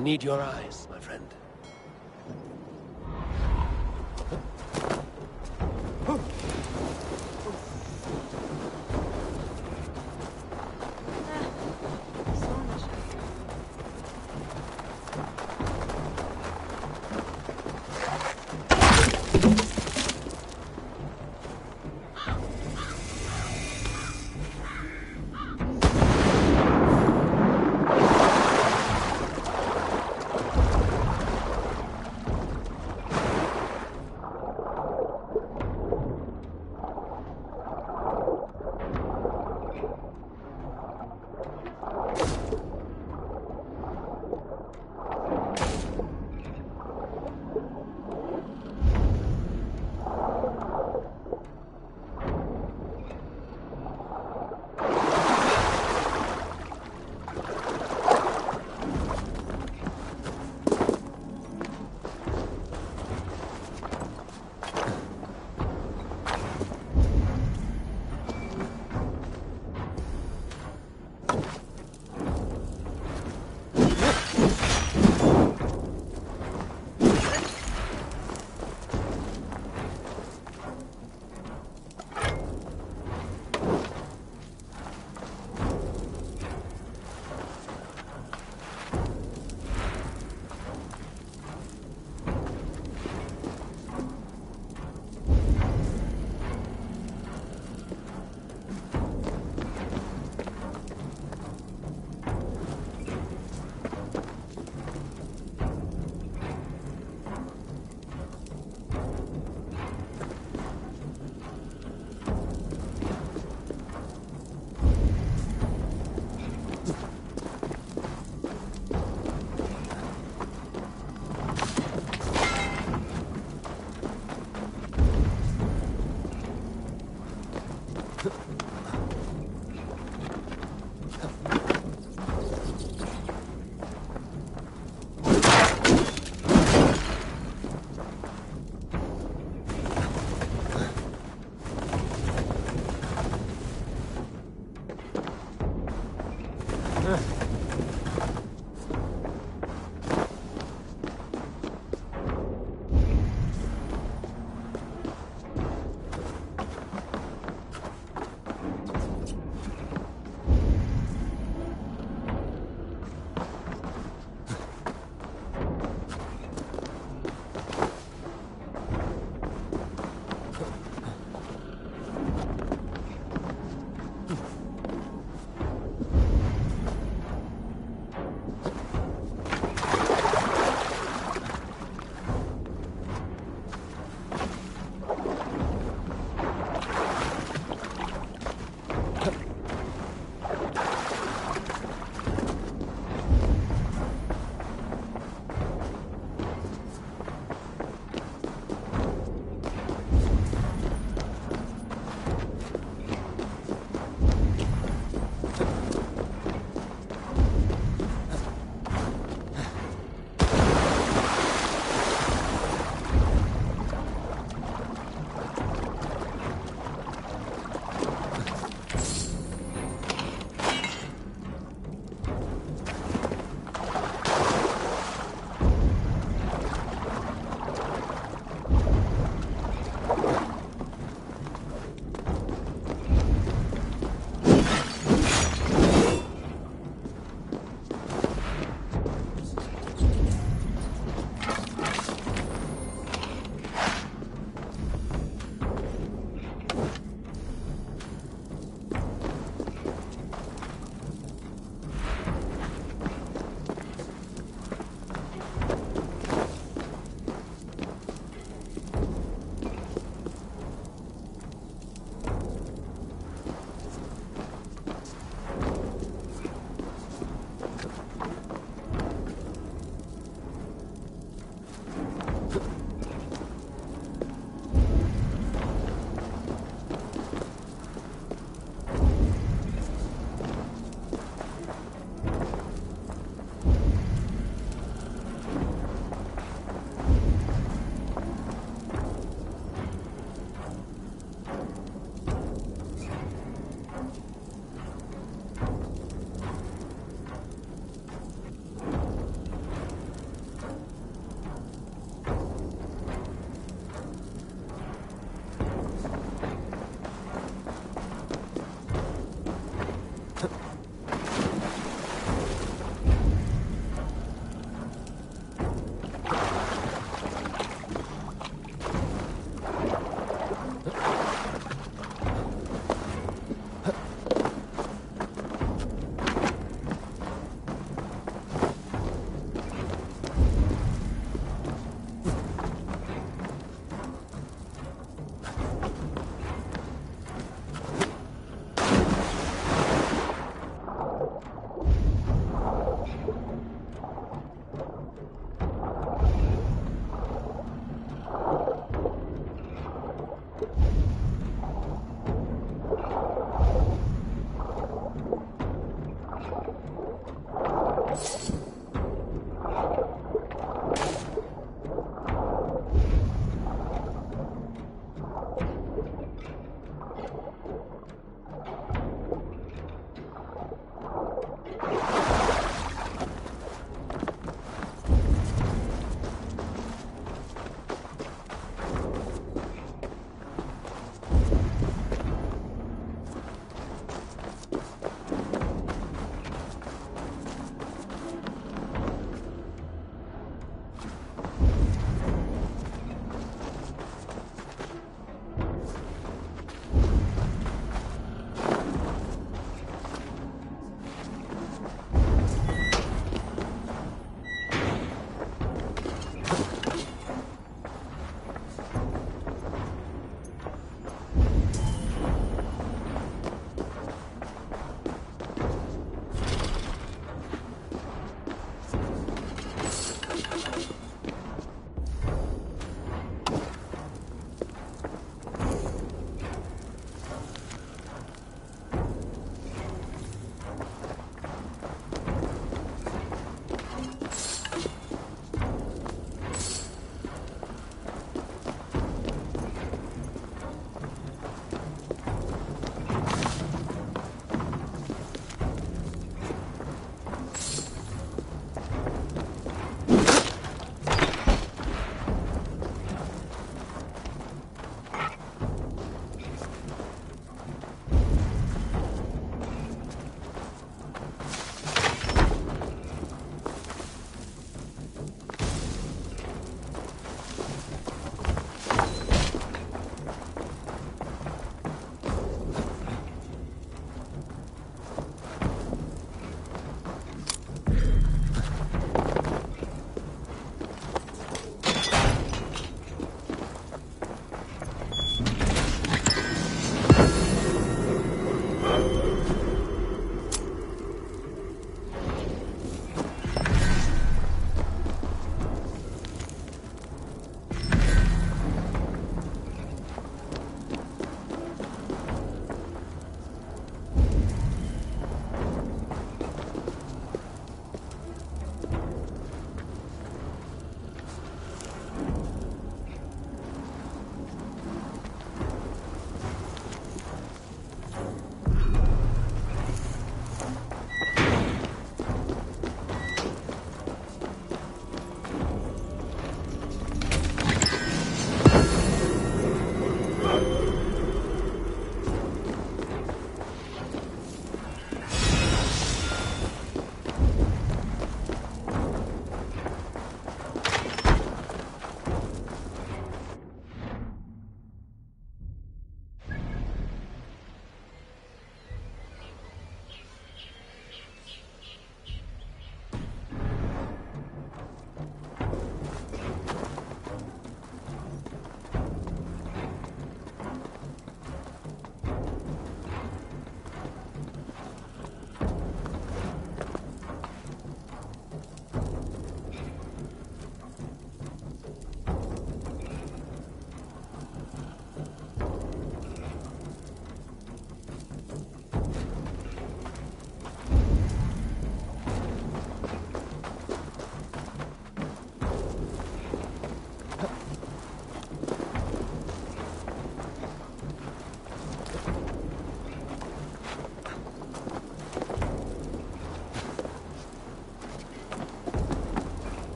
need your eyes, my friend.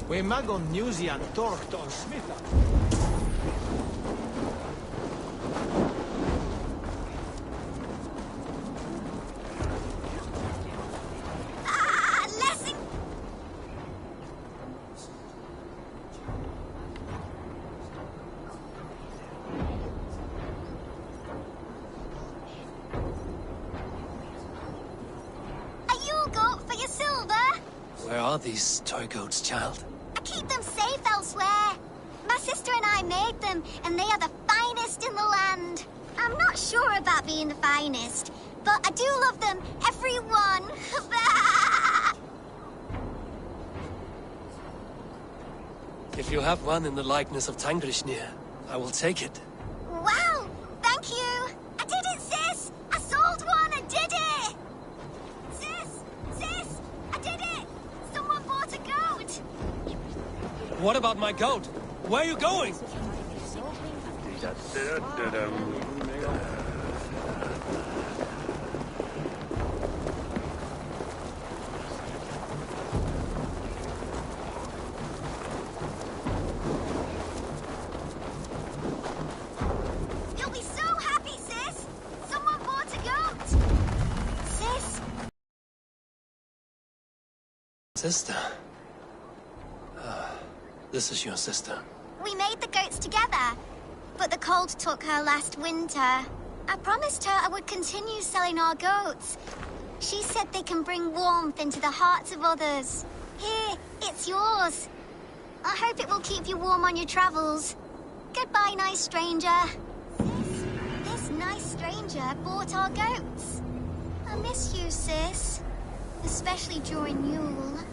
We magon Newsian Torton Smith. Where are these toy goats, child? I keep them safe elsewhere. My sister and I made them, and they are the finest in the land. I'm not sure about being the finest, but I do love them, everyone. If you have one in the likeness of Tangrishnir, I will take it. Wow, thank you. I did it, sis. I sold one. I did it. Sis, I did it. Someone bought a goat. What about my goat? Where are you going? You'll be so happy, sis. Someone bought a goat. Sis. Sister. This is your sister. We made the goats together, but the cold took her last winter. I promised her I would continue selling our goats. She said they can bring warmth into the hearts of others. Here, it's yours. I hope it will keep you warm on your travels. Goodbye, nice stranger. Sis, this nice stranger bought our goats. I miss you, sis. Especially during Yule.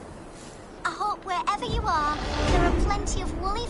I hope wherever you are, there are plenty of woolly